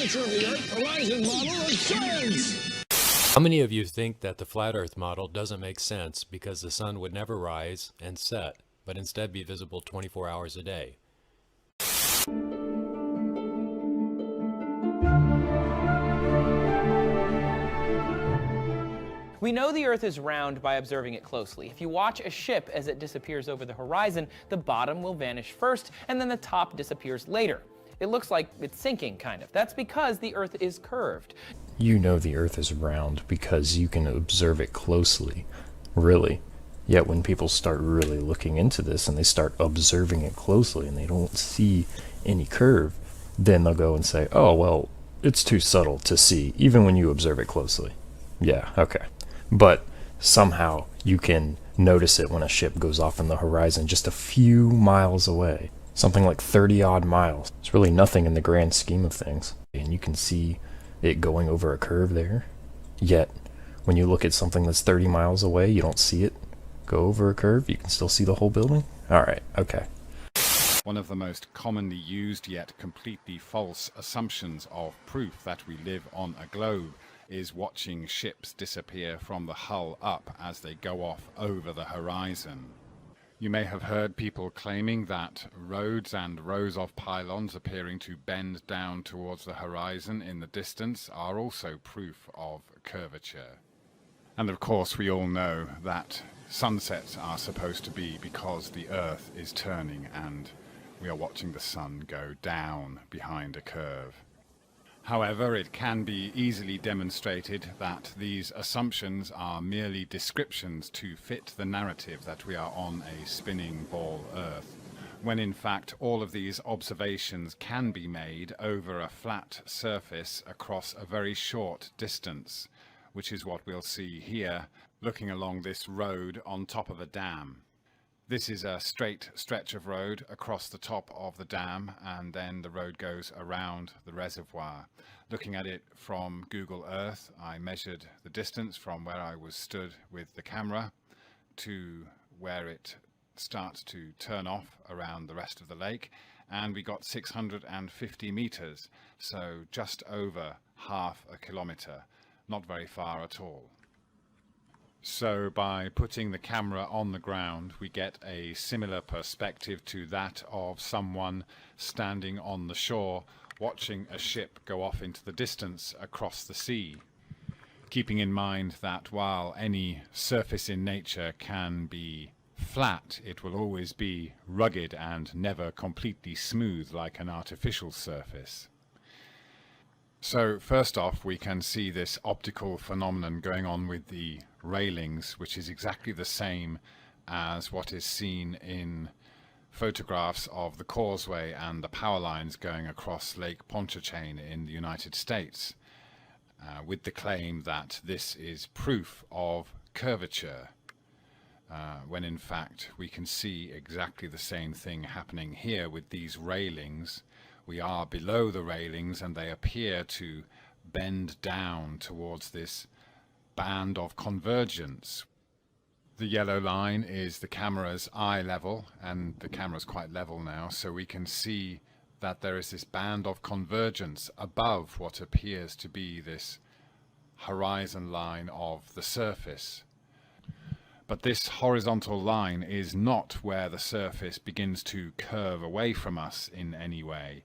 curvature of the Earth horizon model of science. How many of you think that the flat Earth model doesn't make sense because the sun would never rise and set, but instead be visible 24 hours a day? We know the Earth is round by observing it closely. If you watch a ship as it disappears over the horizon, the bottom will vanish first, and then the top disappears later. It looks like it's sinking, kind of. That's because the Earth is curved. You know the Earth is round because you can observe it closely, really. Yet when people start really looking into this and they start observing it closely and they don't see any curve, then they'll go and say, oh, well, it's too subtle to see, even when you observe it closely. Yeah, okay. But somehow you can notice it when a ship goes off in the horizon just a few miles away. Something like 30 odd miles. It's really nothing in the grand scheme of things. And you can see it going over a curve there. Yet, when you look at something that's 30 miles away, you don't see it go over a curve. You can still see the whole building. Alright, okay. One of the most commonly used yet completely false assumptions of proof that we live on a globe is watching ships disappear from the hull up as they go off over the horizon. You may have heard people claiming that roads and rows of pylons appearing to bend down towards the horizon in the distance are also proof of curvature. And of course we all know that sunsets are supposed to be because the Earth is turning and we are watching the sun go down behind a curve. However, it can be easily demonstrated that these assumptions are merely descriptions to fit the narrative that we are on a spinning ball Earth, when in fact all of these observations can be made over a flat surface across a very short distance, which is what we'll see here, looking along this road on top of a dam. This is a straight stretch of road across the top of the dam, and then the road goes around the reservoir. Looking at it from Google Earth, I measured the distance from where I was stood with the camera to where it starts to turn off around the rest of the lake, and we got 650 meters, so just over half a kilometer, not very far at all. So by putting the camera on the ground, we get a similar perspective to that of someone standing on the shore watching a ship go off into the distance across the sea. Keeping in mind that while any surface in nature can be flat, it will always be rugged and never completely smooth like an artificial surface. So first off, we can see this optical phenomenon going on with the railings, which is exactly the same as what is seen in photographs of the causeway and the power lines going across Lake Pontchartrain in the United States, with the claim that this is proof of curvature, when in fact we can see exactly the same thing happening here with these railings. We are below the railings and they appear to bend down towards this band of convergence. The yellow line is the camera's eye level, and the camera's quite level now, so we can see that there is this band of convergence above what appears to be this horizon line of the surface. But this horizontal line is not where the surface begins to curve away from us in any way.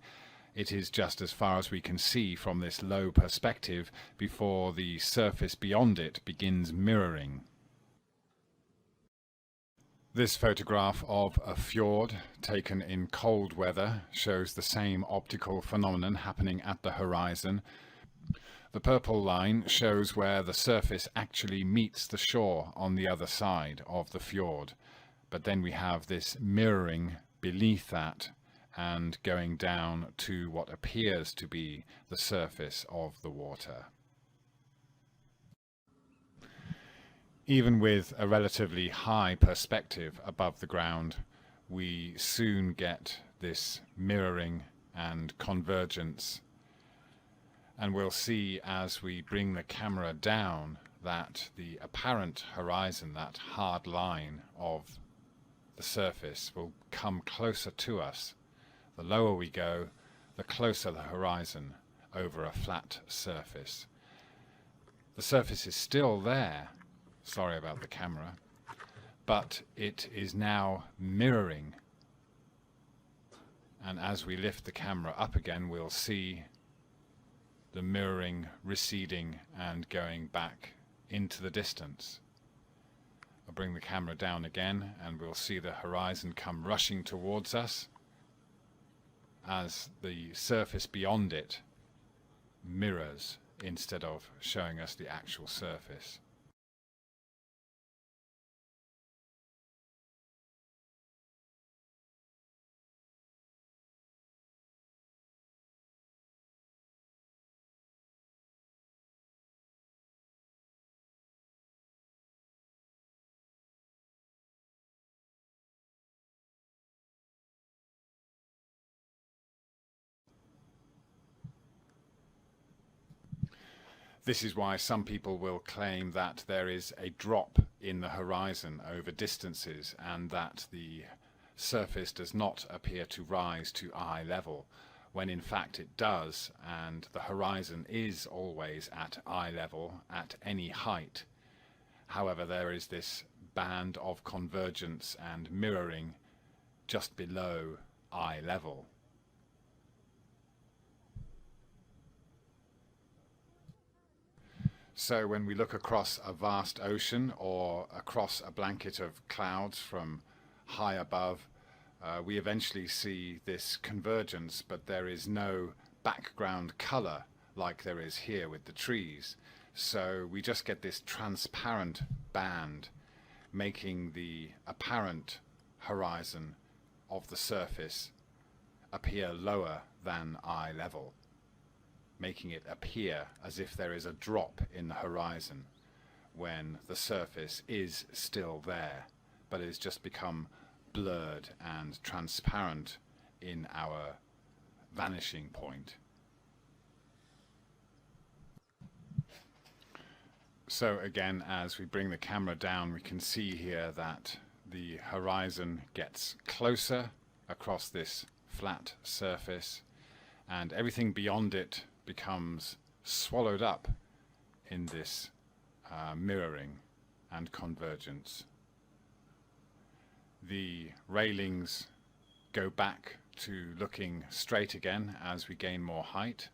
It is just as far as we can see from this low perspective before the surface beyond it begins mirroring. This photograph of a fjord taken in cold weather shows the same optical phenomenon happening at the horizon. The purple line shows where the surface actually meets the shore on the other side of the fjord, but then we have this mirroring beneath that and going down to what appears to be the surface of the water. Even with a relatively high perspective above the ground, we soon get this mirroring and convergence. And we'll see as we bring the camera down that the apparent horizon, that hard line of the surface, will come closer to us. The lower we go, the closer the horizon over a flat surface. The surface is still there, sorry about the camera, but it is now mirroring. And as we lift the camera up again, we'll see the mirroring receding and going back into the distance. I'll bring the camera down again and we'll see the horizon come rushing towards us as the surface beyond it mirrors instead of showing us the actual surface. This is why some people will claim that there is a drop in the horizon over distances and that the surface does not appear to rise to eye level, when in fact it does, and the horizon is always at eye level at any height. However, there is this band of convergence and mirroring just below eye level. So when we look across a vast ocean or across a blanket of clouds from high above, we eventually see this convergence, but there is no background color like there is here with the trees. So we just get this transparent band, making the apparent horizon of the surface appear lower than eye level, making it appear as if there is a drop in the horizon when the surface is still there, but it has just become blurred and transparent in our vanishing point. So again, as we bring the camera down, we can see here that the horizon gets closer across this flat surface, and everything beyond it becomes swallowed up in this mirroring and convergence. The railings go back to looking straight again as we gain more height,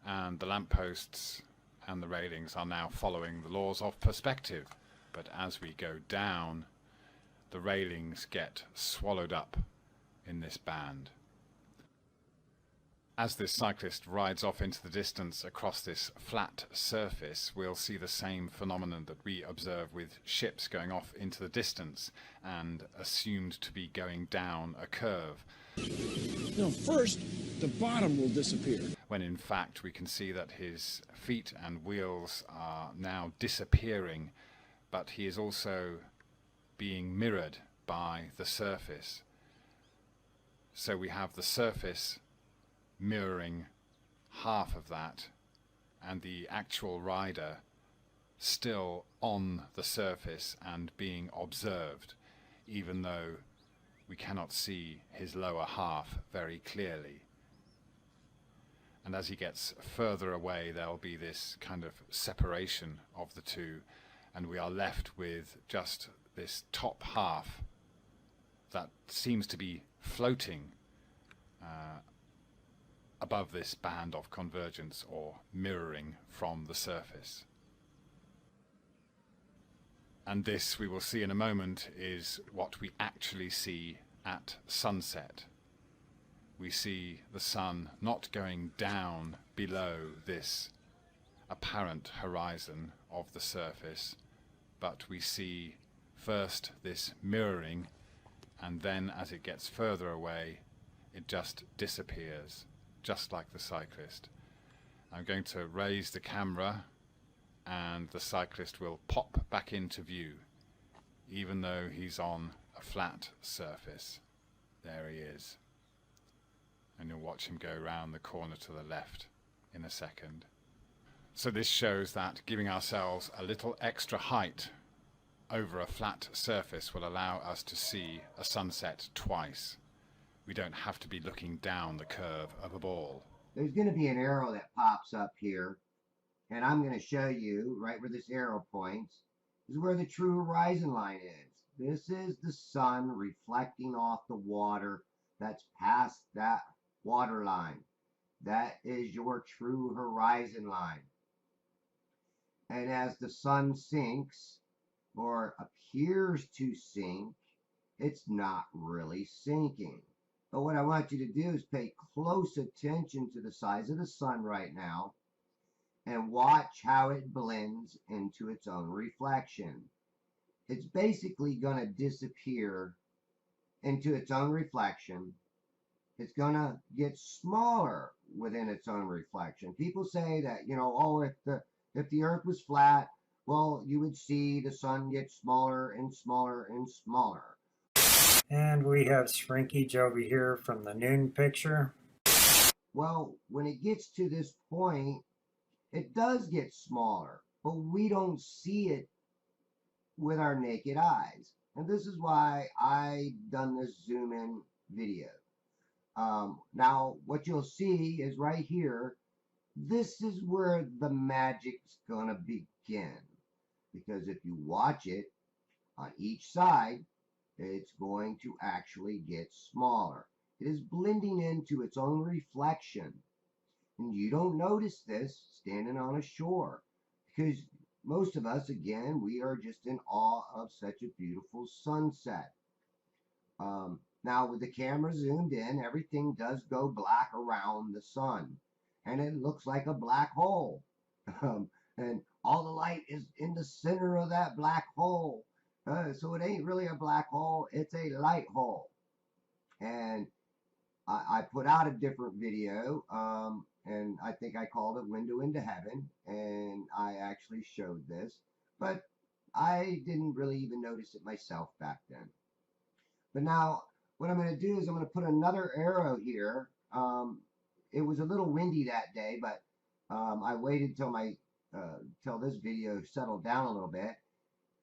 and the lampposts and the railings are now following the laws of perspective, but as we go down, the railings get swallowed up in this band. As this cyclist rides off into the distance across this flat surface, we'll see the same phenomenon that we observe with ships going off into the distance and assumed to be going down a curve. Now, first, the bottom will disappear. When in fact we can see that his feet and wheels are now disappearing, but he is also being mirrored by the surface. So we have the surface mirroring half of that, and the actual rider still on the surface and being observed, even though we cannot see his lower half very clearly. And as he gets further away, there'll be this kind of separation of the two, and we are left with just this top half that seems to be floating above this band of convergence or mirroring from the surface. And this, we will see in a moment, is what we actually see at sunset. We see the sun not going down below this apparent horizon of the surface, but we see first this mirroring, and then as it gets further away, it just disappears, just like the cyclist. I'm going to raise the camera and the cyclist will pop back into view, even though he's on a flat surface. There he is. And you'll watch him go round the corner to the left in a second. So this shows that giving ourselves a little extra height over a flat surface will allow us to see a sunset twice. We don't have to be looking down the curve of a ball. there's going to be an arrow that pops up here, and I'm going to show you right where this arrow points is where the true horizon line is. This is the sun reflecting off the water that's past that water line. That is your true horizon line. And as the sun sinks, or appears to sink, it's not really sinking. But what I want you to do is pay close attention to the size of the sun right now and watch how it blends into its own reflection. It's basically going to disappear into its own reflection. It's going to get smaller within its own reflection. People say that, you know, oh, if the earth was flat, well, you would see the sun get smaller and smaller and smaller. And we have shrinkage over here from the noon picture. Well, when it gets to this point, it does get smaller, but we don't see it with our naked eyes. And this is why I done this zoom in video. Now, what you'll see is right here, this is where the magic's gonna begin. Because if you watch it on each side, it's going to actually get smaller. It is blending into its own reflection. And you don't notice this standing on a shore. Because most of us, again, we are just in awe of such a beautiful sunset. Now, with the camera zoomed in, everything does go black around the sun. And it looks like a black hole. And all the light is in the center of that black hole. So it ain't really a black hole, it's a light hole. And I put out a different video, and I think I called it Window into Heaven, and I actually showed this, but I didn't really even notice it myself back then. But now, what I'm going to do is I'm going to put another arrow here. It was a little windy that day, but I waited till till this video settled down a little bit,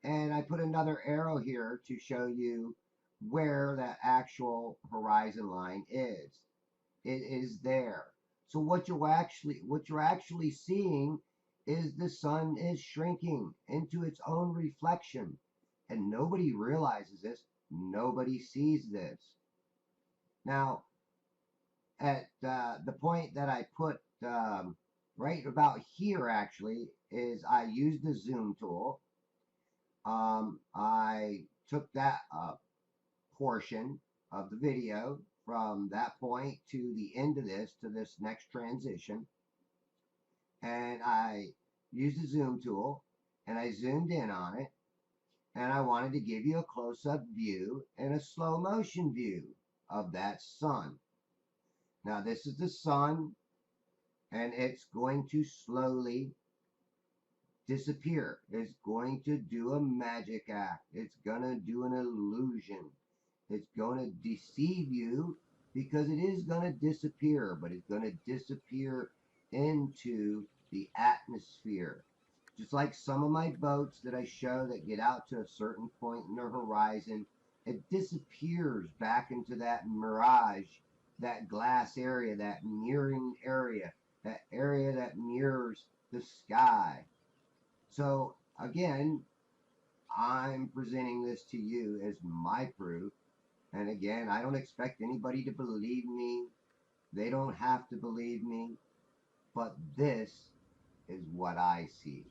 and I put another arrow here to show you where that actual horizon line is. It is there. So what you're actually seeing is the sun is shrinking into its own reflection, and nobody realizes this. Nobody sees this. Now, at the point that I put right about here, actually, is I used the zoom tool. I took that portion of the video from that point to the end of this, to this next transition, and I used the zoom tool, and I zoomed in on it, and I wanted to give you a close-up view and a slow motion view of that sun. Now, this is the sun, and it's going to slowly disappear. It's going to do a magic act. It's going to do an illusion. It's going to deceive you because it is going to disappear, but it's going to disappear into the atmosphere. Just like some of my boats that I show that get out to a certain point in the horizon, it disappears back into that mirage, that glass area, that mirroring area, that area that mirrors the sky. So again, I'm presenting this to you as my proof. And again, I don't expect anybody to believe me. They don't have to believe me. But this is what I see.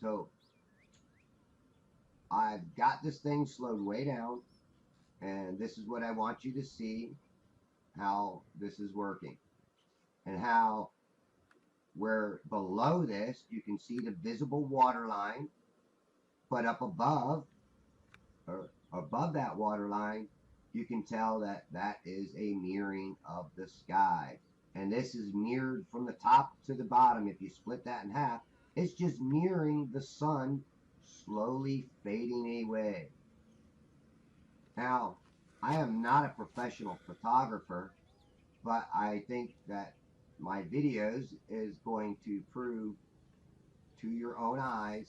So I've got this thing slowed way down. And this is what I want you to see, how this is working. And how where below this you can see the visible water line, but up above, or above that water line, you can tell that that is a mirroring of the sky. And this is mirrored from the top to the bottom. If you split that in half, it's just mirroring the sun slowly fading away. Now, I am not a professional photographer, but I think that my videos is going to prove to your own eyes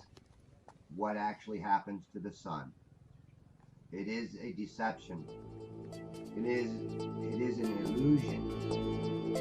what actually happens to the sun. It is a deception. It is an illusion.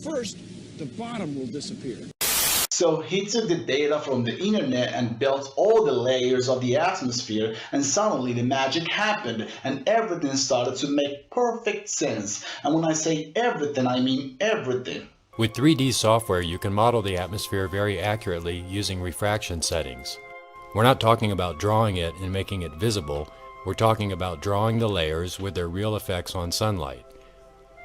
First, the bottom will disappear. So he took the data from the internet and built all the layers of the atmosphere, and suddenly the magic happened and everything started to make perfect sense. And when I say everything, I mean everything. With 3D software, you can model the atmosphere very accurately using refraction settings. We're not talking about drawing it and making it visible, we're talking about drawing the layers with their real effects on sunlight.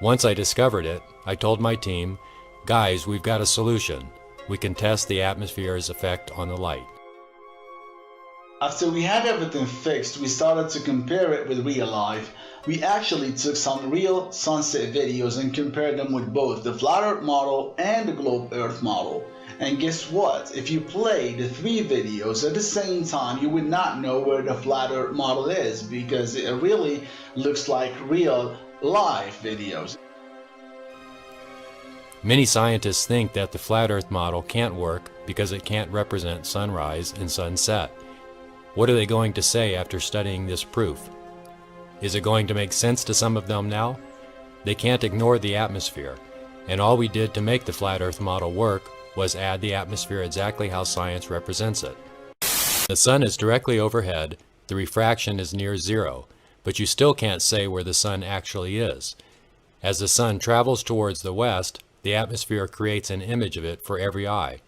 Once I discovered it, I told my team, guys, we've got a solution. We can test the atmosphere's effect on the light. After we had everything fixed, we started to compare it with real life. We actually took some real sunset videos and compared them with both the flat earth model and the globe earth model. And guess what? If you play the 3 videos at the same time, you would not know where the flat earth model is, because it really looks like real live videos. Many scientists think that the flat earth model can't work because it can't represent sunrise and sunset. What are they going to say after studying this proof? Is it going to make sense to some of them now? They can't ignore the atmosphere, and all we did to make the flat earth model work was add the atmosphere exactly how science represents it. The sun is directly overhead, the refraction is near zero, but you still can't say where the sun actually is. As the sun travels towards the west, the atmosphere creates an image of it for every eye.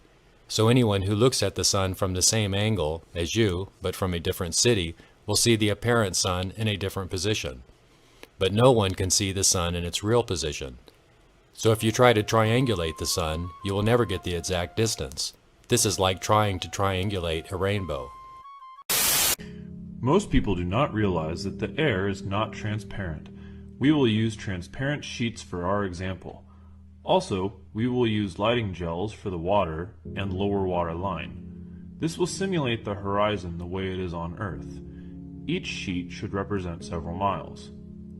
So anyone who looks at the sun from the same angle as you, but from a different city, will see the apparent sun in a different position. But no one can see the sun in its real position. So if you try to triangulate the sun, you will never get the exact distance. This is like trying to triangulate a rainbow. Most people do not realize that the air is not transparent. We will use transparent sheets for our example. Also, we will use lighting gels for the water and lower water line. This will simulate the horizon the way it is on Earth. Each sheet should represent several miles.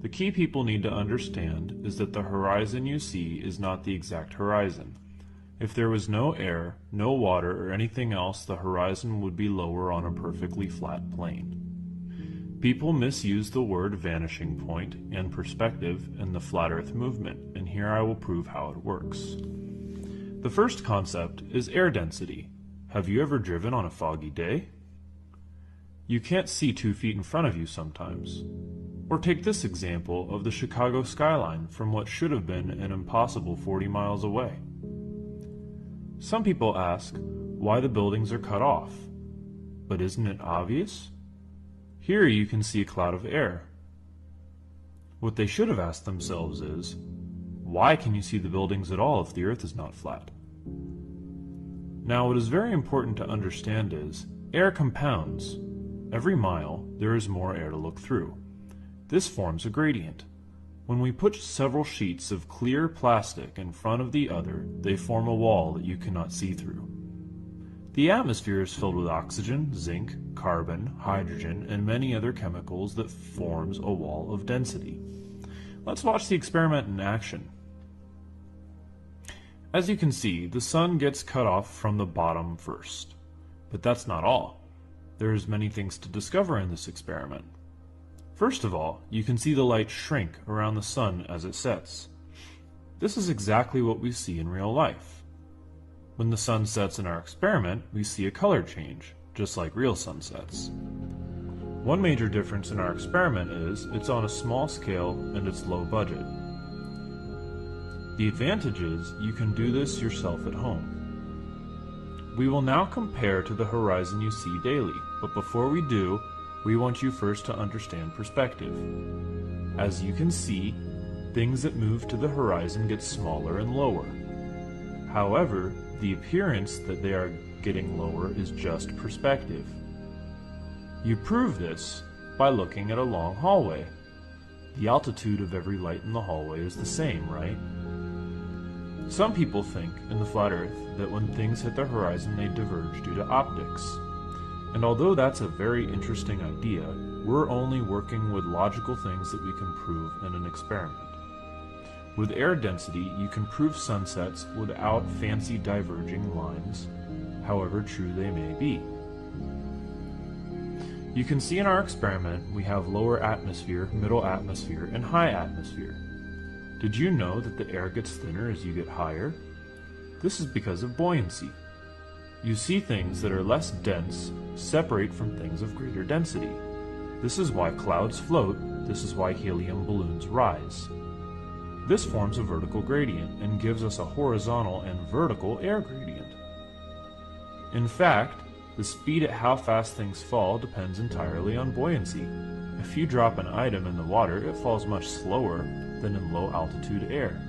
The key people need to understand is that the horizon you see is not the exact horizon. If there was no air, no water, or anything else, the horizon would be lower on a perfectly flat plane. People misuse the word vanishing point and perspective in the flat earth movement, and here I will prove how it works. The first concept is air density. Have you ever driven on a foggy day? You can't see 2 feet in front of you sometimes. Or take this example of the Chicago skyline from what should have been an impossible 40 miles away. Some people ask why the buildings are cut off, but isn't it obvious? Here you can see a cloud of air. What they should have asked themselves is, why can you see the buildings at all if the earth is not flat? Now, what is very important to understand is, air compounds. Every mile, there is more air to look through. This forms a gradient. When we put several sheets of clear plastic in front of the other, they form a wall that you cannot see through. The atmosphere is filled with oxygen, zinc, carbon, hydrogen, and many other chemicals that forms a wall of density. Let's watch the experiment in action. As you can see, the sun gets cut off from the bottom first. But that's not all. There's many things to discover in this experiment. First of all, you can see the light shrink around the sun as it sets. This is exactly what we see in real life. When the sun sets in our experiment, we see a color change, just like real sunsets. One major difference in our experiment is it's on a small scale and it's low budget. The advantage is you can do this yourself at home. We will now compare to the horizon you see daily, but before we do, we want you first to understand perspective. As you can see, things that move to the horizon get smaller and lower. However, the appearance that they are getting lower is just perspective. You prove this by looking at a long hallway. The altitude of every light in the hallway is the same, right? Some people think in the flat Earth that when things hit the horizon they diverge due to optics. And although that's a very interesting idea, we're only working with logical things that we can prove in an experiment. With air density, you can prove sunsets without fancy diverging lines, however true they may be. You can see in our experiment we have lower atmosphere, middle atmosphere, and high atmosphere. Did you know that the air gets thinner as you get higher? This is because of buoyancy. You see things that are less dense separate from things of greater density. This is why clouds float, this is why helium balloons rise. This forms a vertical gradient and gives us a horizontal and vertical air gradient. In fact, the speed at how fast things fall depends entirely on buoyancy. If you drop an item in the water, it falls much slower than in low altitude air.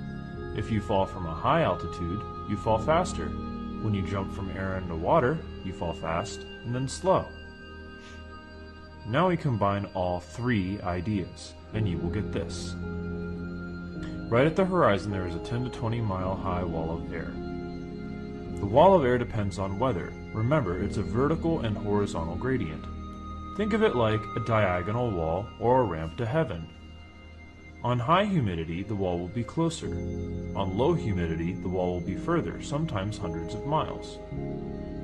If you fall from a high altitude, you fall faster. When you jump from air into water, you fall fast and then slow. Now we combine all three ideas, and you will get this. Right at the horizon there is a 10 to 20 mile high wall of air. The wall of air depends on weather. Remember, it's a vertical and horizontal gradient. Think of it like a diagonal wall or a ramp to heaven. On high humidity, the wall will be closer. On low humidity, the wall will be further, sometimes hundreds of miles.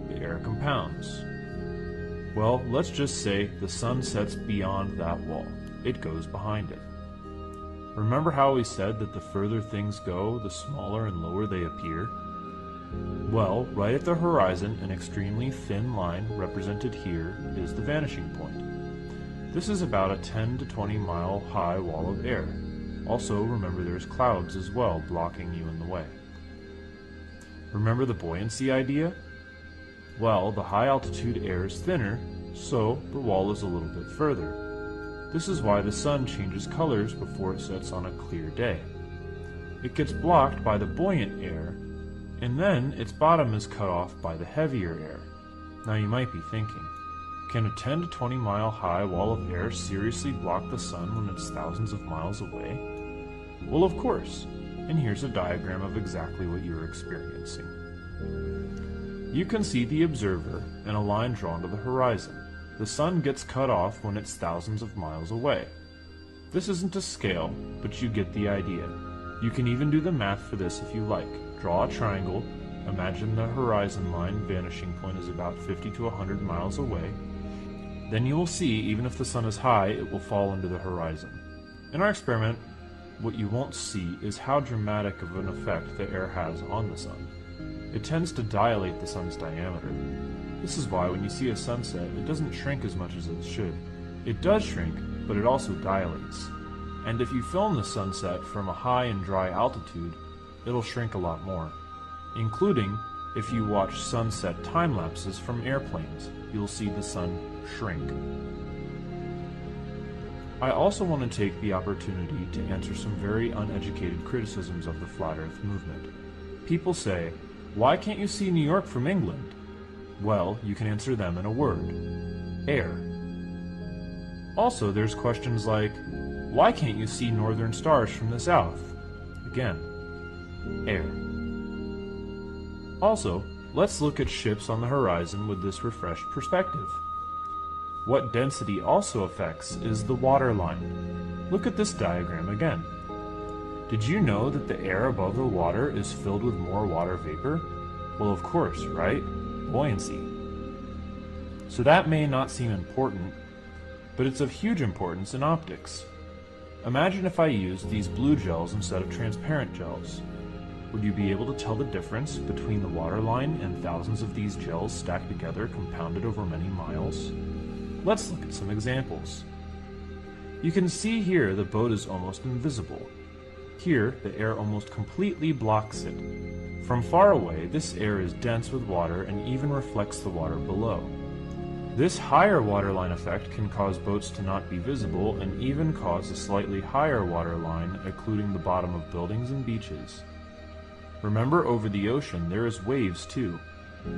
The air compounds. Well, let's just say the sun sets beyond that wall. It goes behind it. Remember how we said that the further things go, the smaller and lower they appear? Well, right at the horizon, an extremely thin line represented here is the vanishing point. This is about a 10 to 20 mile high wall of air. Also, remember there's clouds as well blocking you in the way. Remember the buoyancy idea? Well, the high altitude air is thinner, so the wall is a little bit further. This is why the sun changes colors before it sets on a clear day. It gets blocked by the buoyant air, and then its bottom is cut off by the heavier air. Now you might be thinking, can a 10 to 20 mile high wall of air seriously block the sun when it's thousands of miles away? Well, of course, and here's a diagram of exactly what you're experiencing. You can see the observer and a line drawn to the horizon. The sun gets cut off when it's thousands of miles away. This isn't to scale, but you get the idea. You can even do the math for this if you like. Draw a triangle, imagine the horizon line vanishing point is about 50 to 100 miles away. Then you will see, even if the sun is high, it will fall into the horizon. In our experiment, what you won't see is how dramatic of an effect the air has on the sun. It tends to dilate the sun's diameter. This is why when you see a sunset, it doesn't shrink as much as it should. It does shrink, but it also dilates. And if you film the sunset from a high and dry altitude, it'll shrink a lot more. Including if you watch sunset time lapses from airplanes, you'll see the sun shrink. I also want to take the opportunity to answer some very uneducated criticisms of the Flat Earth movement. People say, why can't you see New York from England? Well, you can answer them in a word. Air. Also, there's questions like, Why can't you see northern stars from the south? Again, air. Also, let's look at ships on the horizon with this refreshed perspective. What density also affects is the water line. Look at this diagram again. Did you know that the air above the water is filled with more water vapor? Well, of course, right? Buoyancy. So that may not seem important, but it's of huge importance in optics. Imagine if I used these blue gels instead of transparent gels. Would you be able to tell the difference between the water line and thousands of these gels stacked together compounded over many miles? Let's look at some examples. You can see here the boat is almost invisible. Here, the air almost completely blocks it. From far away, this air is dense with water and even reflects the water below. This higher waterline effect can cause boats to not be visible and even cause a slightly higher waterline occluding the bottom of buildings and beaches. Remember, over the ocean there is waves too.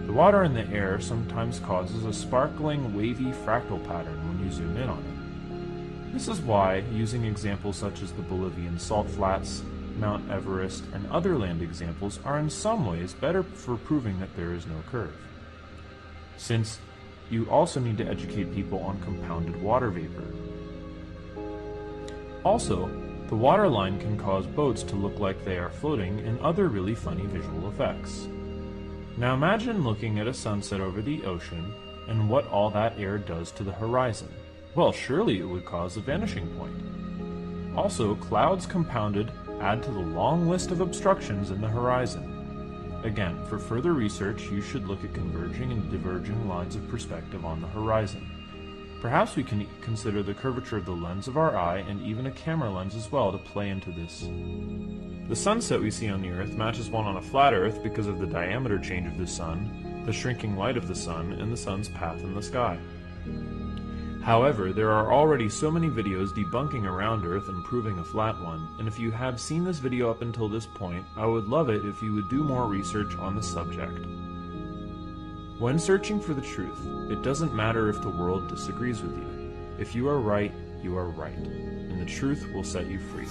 The water in the air sometimes causes a sparkling, wavy fractal pattern when you zoom in on it. This is why using examples such as the Bolivian salt flats, Mount Everest, and other land examples are in some ways better for proving that there is no curve. Since you also need to educate people on compounded water vapor. Also, the water line can cause boats to look like they are floating and other really funny visual effects. Now imagine looking at a sunset over the ocean and what all that air does to the horizon. Well, surely it would cause a vanishing point. Also, clouds compounded add to the long list of obstructions in the horizon. Again, for further research, you should look at converging and diverging lines of perspective on the horizon. Perhaps we can consider the curvature of the lens of our eye and even a camera lens as well to play into this. The sunset we see on the Earth matches one on a flat Earth because of the diameter change of the Sun, the shrinking light of the Sun, and the Sun's path in the sky. However, there are already so many videos debunking a round Earth and proving a flat one, and if you have seen this video up until this point, I would love it if you would do more research on the subject. When searching for the truth, it doesn't matter if the world disagrees with you. If you are right, and the truth will set you free.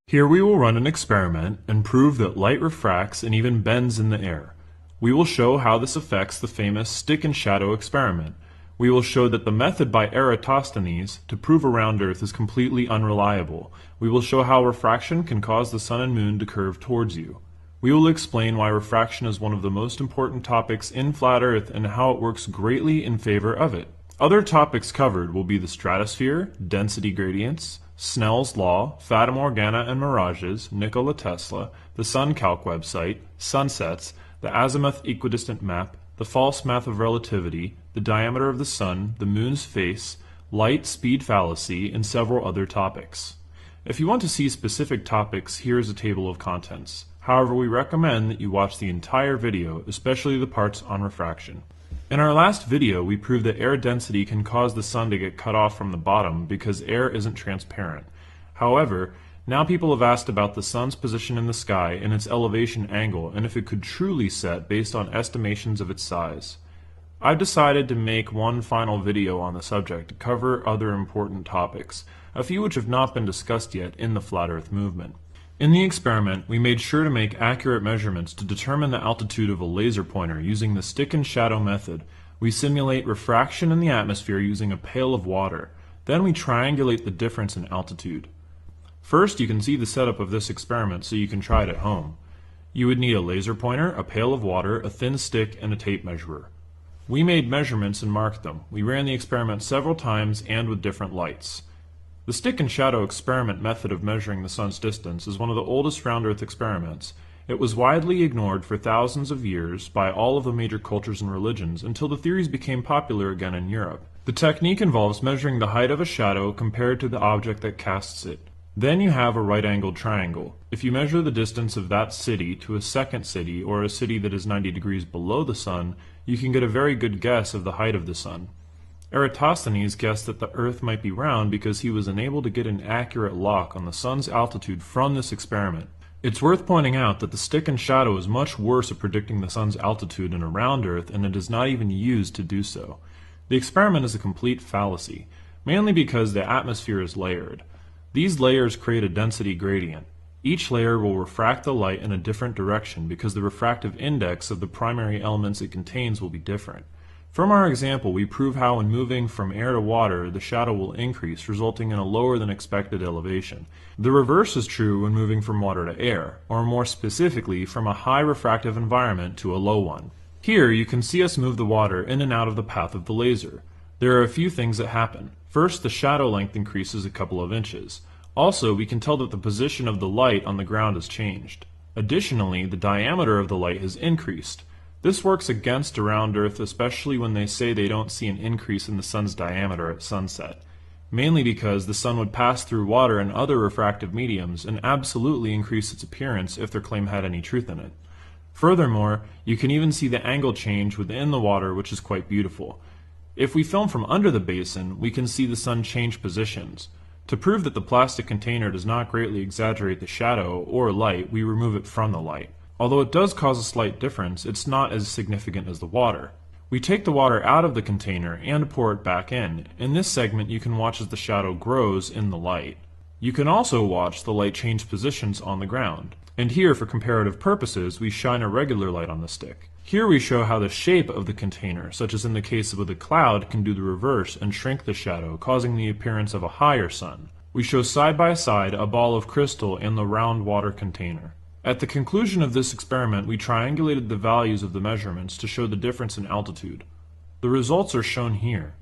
Here we will run an experiment and prove that light refracts and even bends in the air. We will show how this affects the famous stick and shadow experiment. We will show that the method by Eratosthenes to prove a round Earth is completely unreliable. We will show how refraction can cause the sun and moon to curve towards you. We will explain why refraction is one of the most important topics in flat Earth and how it works greatly in favor of it. Other topics covered will be the stratosphere, density gradients, Snell's law, Fata Morgana and mirages, Nikola Tesla, the SunCalc website, sunsets, the azimuth equidistant map, the false math of relativity, the diameter of the sun, the moon's face, light speed fallacy, and several other topics. If you want to see specific topics, here is a table of contents. However, we recommend that you watch the entire video, especially the parts on refraction. In our last video, we proved that air density can cause the sun to get cut off from the bottom because air isn't transparent. However, now people have asked about the sun's position in the sky and its elevation angle and if it could truly set based on estimations of its size. I've decided to make one final video on the subject to cover other important topics, a few which have not been discussed yet in the Flat Earth movement. In the experiment, we made sure to make accurate measurements to determine the altitude of a laser pointer using the stick and shadow method. We simulate refraction in the atmosphere using a pail of water. Then we triangulate the difference in altitude. First, you can see the setup of this experiment so you can try it at home. You would need a laser pointer, a pail of water, a thin stick, and a tape measurer. We made measurements and marked them. We ran the experiment several times and with different lights. The stick and shadow experiment method of measuring the sun's distance is one of the oldest round Earth experiments. It was widely ignored for thousands of years by all of the major cultures and religions until the theories became popular again in Europe. The technique involves measuring the height of a shadow compared to the object that casts it. Then you have a right-angled triangle. If you measure the distance of that city to a second city or a city that is 90 degrees below the sun, you can get a very good guess of the height of the sun. Eratosthenes guessed that the Earth might be round because he was unable to get an accurate lock on the sun's altitude from this experiment. It's worth pointing out that the stick and shadow is much worse at predicting the sun's altitude in a round Earth, and it is not even used to do so. The experiment is a complete fallacy, mainly because the atmosphere is layered. These layers create a density gradient. Each layer will refract the light in a different direction because the refractive index of the primary elements it contains will be different. From our example, we prove how when moving from air to water, the shadow will increase, resulting in a lower than expected elevation. The reverse is true when moving from water to air, or more specifically, from a high refractive environment to a low one. Here, you can see us move the water in and out of the path of the laser. There are a few things that happen. First, the shadow length increases a couple of inches. Also, we can tell that the position of the light on the ground has changed. Additionally, the diameter of the light has increased. This works against around Earth, especially when they say they don't see an increase in the sun's diameter at sunset, mainly because the sun would pass through water and other refractive mediums and absolutely increase its appearance if their claim had any truth in it. Furthermore, you can even see the angle change within the water, which is quite beautiful. If we film from under the basin, we can see the sun change positions. To prove that the plastic container does not greatly exaggerate the shadow or light, we remove it from the light. Although it does cause a slight difference, it's not as significant as the water. We take the water out of the container and pour it back in. In this segment, you can watch as the shadow grows in the light. You can also watch the light change positions on the ground. And here, for comparative purposes, we shine a regular light on the stick. Here we show how the shape of the container, such as in the case of a cloud, can do the reverse and shrink the shadow, causing the appearance of a higher sun. We show side by side a ball of crystal and the round water container. At the conclusion of this experiment, we triangulated the values of the measurements to show the difference in altitude. The results are shown here.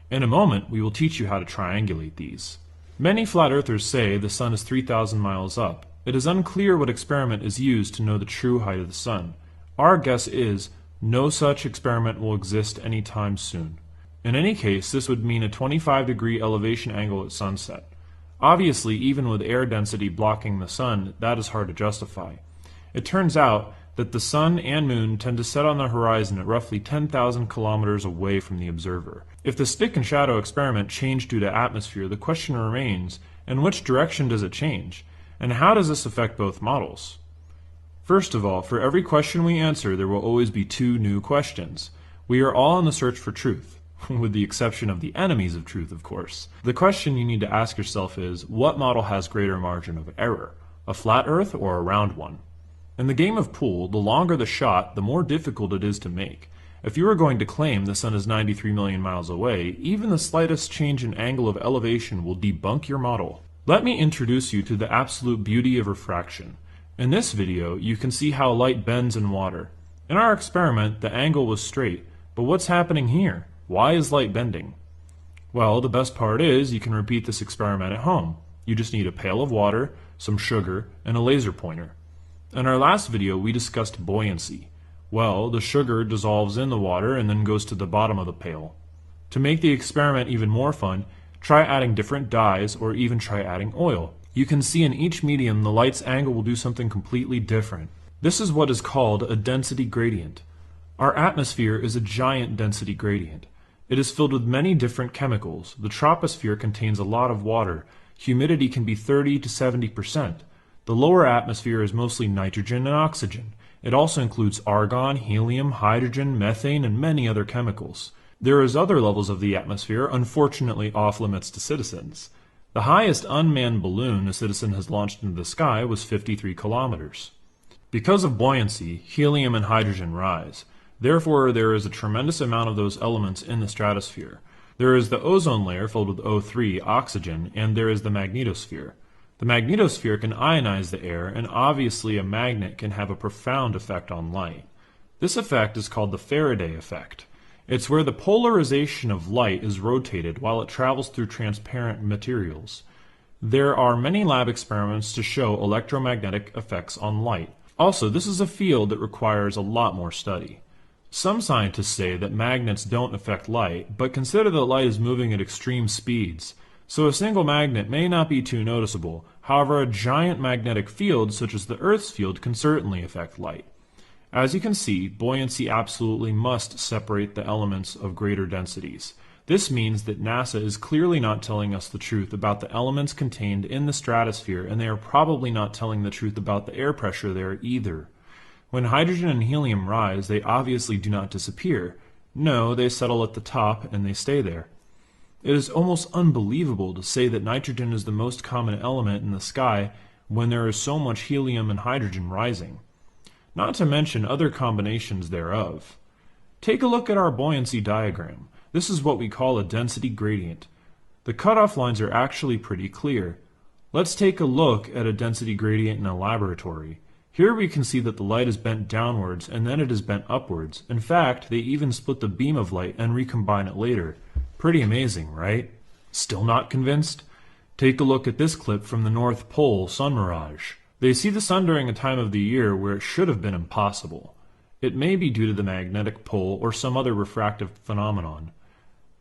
In a moment, we will teach you how to triangulate these. Many flat earthers say the sun is 3,000 miles up. It is unclear what experiment is used to know the true height of the sun. Our guess is no such experiment will exist anytime soon. In any case, this would mean a 25-degree elevation angle at sunset. Obviously, even with air density blocking the sun, that is hard to justify. It turns out that the sun and moon tend to set on the horizon at roughly 10,000 kilometers away from the observer. If the stick and shadow experiment changed due to atmosphere, the question remains, in which direction does it change? And how does this affect both models? First of all, for every question we answer, there will always be two new questions. We are all on the search for truth. With the exception of the enemies of truth, of course. The question you need to ask yourself is, what model has greater margin of error? A flat Earth or a round one? In the game of pool, the longer the shot, the more difficult it is to make. If you are going to claim the sun is 93 million miles away, even the slightest change in angle of elevation will debunk your model. Let me introduce you to the absolute beauty of refraction. In this video, you can see how light bends in water. In our experiment, the angle was straight, but what's happening here? Why is light bending? Well, the best part is you can repeat this experiment at home. You just need a pail of water, some sugar, and a laser pointer. In our last video, we discussed buoyancy. Well, the sugar dissolves in the water and then goes to the bottom of the pail. To make the experiment even more fun, try adding different dyes or even try adding oil. You can see in each medium the light's angle will do something completely different. This is what is called a density gradient. Our atmosphere is a giant density gradient. It is filled with many different chemicals. The troposphere contains a lot of water. Humidity can be 30 to 70%. The lower atmosphere is mostly nitrogen and oxygen. It also includes argon, helium, hydrogen, methane, and many other chemicals. There is other levels of the atmosphere, unfortunately off limits to citizens. The highest unmanned balloon a citizen has launched into the sky was 53 kilometers. Because of buoyancy, helium and hydrogen rise. Therefore, there is a tremendous amount of those elements in the stratosphere. There is the ozone layer filled with O3, oxygen, and there is the magnetosphere. The magnetosphere can ionize the air, and obviously a magnet can have a profound effect on light. This effect is called the Faraday effect. It's where the polarization of light is rotated while it travels through transparent materials. There are many lab experiments to show electromagnetic effects on light. Also, this is a field that requires a lot more study. Some scientists say that magnets don't affect light, but consider that light is moving at extreme speeds. So a single magnet may not be too noticeable. However, a giant magnetic field, such as the Earth's field, can certainly affect light. As you can see, buoyancy absolutely must separate the elements of greater densities. This means that NASA is clearly not telling us the truth about the elements contained in the stratosphere, and they are probably not telling the truth about the air pressure there either. When hydrogen and helium rise, they obviously do not disappear. No, they settle at the top and they stay there. It is almost unbelievable to say that nitrogen is the most common element in the sky when there is so much helium and hydrogen rising, not to mention other combinations thereof. Take a look at our buoyancy diagram. This is what we call a density gradient. The cutoff lines are actually pretty clear. Let's take a look at a density gradient in a laboratory. Here we can see that the light is bent downwards and then it is bent upwards. In fact, they even split the beam of light and recombine it later. Pretty amazing, right? Still not convinced? Take a look at this clip from the North Pole sun mirage. They see the sun during a time of the year where it should have been impossible. It may be due to the magnetic pole or some other refractive phenomenon.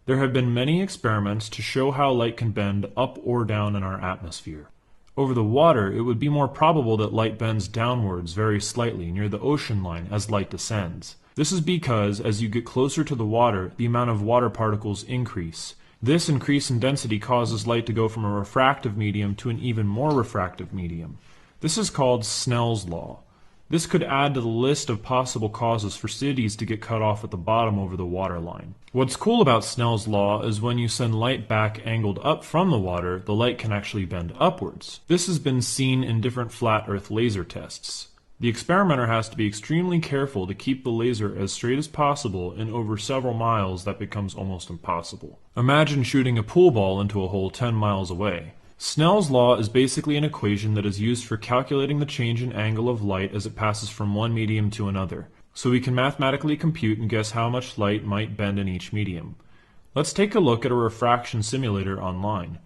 There have been many experiments to show how light can bend up or down in our atmosphere. Over the water, it would be more probable that light bends downwards very slightly near the ocean line as light descends. This is because, as you get closer to the water, the amount of water particles increase. This increase in density causes light to go from a refractive medium to an even more refractive medium. This is called Snell's law. This could add to the list of possible causes for cities to get cut off at the bottom over the water line. What's cool about Snell's law is when you send light back angled up from the water, the light can actually bend upwards. This has been seen in different flat earth laser tests. The experimenter has to be extremely careful to keep the laser as straight as possible, and over several miles that becomes almost impossible. Imagine shooting a pool ball into a hole 10 miles away. Snell's law is basically an equation that is used for calculating the change in angle of light as it passes from one medium to another, so we can mathematically compute and guess how much light might bend in each medium. Let's take a look at a refraction simulator online.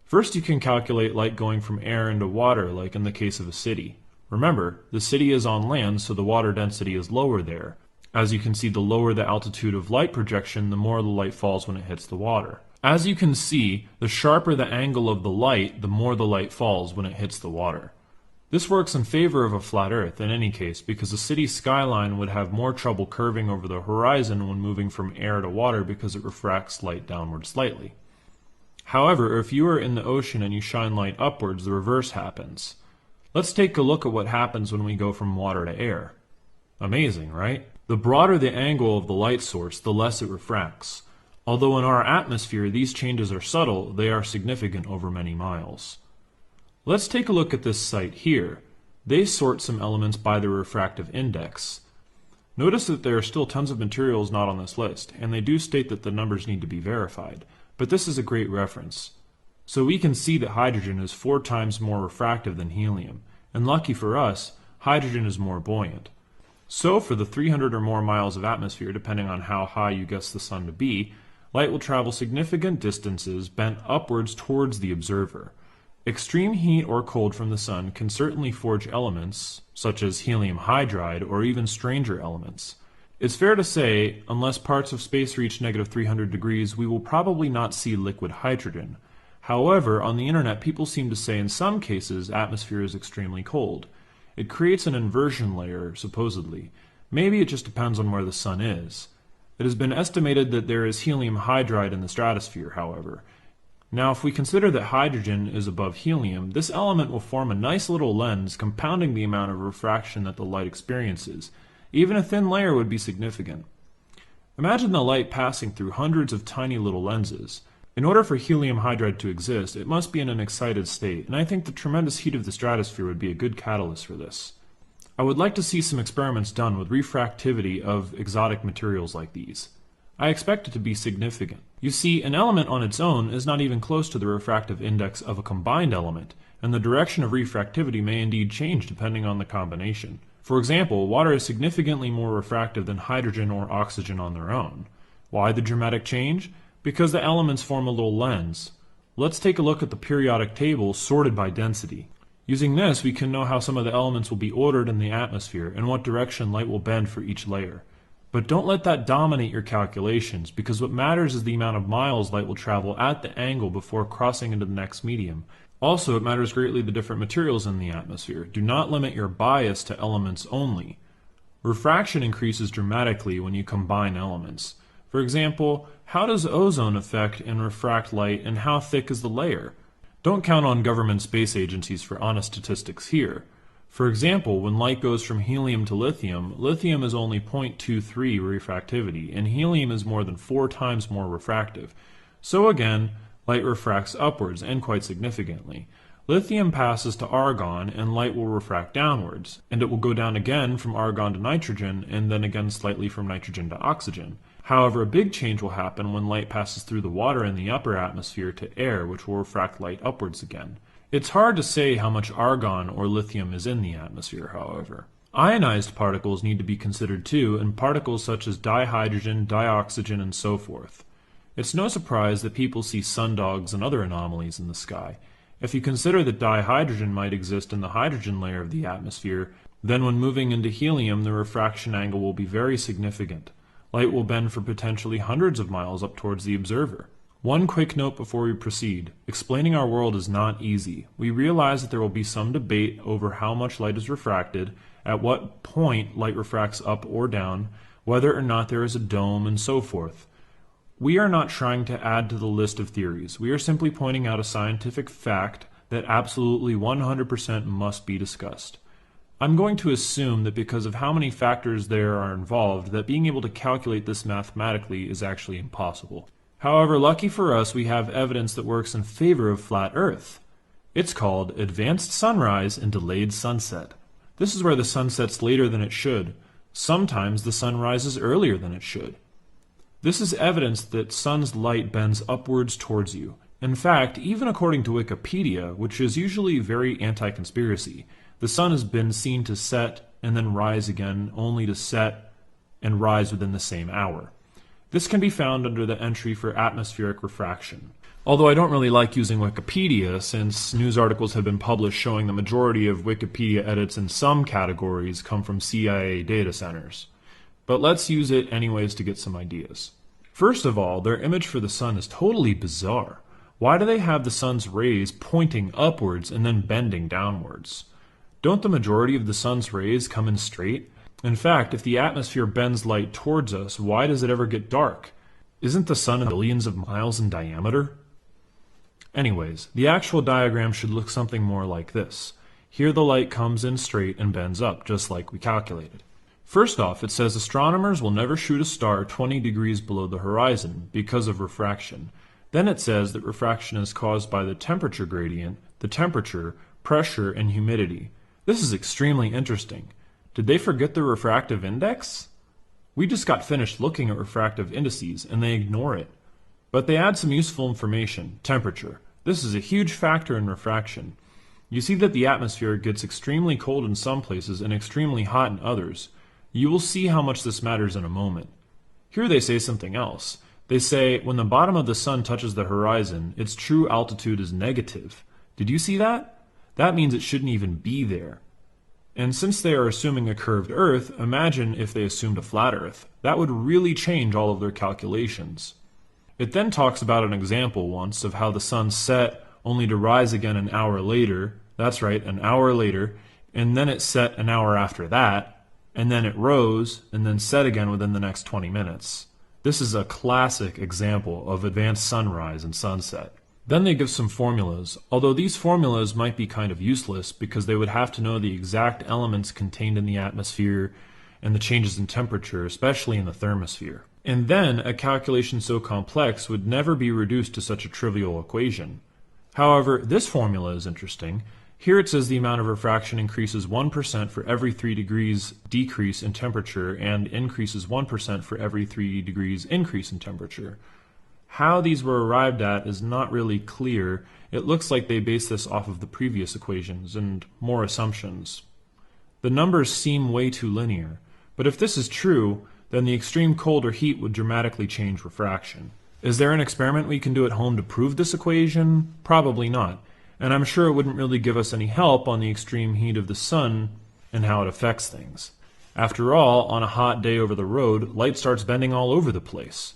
First, you can calculate light going from air into water, like in the case of a city. Remember, the city is on land, so the water density is lower there. As you can see, the lower the altitude of light projection, the more the light falls when it hits the water. As you can see, the sharper the angle of the light, the more the light falls when it hits the water. This works in favor of a flat Earth in any case, because a city skyline would have more trouble curving over the horizon when moving from air to water because it refracts light downward slightly. However, if you are in the ocean and you shine light upwards, the reverse happens. Let's take a look at what happens when we go from water to air. Amazing, right? The broader the angle of the light source, the less it refracts. Although in our atmosphere these changes are subtle, they are significant over many miles. Let's take a look at this site here. They sort some elements by their refractive index. Notice that there are still tons of materials not on this list, and they do state that the numbers need to be verified, but this is a great reference. So we can see that hydrogen is 4 times more refractive than helium, and lucky for us, hydrogen is more buoyant. So for the 300 or more miles of atmosphere, depending on how high you guess the sun to be, light will travel significant distances bent upwards towards the observer. Extreme heat or cold from the sun can certainly forge elements, such as helium hydride or even stranger elements. It's fair to say, unless parts of space reach negative 300 degrees, we will probably not see liquid hydrogen. However, on the internet, people seem to say in some cases atmosphere is extremely cold. It creates an inversion layer, supposedly. Maybe it just depends on where the sun is. It has been estimated that there is helium hydride in the stratosphere, however. Now, if we consider that hydrogen is above helium, this element will form a nice little lens compounding the amount of refraction that the light experiences. Even a thin layer would be significant. Imagine the light passing through hundreds of tiny little lenses. In order for helium hydride to exist, it must be in an excited state, and I think the tremendous heat of the stratosphere would be a good catalyst for this. I would like to see some experiments done with refractivity of exotic materials like these. I expect it to be significant. You see, an element on its own is not even close to the refractive index of a combined element, and the direction of refractivity may indeed change depending on the combination. For example, water is significantly more refractive than hydrogen or oxygen on their own. Why the dramatic change? Because the elements form a little lens. Let's take a look at the periodic table sorted by density. Using this, we can know how some of the elements will be ordered in the atmosphere and what direction light will bend for each layer. But don't let that dominate your calculations, because what matters is the amount of miles light will travel at the angle before crossing into the next medium. Also, it matters greatly the different materials in the atmosphere. Do not limit your bias to elements only. Refraction increases dramatically when you combine elements. For example, how does ozone affect and refract light, and how thick is the layer? Don't count on government space agencies for honest statistics here. For example, when light goes from helium to lithium, lithium is only 0.23 refractivity, and helium is more than 4 times more refractive. So again, light refracts upwards, and quite significantly. Lithium passes to argon, and light will refract downwards, and it will go down again from argon to nitrogen, and then again slightly from nitrogen to oxygen. However, a big change will happen when light passes through the water in the upper atmosphere to air, which will refract light upwards again. It's hard to say how much argon or lithium is in the atmosphere, however. Ionized particles need to be considered too, and particles such as dihydrogen, dioxygen, and so forth. It's no surprise that people see sundogs and other anomalies in the sky. If you consider that dihydrogen might exist in the hydrogen layer of the atmosphere, then when moving into helium, the refraction angle will be very significant. Light will bend for potentially hundreds of miles up towards the observer. One quick note before we proceed. Explaining our world is not easy. We realize that there will be some debate over how much light is refracted, at what point light refracts up or down, whether or not there is a dome, and so forth. We are not trying to add to the list of theories. We are simply pointing out a scientific fact that absolutely 100% must be discussed. I'm going to assume that because of how many factors there are involved, that being able to calculate this mathematically is actually impossible. However, lucky for us, we have evidence that works in favor of flat Earth. It's called advanced sunrise and delayed sunset. This is where the sun sets later than it should. Sometimes the sun rises earlier than it should. This is evidence that sun's light bends upwards towards you. In fact, even according to Wikipedia, which is usually very anti-conspiracy, the sun has been seen to set and then rise again, only to set and rise within the same hour. This can be found under the entry for atmospheric refraction. Although I don't really like using Wikipedia, since news articles have been published showing the majority of Wikipedia edits in some categories come from CIA data centers. But let's use it anyways to get some ideas. First of all, their image for the sun is totally bizarre. Why do they have the sun's rays pointing upwards and then bending downwards? Don't the majority of the sun's rays come in straight? In fact, if the atmosphere bends light towards us, why does it ever get dark? Isn't the sun billions of miles in diameter? Anyways, the actual diagram should look something more like this. Here the light comes in straight and bends up, just like we calculated. First off, it says astronomers will never shoot a star 20 degrees below the horizon because of refraction. Then it says that refraction is caused by the temperature gradient, the temperature, pressure, and humidity. This is extremely interesting. Did they forget the refractive index? We just got finished looking at refractive indices, and they ignore it. But they add some useful information, temperature. This is a huge factor in refraction. You see that the atmosphere gets extremely cold in some places and extremely hot in others. You will see how much this matters in a moment. Here they say something else. They say, when the bottom of the sun touches the horizon, its true altitude is negative. Did you see that? That means it shouldn't even be there. And since they are assuming a curved Earth, imagine if they assumed a flat Earth. That would really change all of their calculations. It then talks about an example once of how the sun set only to rise again an hour later. That's right, an hour later. And then it set an hour after that. And then it rose and then set again within the next 20 minutes. This is a classic example of advanced sunrise and sunset. Then they give some formulas, although these formulas might be kind of useless because they would have to know the exact elements contained in the atmosphere and the changes in temperature, especially in the thermosphere. And then a calculation so complex would never be reduced to such a trivial equation. However, this formula is interesting. Here it says the amount of refraction increases 1% for every 3 degrees decrease in temperature and increases 1% for every 3 degrees increase in temperature. How these were arrived at is not really clear. It looks like they base this off of the previous equations and more assumptions. The numbers seem way too linear, but if this is true, then the extreme cold or heat would dramatically change refraction. Is there an experiment we can do at home to prove this equation? Probably not, and I'm sure it wouldn't really give us any help on the extreme heat of the sun and how it affects things. After all, on a hot day over the road, light starts bending all over the place.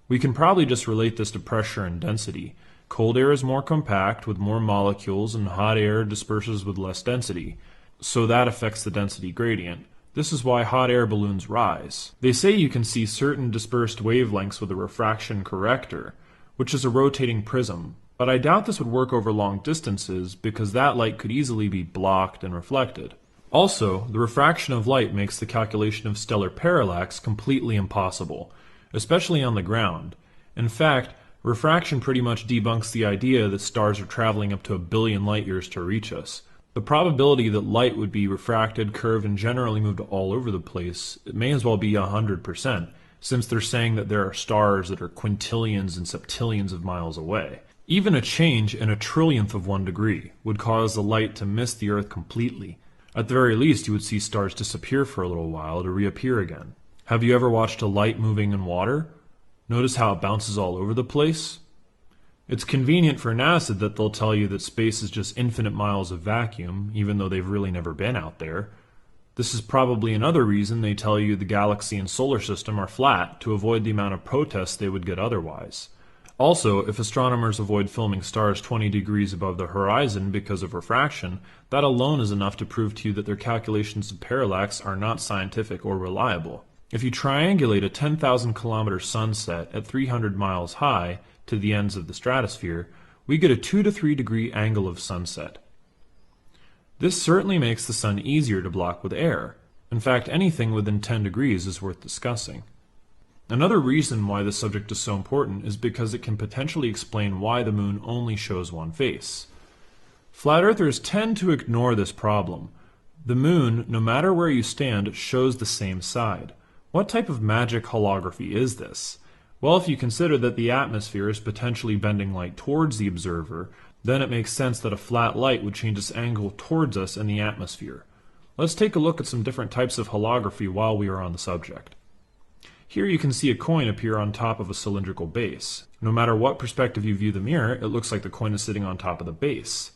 We can probably just relate this to pressure and density. Cold air is more compact with more molecules, and hot air disperses with less density. So that affects the density gradient. This is why hot air balloons rise. They say you can see certain dispersed wavelengths with a refraction corrector, which is a rotating prism. But I doubt this would work over long distances because that light could easily be blocked and reflected. Also, the refraction of light makes the calculation of stellar parallax completely impossible, especially on the ground. In fact, Refraction pretty much debunks the idea that stars are traveling up to 1 billion light years to reach us. The probability that light would be refracted, curved, and generally moved all over the place, it may as well be 100%, since they're saying that there are stars that are quintillions and septillions of miles away. Even a change in a trillionth of 1 degree would cause the light to miss the Earth completely. At the very least, you would see stars disappear for a little while to reappear again. Have you ever watched a light moving in water? Notice how it bounces all over the place? It's convenient for NASA that they'll tell you that space is just infinite miles of vacuum, even though they've really never been out there. This is probably another reason they tell you the galaxy and solar system are flat, to avoid the amount of protests they would get otherwise. Also, if astronomers avoid filming stars 20 degrees above the horizon because of refraction, that alone is enough to prove to you that their calculations of parallax are not scientific or reliable. If you triangulate a 10,000 kilometer sunset at 300 miles high to the ends of the stratosphere, we get a 2 to 3 degree angle of sunset. This certainly makes the sun easier to block with air. In fact, anything within 10 degrees is worth discussing. Another reason why this subject is so important is because it can potentially explain why the moon only shows one face. Flat earthers tend to ignore this problem. The moon, no matter where you stand, shows the same side. What type of magic holography is this? Well, if you consider that the atmosphere is potentially bending light towards the observer, then it makes sense that a flat light would change its angle towards us in the atmosphere. Let's take a look at some different types of holography while we are on the subject. Here you can see a coin appear on top of a cylindrical base. No matter what perspective you view the mirror, it looks like the coin is sitting on top of the base.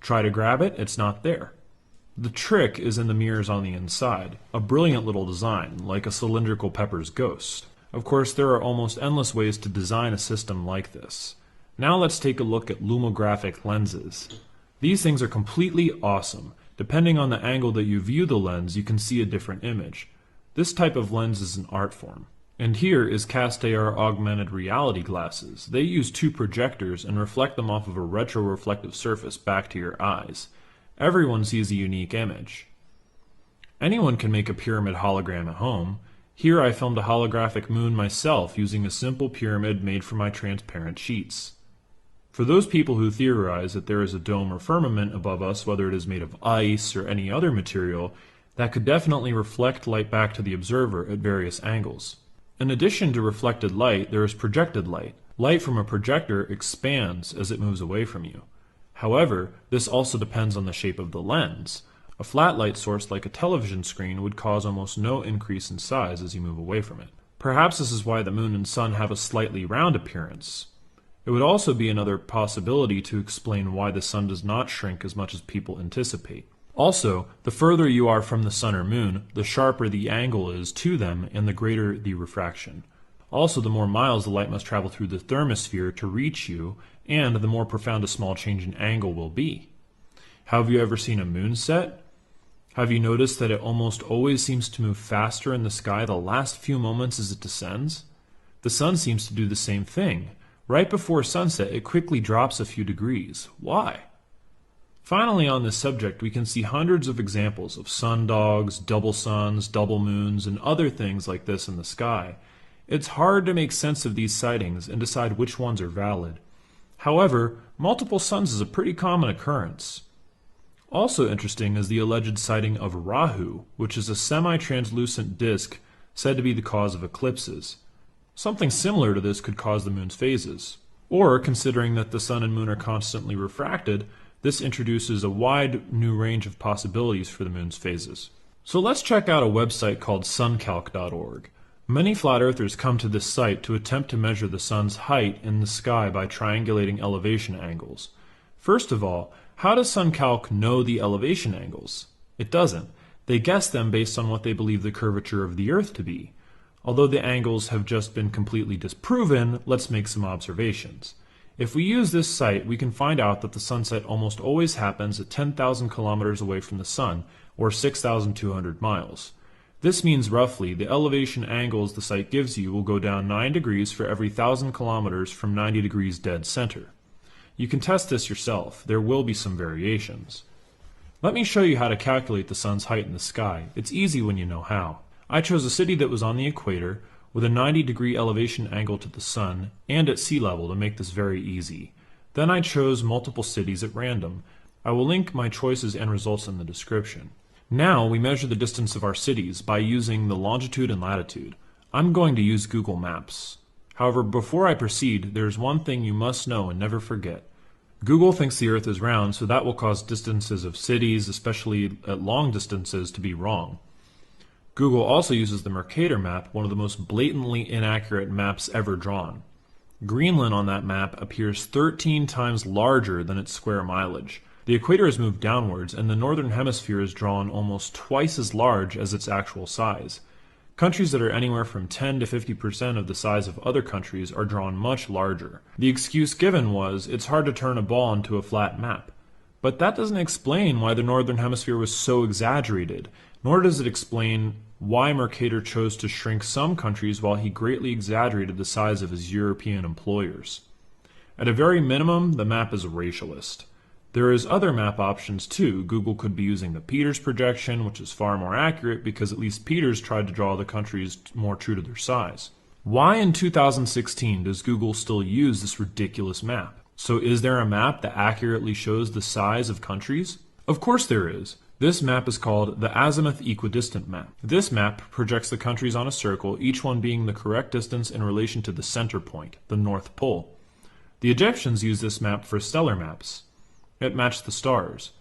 Try to grab it, it's not there. The trick is in the mirrors on the inside, a brilliant little design, like a cylindrical pepper's ghost. Of course, there are almost endless ways to design a system like this. Now let's take a look at lumographic lenses. These things are completely awesome. Depending on the angle that you view the lens, you can see a different image. This type of lens is an art form. And here is Castayer augmented reality glasses. They use 2 projectors and reflect them off of a retroreflective surface back to your eyes. Everyone sees a unique image. Anyone can make a pyramid hologram at home. Here I filmed a holographic moon myself using a simple pyramid made from my transparent sheets. For those people who theorize that there is a dome or firmament above us, whether it is made of ice or any other material, that could definitely reflect light back to the observer at various angles. In addition to reflected light, there is projected light. Light from a projector expands as it moves away from you. However, this also depends on the shape of the lens. A flat light source like a television screen would cause almost no increase in size as you move away from it. Perhaps this is why the moon and sun have a slightly round appearance. It would also be another possibility to explain why the sun does not shrink as much as people anticipate. Also, the further you are from the sun or moon, the sharper the angle is to them and the greater the refraction. Also, the more miles the light must travel through the thermosphere to reach you, and the more profound a small change in angle will be. Have you ever seen a moon set? Have you noticed that it almost always seems to move faster in the sky the last few moments as it descends? The sun seems to do the same thing. Right before sunset, it quickly drops a few degrees. Why? Finally, on this subject, we can see hundreds of examples of sundogs, double suns, double moons, and other things like this in the sky. It's hard to make sense of these sightings and decide which ones are valid. However, multiple suns is a pretty common occurrence. Also interesting is the alleged sighting of Rahu, which is a semi-translucent disk said to be the cause of eclipses. Something similar to this could cause the moon's phases. Or, considering that the sun and moon are constantly refracted, this introduces a wide new range of possibilities for the moon's phases. So let's check out a website called suncalc.org. Many flat earthers come to this site to attempt to measure the sun's height in the sky by triangulating elevation angles. First of all, how does SunCalc know the elevation angles? It doesn't. They guess them based on what they believe the curvature of the Earth to be. Although the angles have just been completely disproven, let's make some observations. If we use this site, we can find out that the sunset almost always happens at 10,000 kilometers away from the sun, or 6,200 miles. This means roughly the elevation angles the site gives you will go down 9 degrees for every 1,000 kilometers from 90 degrees dead center. You can test this yourself. There will be some variations. Let me show you how to calculate the sun's height in the sky. It's easy when you know how. I chose a city that was on the equator, with a 90-degree elevation angle to the sun and at sea level to make this very easy. Then I chose multiple cities at random. I will link my choices and results in the description. Now we measure the distance of our cities by using the longitude and latitude. I'm going to use Google Maps. However, before I proceed, there is one thing you must know and never forget. Google thinks the Earth is round, so that will cause distances of cities, especially at long distances, to be wrong. Google also uses the Mercator map, one of the most blatantly inaccurate maps ever drawn. Greenland on that map appears 13 times larger than its square mileage. The equator is moved downwards, and the northern hemisphere is drawn almost twice as large as its actual size. Countries that are anywhere from 10 to 50% of the size of other countries are drawn much larger. The excuse given was, it's hard to turn a ball into a flat map. But that doesn't explain why the northern hemisphere was so exaggerated, nor does it explain why Mercator chose to shrink some countries while he greatly exaggerated the size of his European employers. At a very minimum, the map is racialist. There is other map options too. Google could be using the Peters projection, which is far more accurate because at least Peters tried to draw the countries more true to their size. Why in 2016 does Google still use this ridiculous map? So is there a map that accurately shows the size of countries? Of course there is. This map is called the azimuth equidistant map. This map projects the countries on a circle, each one being the correct distance in relation to the center point, the North Pole. The Egyptians used this map for stellar maps. It matched the stars.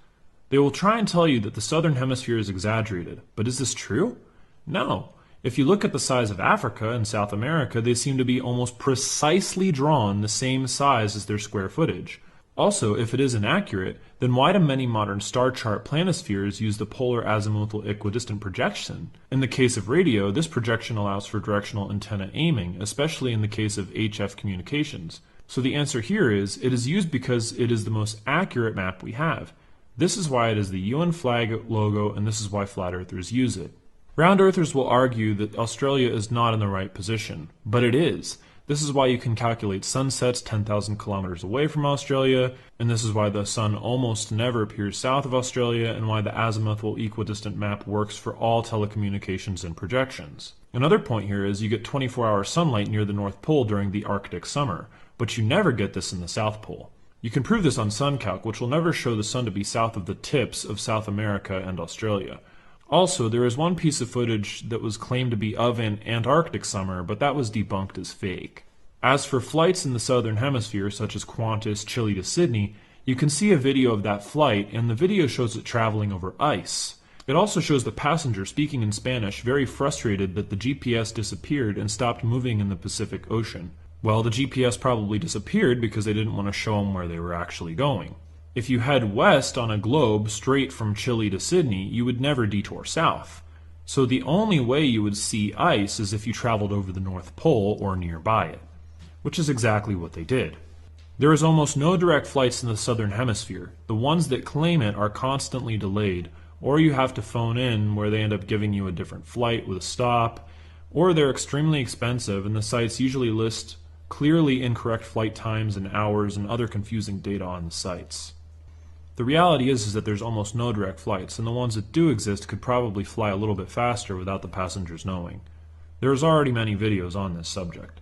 They will try and tell you that the southern hemisphere is exaggerated, but is this true? No. If you look at the size of Africa and South America, they seem to be almost precisely drawn the same size as their square footage. Also, if it is inaccurate, then why do many modern star chart planispheres use the polar azimuthal equidistant projection? In the case of radio, this projection allows for directional antenna aiming, especially in the case of HF communications. So the answer here is, it is used because it is the most accurate map we have. This is why it is the UN flag logo, and this is why flat earthers use it. Round earthers will argue that Australia is not in the right position, but it is. This is why you can calculate sunsets 10,000 kilometers away from Australia, and this is why the sun almost never appears south of Australia, and why the azimuthal equidistant map works for all telecommunications and projections. Another point here is you get 24-hour sunlight near the North Pole during the Arctic summer, but you never get this in the South Pole. You can prove this on SunCalc, which will never show the sun to be south of the tips of South America and Australia. Also, there is one piece of footage that was claimed to be of an Antarctic summer, but that was debunked as fake. As for flights in the southern hemisphere, such as Qantas, Chile to Sydney, you can see a video of that flight, and the video shows it traveling over ice. It also shows the passenger speaking in Spanish, very frustrated that the GPS disappeared and stopped moving in the Pacific Ocean. Well, the GPS probably disappeared because they didn't want to show them where they were actually going. If you head west on a globe straight from Chile to Sydney, you would never detour south. So the only way you would see ice is if you traveled over the North Pole or nearby it, which is exactly what they did. There is almost no direct flights in the southern hemisphere. The ones that claim it are constantly delayed, or you have to phone in where they end up giving you a different flight with a stop, or they're extremely expensive and the sites usually list clearly incorrect flight times and hours and other confusing data on the sites. The reality is that there's almost no direct flights, and the ones that do exist could probably fly a little bit faster without the passengers knowing. There's already many videos on this subject.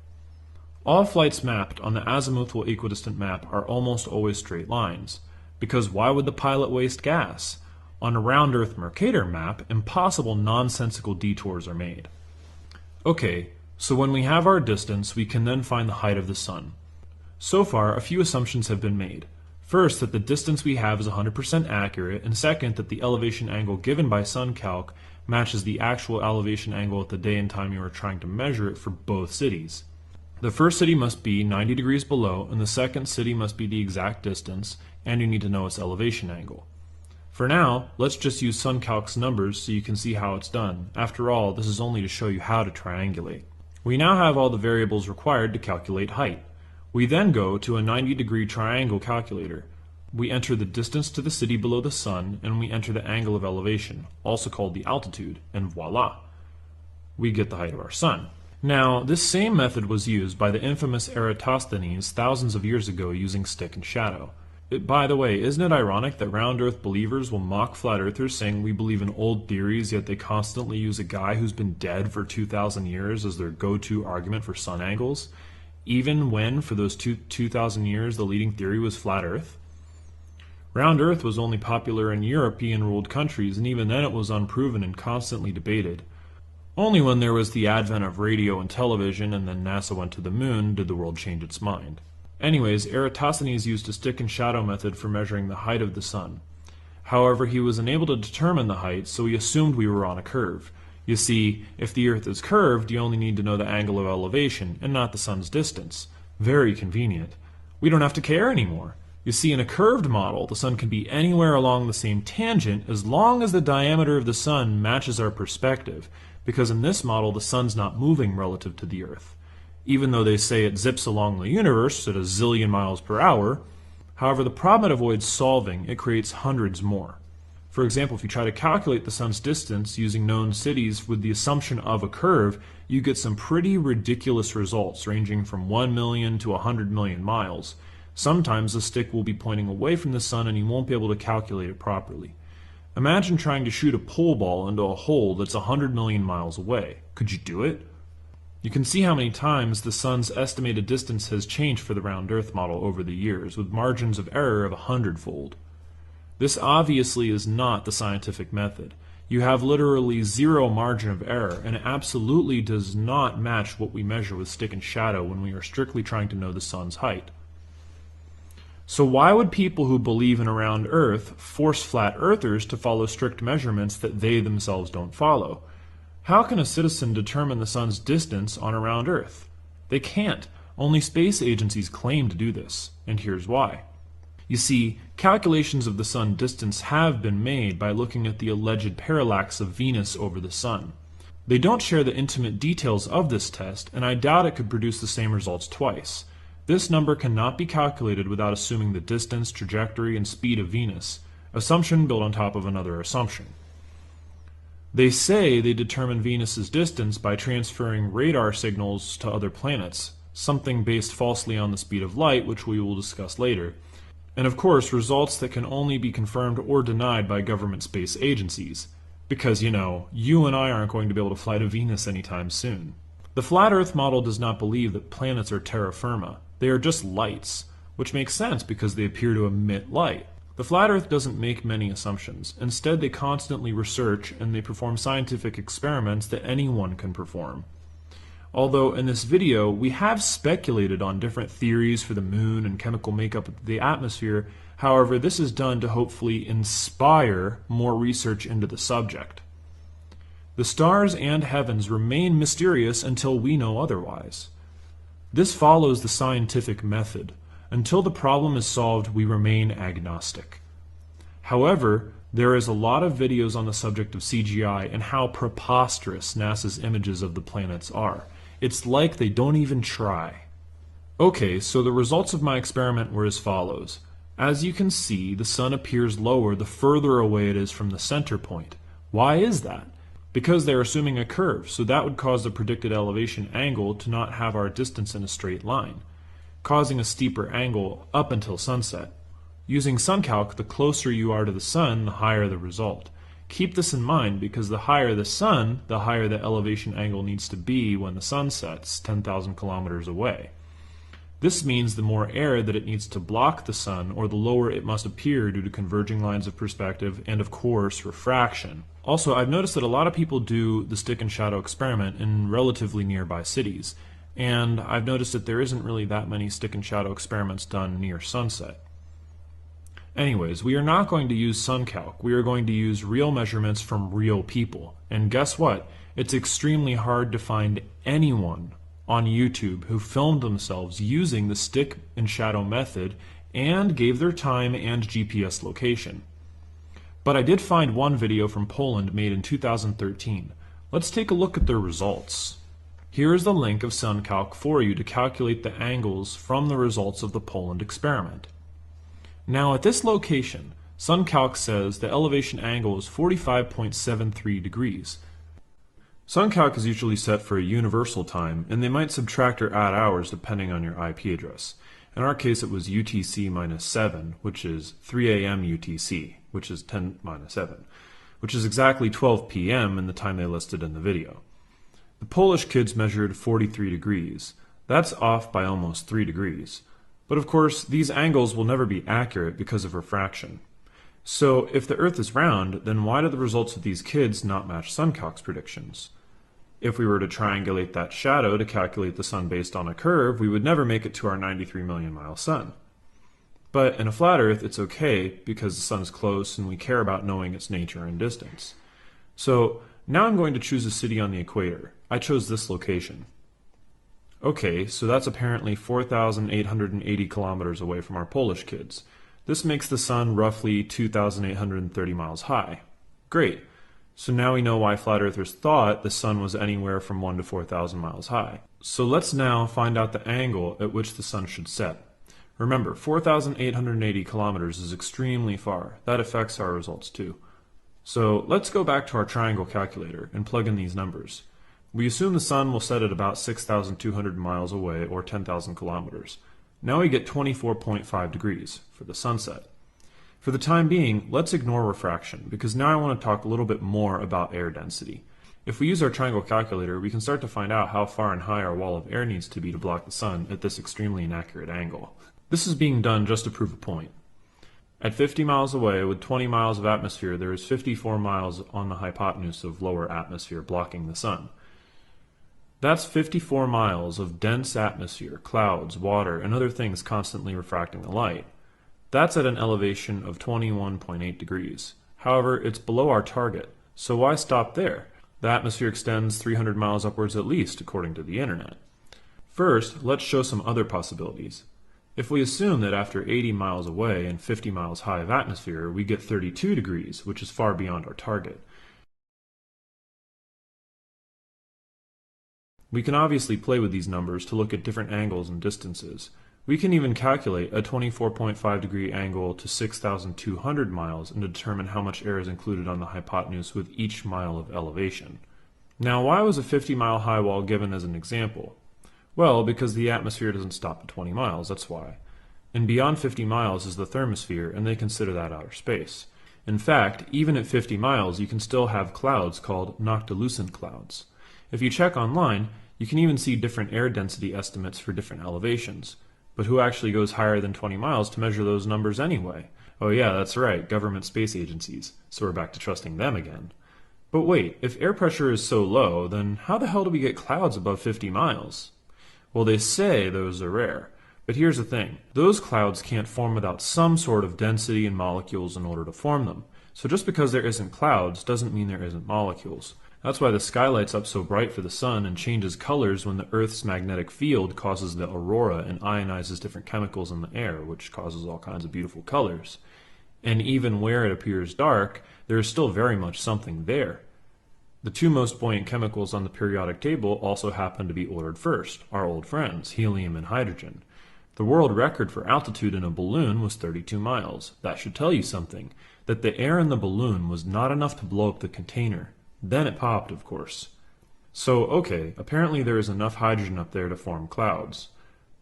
All flights mapped on the azimuthal equidistant map are almost always straight lines, because why would the pilot waste gas? On a round Earth Mercator map, impossible nonsensical detours are made. Okay, so when we have our distance, we can then find the height of the sun. So far, a few assumptions have been made. First, that the distance we have is 100% accurate, and second, that the elevation angle given by SunCalc matches the actual elevation angle at the day and time you are trying to measure it for both cities. The first city must be 90 degrees below, and the second city must be the exact distance, and you need to know its elevation angle. For now, let's just use SunCalc's numbers so you can see how it's done. After all, this is only to show you how to triangulate. We now have all the variables required to calculate height. We then go to a 90-degree triangle calculator. We enter the distance to the city below the sun, and we enter the angle of elevation, also called the altitude, and voila! We get the height of our sun. Now, this same method was used by the infamous Eratosthenes thousands of years ago using stick and shadow. By the way, isn't it ironic that round earth believers will mock flat earthers saying we believe in old theories, yet they constantly use a guy who's been dead for 2,000 years as their go-to argument for sun angles, even when for those 2,000 years the leading theory was flat earth? Round earth was only popular in European-ruled countries, and even then it was unproven and constantly debated. Only when there was the advent of radio and television and then NASA went to the moon did the world change its mind. Anyways, Eratosthenes used a stick and shadow method for measuring the height of the sun. However, he was unable to determine the height, so he assumed we were on a curve. You see, if the Earth is curved, you only need to know the angle of elevation, and not the sun's distance. Very convenient. We don't have to care anymore. You see, in a curved model, the sun can be anywhere along the same tangent as long as the diameter of the sun matches our perspective, because in this model, the sun's not moving relative to the Earth. Even though they say it zips along the universe at a zillion miles per hour, however, the problem it avoids solving, it creates hundreds more. For example, if you try to calculate the sun's distance using known cities with the assumption of a curve, you get some pretty ridiculous results ranging from 1 million to 100 million miles. Sometimes the stick will be pointing away from the sun and you won't be able to calculate it properly. Imagine trying to shoot a pole ball into a hole that's 100 million miles away. Could you do it? You can see how many times the sun's estimated distance has changed for the round Earth model over the years, with margins of error of 100-fold. This obviously is not the scientific method. You have literally zero margin of error, and it absolutely does not match what we measure with stick and shadow when we are strictly trying to know the sun's height. So why would people who believe in a round Earth force flat earthers to follow strict measurements that they themselves don't follow? How can a citizen determine the sun's distance on a round Earth? They can't. Only space agencies claim to do this, and here's why. You see, calculations of the sun distance have been made by looking at the alleged parallax of Venus over the sun. They don't share the intimate details of this test, and I doubt it could produce the same results twice. This number cannot be calculated without assuming the distance, trajectory, and speed of Venus, assumption built on top of another assumption. They say they determine Venus's distance by transferring radar signals to other planets, something based falsely on the speed of light, which we will discuss later. And of course, results that can only be confirmed or denied by government space agencies. Because, you know, you and I aren't going to be able to fly to Venus anytime soon. The flat Earth model does not believe that planets are terra firma. They are just lights, which makes sense because they appear to emit light. The flat Earth doesn't make many assumptions. Instead, they constantly research and they perform scientific experiments that anyone can perform. Although in this video, we have speculated on different theories for the moon and chemical makeup of the atmosphere. However, this is done to hopefully inspire more research into the subject. The stars and heavens remain mysterious until we know otherwise. This follows the scientific method. Until the problem is solved, we remain agnostic. However, there is a lot of videos on the subject of CGI and how preposterous NASA's images of the planets are. It's like they don't even try. Okay, so the results of my experiment were as follows. As you can see, the sun appears lower the further away it is from the center point. Why is that? Because they're assuming a curve, so that would cause the predicted elevation angle to not have our distance in a straight line, causing a steeper angle up until sunset. Using SunCalc, the closer you are to the sun, the higher the result. Keep this in mind because the higher the sun, the higher the elevation angle needs to be when the sun sets 10,000 kilometers away. This means the more air that it needs to block the sun, or the lower it must appear due to converging lines of perspective and, of course, refraction. Also, I've noticed that a lot of people do the stick and shadow experiment in relatively nearby cities, and I've noticed that there isn't really that many stick and shadow experiments done near sunset. Anyways, we are not going to use SunCalc. We are going to use real measurements from real people. And guess what? It's extremely hard to find anyone on YouTube who filmed themselves using the stick and shadow method and gave their time and GPS location. But I did find one video from Poland made in 2013. Let's take a look at their results. Here is the link of SunCalc for you to calculate the angles from the results of the Poland experiment. Now at this location, SunCalc says the elevation angle is 45.73 degrees. SunCalc is usually set for a universal time, and they might subtract or add hours depending on your IP address. In our case, it was UTC minus 7, which is 3 a.m. UTC, which is 10 minus 7, which is exactly 12 p.m. in the time they listed in the video. The Polish kids measured 43 degrees. That's off by almost 3 degrees. But of course, these angles will never be accurate because of refraction. So if the Earth is round, then why do the results of these kids not match Suncock's predictions? If we were to triangulate that shadow to calculate the sun based on a curve, we would never make it to our 93 million mile sun. But in a flat Earth, it's okay because the sun is close and we care about knowing its nature and distance. So now I'm going to choose a city on the equator. I chose this location. Okay, so that's apparently 4,880 kilometers away from our Polish kids. This makes the sun roughly 2,830 miles high. Great. So now we know why flat earthers thought the sun was anywhere from 1 to 4,000 miles high. So let's now find out the angle at which the sun should set. Remember, 4,880 kilometers is extremely far. That affects our results too. So let's go back to our triangle calculator and plug in these numbers. We assume the sun will set at about 6,200 miles away or 10,000 kilometers. Now we get 24.5 degrees for the sunset. For the time being, let's ignore refraction, because now I want to talk a little bit more about air density. If we use our triangle calculator, we can start to find out how far and high our wall of air needs to be to block the sun at this extremely inaccurate angle. This is being done just to prove a point. At 50 miles away, with 20 miles of atmosphere, there is 54 miles on the hypotenuse of lower atmosphere blocking the sun. That's 54 miles of dense atmosphere, clouds, water, and other things constantly refracting the light. That's at an elevation of 21.8 degrees. However, it's below our target, so why stop there? The atmosphere extends 300 miles upwards at least, according to the internet. First, let's show some other possibilities. If we assume that after 80 miles away and 50 miles high of atmosphere, we get 32 degrees, which is far beyond our target. We can obviously play with these numbers to look at different angles and distances. We can even calculate a 24.5 degree angle to 6,200 miles and determine how much air is included on the hypotenuse with each mile of elevation. Now, why was a 50-mile high wall given as an example? Well, because the atmosphere doesn't stop at 20 miles, that's why. And beyond 50 miles is the thermosphere, and they consider that outer space. In fact, even at 50 miles, you can still have clouds called noctilucent clouds. If you check online, you can even see different air density estimates for different elevations. But who actually goes higher than 20 miles to measure those numbers anyway? Oh yeah, that's right, government space agencies. So we're back to trusting them again. But wait, if air pressure is so low, then how the hell do we get clouds above 50 miles? Well, they say those are rare. But here's the thing. Those clouds can't form without some sort of density and molecules in order to form them. So just because there isn't clouds doesn't mean there isn't molecules. That's why the sky lights up so bright for the sun and changes colors when the Earth's magnetic field causes the aurora and ionizes different chemicals in the air, which causes all kinds of beautiful colors. And even where it appears dark, there is still very much something there. The two most buoyant chemicals on the periodic table also happen to be ordered first, our old friends, helium and hydrogen. The world record for altitude in a balloon was 32 miles. That should tell you something, that the air in the balloon was not enough to blow up the container. Then it popped, of course. So, okay, apparently there is enough hydrogen up there to form clouds.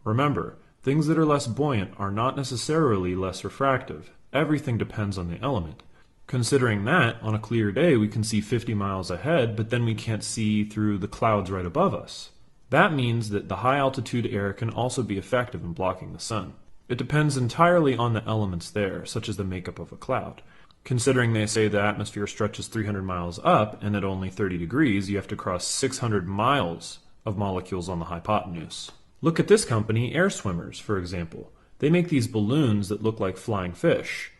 Remember, things that are less buoyant are not necessarily less refractive. Everything depends on the element. Considering that, on a clear day we can see 50 miles ahead, but then we can't see through the clouds right above us. That means that the high altitude air can also be effective in blocking the sun. It depends entirely on the elements there, such as the makeup of a cloud. Considering they say the atmosphere stretches 300 miles up, and at only 30 degrees, you have to cross 600 miles of molecules on the hypotenuse. Look at this company, Air Swimmers, for example. They make these balloons that look like flying fish,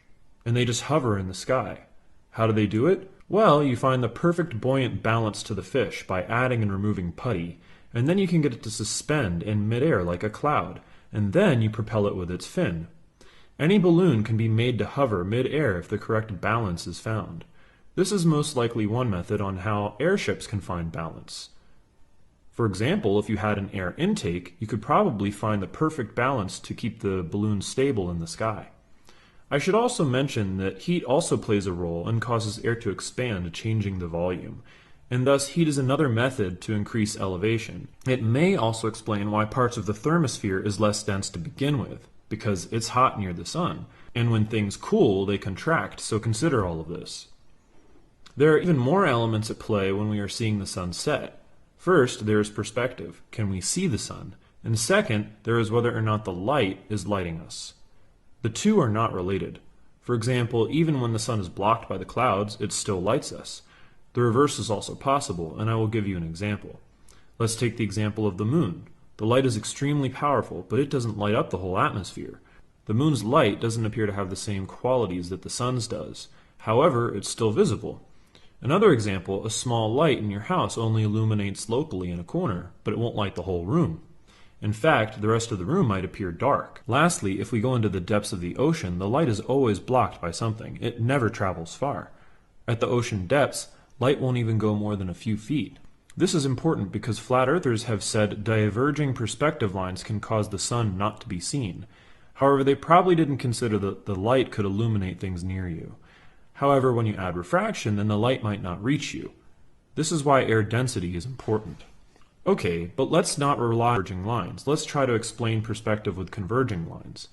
and they just hover in the sky. How do they do it? Well, you find the perfect buoyant balance to the fish by adding and removing putty, and then you can get it to suspend in midair like a cloud, and then you propel it with its fin. Any balloon can be made to hover mid-air if the correct balance is found. This is most likely one method on how airships can find balance. For example, if you had an air intake, you could probably find the perfect balance to keep the balloon stable in the sky. I should also mention that heat also plays a role and causes air to expand, changing the volume. and thus heat is another method to increase elevation. It may also explain why parts of the thermosphere is less dense to begin with, because it's hot near the sun, and when things cool, they contract, so consider all of this. There are even more elements at play when we are seeing the sun set. First, there is perspective. Can we see the sun? And second, there is whether or not the light is lighting us. The two are not related. For example, even when the sun is blocked by the clouds, it still lights us. The reverse is also possible, and I will give you an example. Let's take the example of the moon. The light is extremely powerful, but it doesn't light up the whole atmosphere. The moon's light doesn't appear to have the same qualities that the sun's does. However, it's still visible. Another example, a small light in your house only illuminates locally in a corner, but it won't light the whole room. In fact, the rest of the room might appear dark. Lastly, if we go into the depths of the ocean, the light is always blocked by something. It never travels far. At the ocean depths, light won't even go more than a few feet. This is important because flat earthers have said diverging perspective lines can cause the sun not to be seen. However, they probably didn't consider that the light could illuminate things near you. However, when you add refraction, then the light might not reach you. This is why air density is important. Okay, but let's not rely on converging lines. Let's try to explain perspective with converging lines.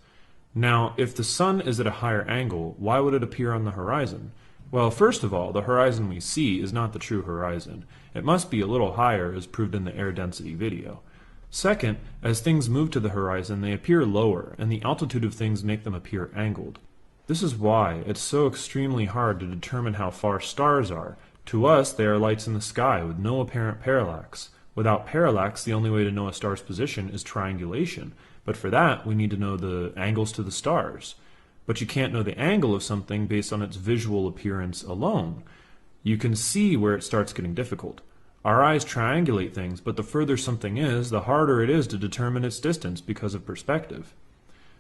Now, if the sun is at a higher angle, why would it appear on the horizon? Well, first of all, the horizon we see is not the true horizon. It must be a little higher, as proved in the air density video. Second, as things move to the horizon, they appear lower, and the altitude of things make them appear angled. This is why it's so extremely hard to determine how far stars are. To us, they are lights in the sky with no apparent parallax. Without parallax, the only way to know a star's position is triangulation. But for that, we need to know the angles to the stars. But you can't know the angle of something based on its visual appearance alone. You can see where it starts getting difficult. Our eyes triangulate things, but the further something is, the harder it is to determine its distance because of perspective.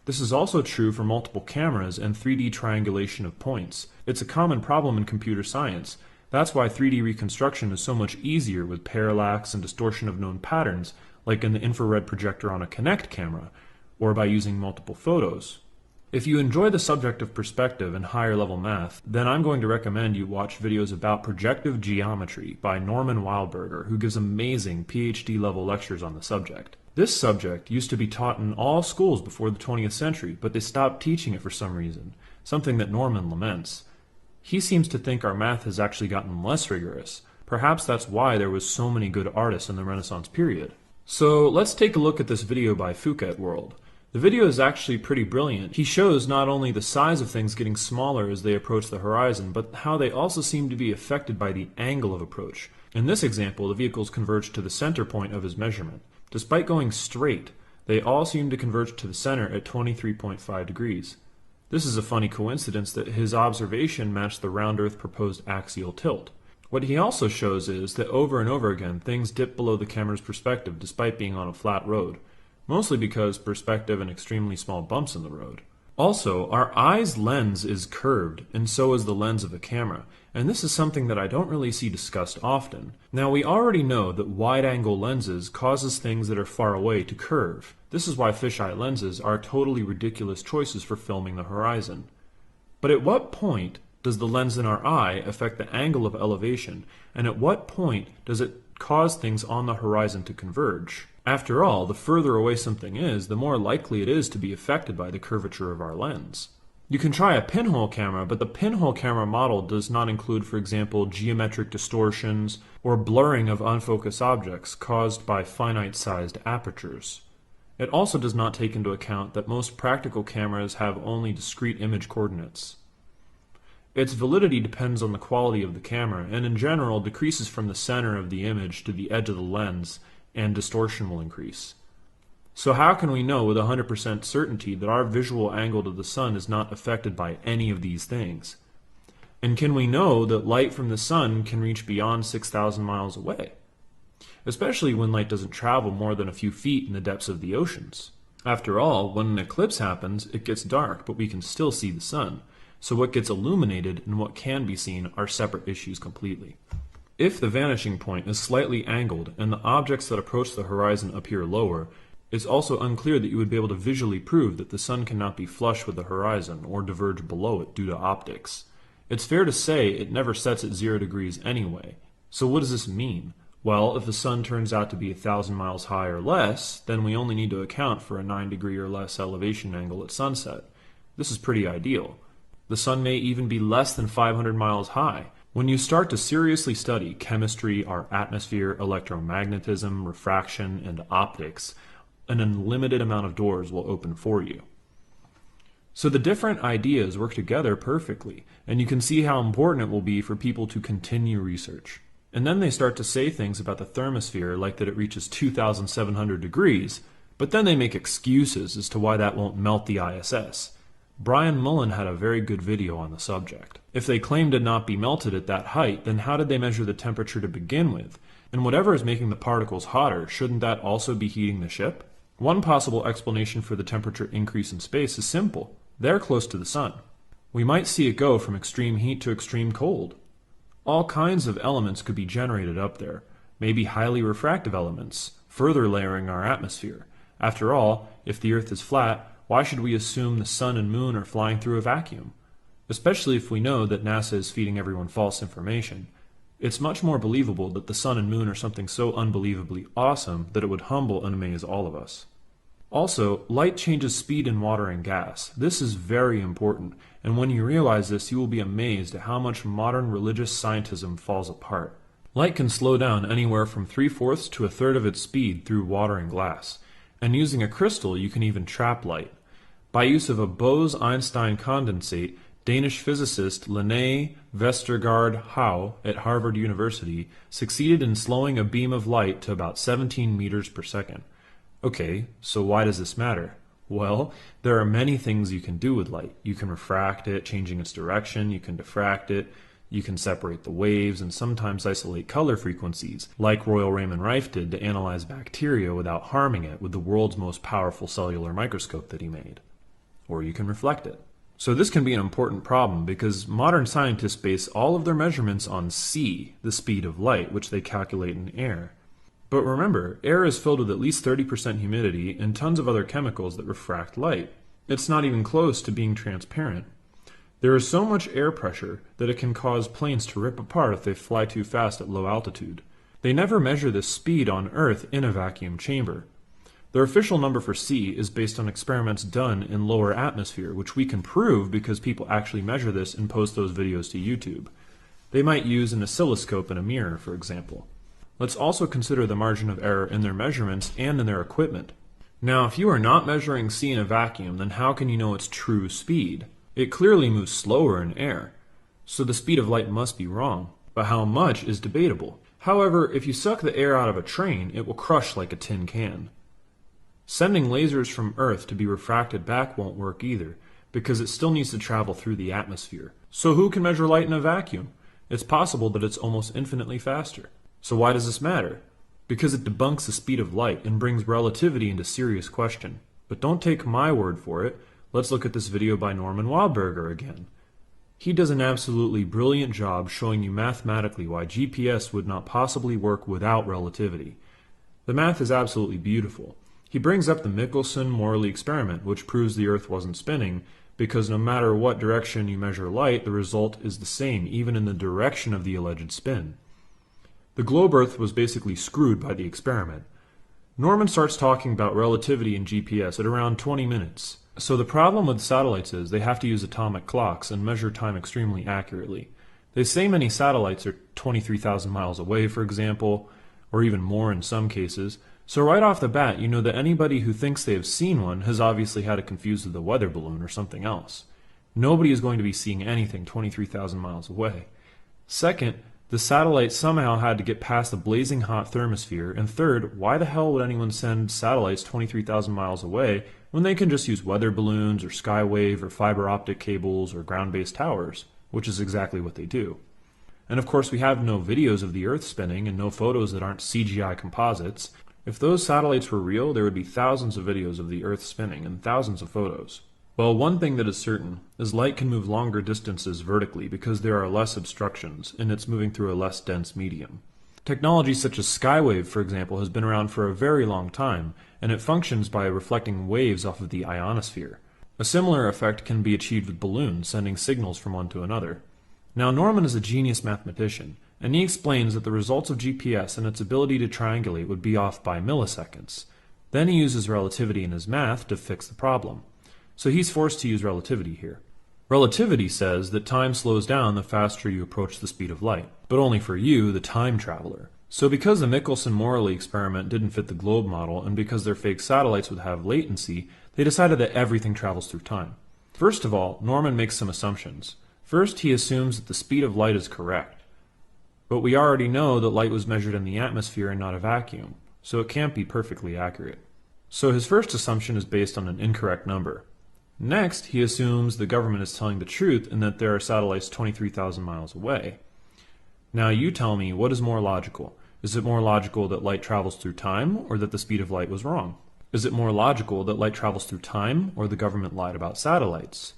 This is also true for multiple cameras and 3D triangulation of points. It's a common problem in computer science. That's why 3D reconstruction is so much easier with parallax and distortion of known patterns, like in the infrared projector on a Kinect camera, or by using multiple photos. If you enjoy the subject of perspective and higher level math, then I'm going to recommend you watch videos about projective geometry by Norman Wildberger, who gives amazing PhD level lectures on the subject. This subject used to be taught in all schools before the 20th century, but they stopped teaching it for some reason, something that Norman laments. He seems to think our math has actually gotten less rigorous. Perhaps that's why there was so many good artists in the Renaissance period. So let's take a look at this video by Phuket World. The video is actually pretty brilliant. He shows not only the size of things getting smaller as they approach the horizon, but how they also seem to be affected by the angle of approach. In this example, the vehicles converge to the center point of his measurement. Despite going straight, they all seem to converge to the center at 23.5 degrees. This is a funny coincidence that his observation matched the round Earth proposed axial tilt. What he also shows is that over and over again, things dip below the camera's perspective despite being on a flat road, mostly because perspective and extremely small bumps in the road. Also, our eye's lens is curved, and so is the lens of a camera, and this is something that I don't really see discussed often. Now, we already know that wide-angle lenses causes things that are far away to curve. This is why fisheye lenses are totally ridiculous choices for filming the horizon. But at what point does the lens in our eye affect the angle of elevation, and at what point does it cause things on the horizon to converge? After all, the further away something is, the more likely it is to be affected by the curvature of our lens. You can try a pinhole camera, but the pinhole camera model does not include, for example, geometric distortions or blurring of unfocused objects caused by finite-sized apertures. It also does not take into account that most practical cameras have only discrete image coordinates. Its validity depends on the quality of the camera, and in general decreases from the center of the image to the edge of the lens, and distortion will increase. So how can we know with 100% certainty that our visual angle to the sun is not affected by any of these things? And can we know that light from the sun can reach beyond 6,000 miles away? Especially when light doesn't travel more than a few feet in the depths of the oceans. After all, when an eclipse happens, it gets dark, but we can still see the sun. So what gets illuminated and what can be seen are separate issues completely. If the vanishing point is slightly angled and the objects that approach the horizon appear lower, it's also unclear that you would be able to visually prove that the sun cannot be flush with the horizon or diverge below it due to optics. It's fair to say it never sets at 0 degrees anyway. So what does this mean? Well, if the sun turns out to be 1,000 miles high or less, then we only need to account for a 9-degree or less elevation angle at sunset. This is pretty ideal. The sun may even be less than 500 miles high. When you start to seriously study chemistry, our atmosphere, electromagnetism, refraction, and optics, an unlimited amount of doors will open for you. So the different ideas work together perfectly, and you can see how important it will be for people to continue research. And then they start to say things about the thermosphere like that it reaches 2,700 degrees, but then they make excuses as to why that won't melt the ISS. Brian Mullen had a very good video on the subject. If they claim to not be melted at that height, then how did they measure the temperature to begin with? And whatever is making the particles hotter, shouldn't that also be heating the ship? One possible explanation for the temperature increase in space is simple. They're close to the sun. We might see it go from extreme heat to extreme cold. All kinds of elements could be generated up there, maybe highly refractive elements, further layering our atmosphere. After all, if the Earth is flat, why should we assume the sun and moon are flying through a vacuum? Especially if we know that NASA is feeding everyone false information. It's much more believable that the sun and moon are something so unbelievably awesome that it would humble and amaze all of us. Also, light changes speed in water and gas. This is very important, and when you realize this, you will be amazed at how much modern religious scientism falls apart. Light can slow down anywhere from 3/4 to 1/3 of its speed through water and glass, and using a crystal you can even trap light. By use of a Bose-Einstein condensate, Danish physicist Lene Vestergaard Hau at Harvard University succeeded in slowing a beam of light to about 17 meters per second. Okay, so why does this matter? Well, there are many things you can do with light. You can refract it, changing its direction, you can diffract it, you can separate the waves, and sometimes isolate color frequencies, like Royal Raymond Rife did to analyze bacteria without harming it with the world's most powerful cellular microscope that he made. Or you can reflect it. So this can be an important problem because modern scientists base all of their measurements on c, the speed of light, which they calculate in air. But remember, air is filled with at least 30% humidity and tons of other chemicals that refract light. It's not even close to being transparent. There is so much air pressure that it can cause planes to rip apart if they fly too fast at low altitude. They never measure this speed on Earth in a vacuum chamber. Their official number for c is based on experiments done in lower atmosphere, which we can prove because people actually measure this and post those videos to YouTube. They might use an oscilloscope and a mirror, for example. Let's also consider the margin of error in their measurements and in their equipment. Now, if you are not measuring c in a vacuum, then how can you know its true speed? It clearly moves slower in air, so the speed of light must be wrong, but how much is debatable. However, if you suck the air out of a train, it will crush like a tin can. Sending lasers from Earth to be refracted back won't work either, because it still needs to travel through the atmosphere. So who can measure light in a vacuum? It's possible that it's almost infinitely faster. So why does this matter? Because it debunks the speed of light and brings relativity into serious question. But don't take my word for it. Let's look at this video by Norman Wildberger again. He does an absolutely brilliant job showing you mathematically why GPS would not possibly work without relativity. The math is absolutely beautiful. He brings up the Michelson-Morley experiment, which proves the Earth wasn't spinning, because no matter what direction you measure light, the result is the same, even in the direction of the alleged spin. The globe Earth was basically screwed by the experiment. Norman starts talking about relativity in GPS at around 20 minutes. So the problem with satellites is they have to use atomic clocks and measure time extremely accurately. They say many satellites are 23,000 miles away, for example, or even more in some cases. So right off the bat, you know that anybody who thinks they have seen one has obviously had it confused with a weather balloon or something else. Nobody is going to be seeing anything 23,000 miles away. Second, the satellite somehow had to get past the blazing hot thermosphere, and third, why the hell would anyone send satellites 23,000 miles away when they can just use weather balloons or skywave or fiber optic cables or ground-based towers, which is exactly what they do. And of course we have no videos of the Earth spinning and no photos that aren't CGI composites. If those satellites were real, there would be thousands of videos of the Earth spinning and thousands of photos. Well, one thing that is certain is light can move longer distances vertically because there are less obstructions and it's moving through a less dense medium. Technology such as skywave, for example, has been around for a very long time, and it functions by reflecting waves off of the ionosphere. A similar effect can be achieved with balloons, sending signals from one to another. Now, Norman is a genius mathematician, and he explains that the results of GPS and its ability to triangulate would be off by milliseconds. Then he uses relativity in his math to fix the problem. So he's forced to use relativity here. Relativity says that time slows down the faster you approach the speed of light, but only for you, the time traveler. So because the Michelson-Morley experiment didn't fit the globe model, and because their fake satellites would have latency, they decided that everything travels through time. First of all, Norman makes some assumptions. First, he assumes that the speed of light is correct. But we already know that light was measured in the atmosphere and not a vacuum, so it can't be perfectly accurate. So his first assumption is based on an incorrect number. Next, he assumes the government is telling the truth and that there are satellites 23,000 miles away. Now you tell me, what is more logical? Is it more logical that light travels through time, or that the speed of light was wrong? Is it more logical that light travels through time, or the government lied about satellites?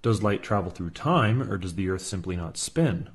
Does light travel through time, or does the Earth simply not spin?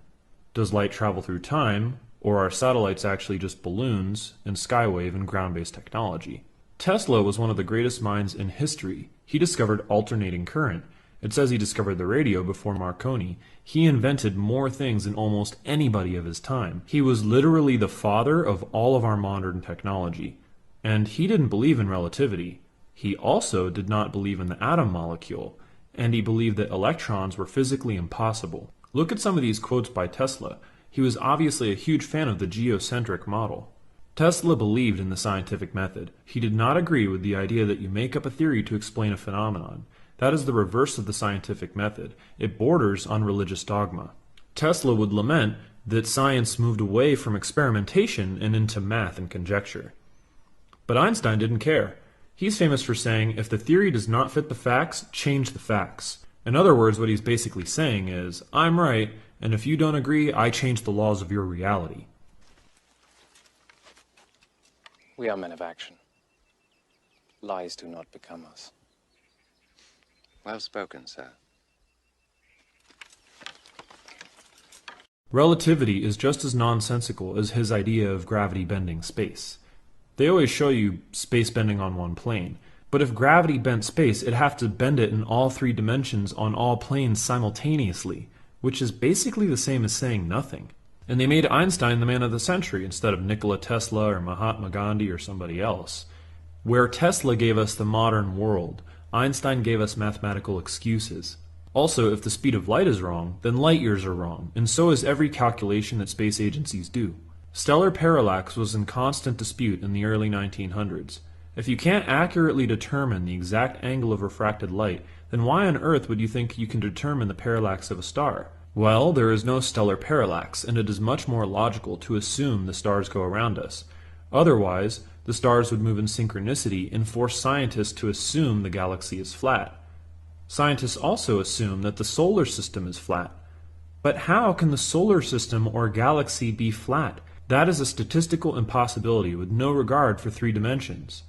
Does light travel through time, or are satellites actually just balloons and skywave and ground-based technology? Tesla was one of the greatest minds in history. He discovered alternating current. It says he discovered the radio before Marconi. He invented more things than almost anybody of his time. He was literally the father of all of our modern technology. And he didn't believe in relativity. He also did not believe in the atom molecule, and he believed that electrons were physically impossible. Look at some of these quotes by Tesla. He was obviously a huge fan of the geocentric model. Tesla believed in the scientific method. He did not agree with the idea that you make up a theory to explain a phenomenon. That is the reverse of the scientific method. It borders on religious dogma. Tesla would lament that science moved away from experimentation and into math and conjecture. But Einstein didn't care. He's famous for saying, if the theory does not fit the facts, change the facts. In other words, what he's basically saying is, I'm right, and if you don't agree, I change the laws of your reality. We are men of action. Lies do not become us. Well spoken, sir. Relativity is just as nonsensical as his idea of gravity bending space. They always show you space bending on one plane, but if gravity bent space, it'd have to bend it in all three dimensions on all planes simultaneously, which is basically the same as saying nothing. And they made Einstein the man of the century instead of Nikola Tesla or Mahatma Gandhi or somebody else. Where Tesla gave us the modern world, Einstein gave us mathematical excuses. Also, if the speed of light is wrong, then light years are wrong, and so is every calculation that space agencies do. Stellar parallax was in constant dispute in the early 1900s. If you can't accurately determine the exact angle of refracted light, then why on earth would you think you can determine the parallax of a star? Well, there is no stellar parallax, and it is much more logical to assume the stars go around us. Otherwise, the stars would move in synchronicity and force scientists to assume the galaxy is flat. Scientists also assume that the solar system is flat. But how can the solar system or galaxy be flat? That is a statistical impossibility with no regard for three dimensions.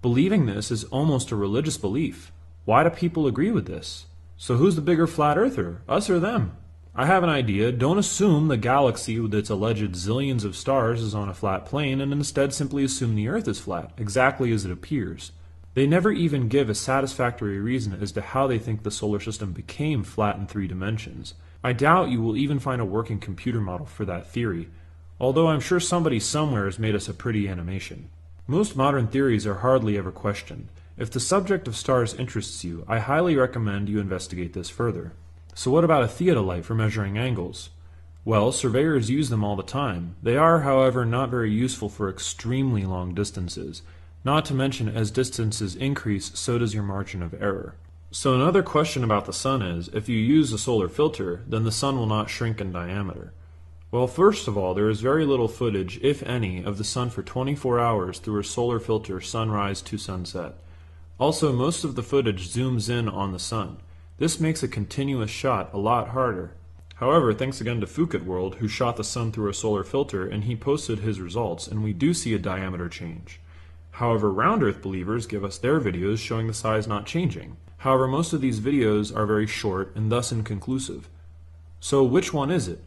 Believing this is almost a religious belief. Why do people agree with this? So who's the bigger flat earther, us or them? I have an idea. Don't assume the galaxy with its alleged zillions of stars is on a flat plane, and instead simply assume the Earth is flat, exactly as it appears. They never even give a satisfactory reason as to how they think the solar system became flat in three dimensions. I doubt you will even find a working computer model for that theory, although I'm sure somebody somewhere has made us a pretty animation. Most modern theories are hardly ever questioned. If the subject of stars interests you, I highly recommend you investigate this further. So what about a theodolite for measuring angles? Well, surveyors use them all the time. They are, however, not very useful for extremely long distances. Not to mention, as distances increase, so does your margin of error. So another question about the sun is, if you use a solar filter, then the sun will not shrink in diameter. Well, first of all, there is very little footage, if any, of the sun for 24 hours through a solar filter sunrise to sunset. Also, most of the footage zooms in on the sun. This makes a continuous shot a lot harder. However, thanks again to Phuket World, who shot the sun through a solar filter, and he posted his results, and we do see a diameter change. However, round Earth believers give us their videos showing the size not changing. However, most of these videos are very short and thus inconclusive. So which one is it?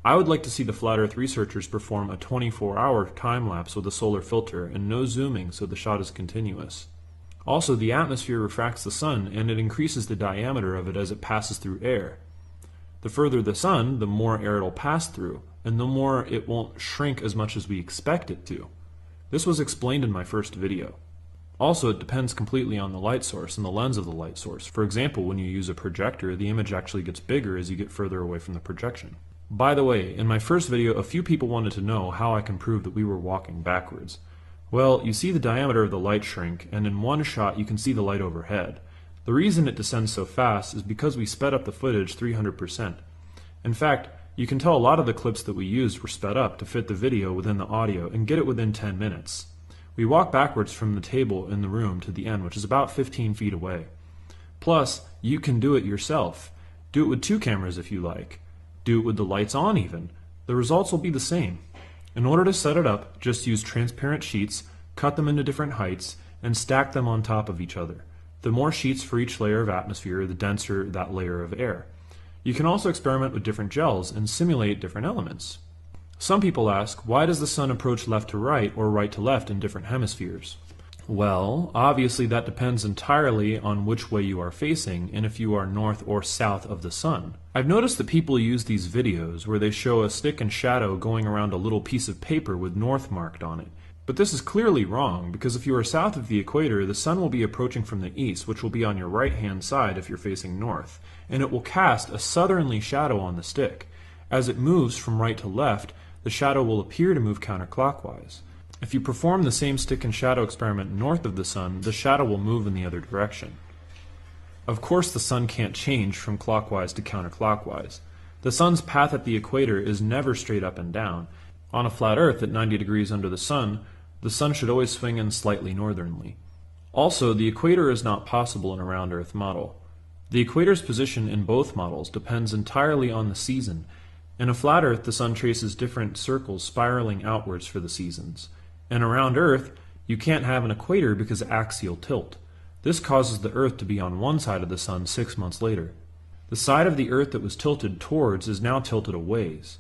I would like to see the Flat Earth researchers perform a 24-hour time-lapse with a solar filter and no zooming so the shot is continuous. Also, the atmosphere refracts the sun and it increases the diameter of it as it passes through air. The further the sun, the more air it'll pass through, and the more it won't shrink as much as we expect it to. This was explained in my first video. Also, it depends completely on the light source and the lens of the light source. For example, when you use a projector, the image actually gets bigger as you get further away from the projection. By the way, in my first video, a few people wanted to know how I can prove that we were walking backwards. Well, you see the diameter of the light shrink, and in one shot you can see the light overhead. The reason it descends so fast is because we sped up the footage 300%. In fact, you can tell a lot of the clips that we used were sped up to fit the video within the audio and get it within 10 minutes. We walk backwards from the table in the room to the end, which is about 15 feet away. Plus, you can do it yourself. Do it with 2 cameras if you like. Do it with the lights on even. The results will be the same. In order to set it up, just use transparent sheets, cut them into different heights, and stack them on top of each other. The more sheets for each layer of atmosphere, the denser that layer of air. You can also experiment with different gels and simulate different elements. Some people ask, why does the sun approach left to right or right to left in different hemispheres? Well, obviously that depends entirely on which way you are facing and if you are north or south of the sun. I've noticed that people use these videos where they show a stick and shadow going around a little piece of paper with north marked on it. But this is clearly wrong, because if you are south of the equator, the sun will be approaching from the east, which will be on your right-hand side if you're facing north, and it will cast a southerly shadow on the stick. As it moves from right to left, the shadow will appear to move counterclockwise. If you perform the same stick and shadow experiment north of the sun, the shadow will move in the other direction. Of course, the sun can't change from clockwise to counterclockwise. The sun's path at the equator is never straight up and down. On a flat Earth at 90 degrees under the sun should always swing in slightly northernly. Also, the equator is not possible in a round Earth model. The equator's position in both models depends entirely on the season. In a flat Earth, the sun traces different circles spiraling outwards for the seasons. In a round Earth, you can't have an equator because of axial tilt. This causes the Earth to be on one side of the sun 6 months later. The side of the Earth that was tilted towards is now tilted a ways.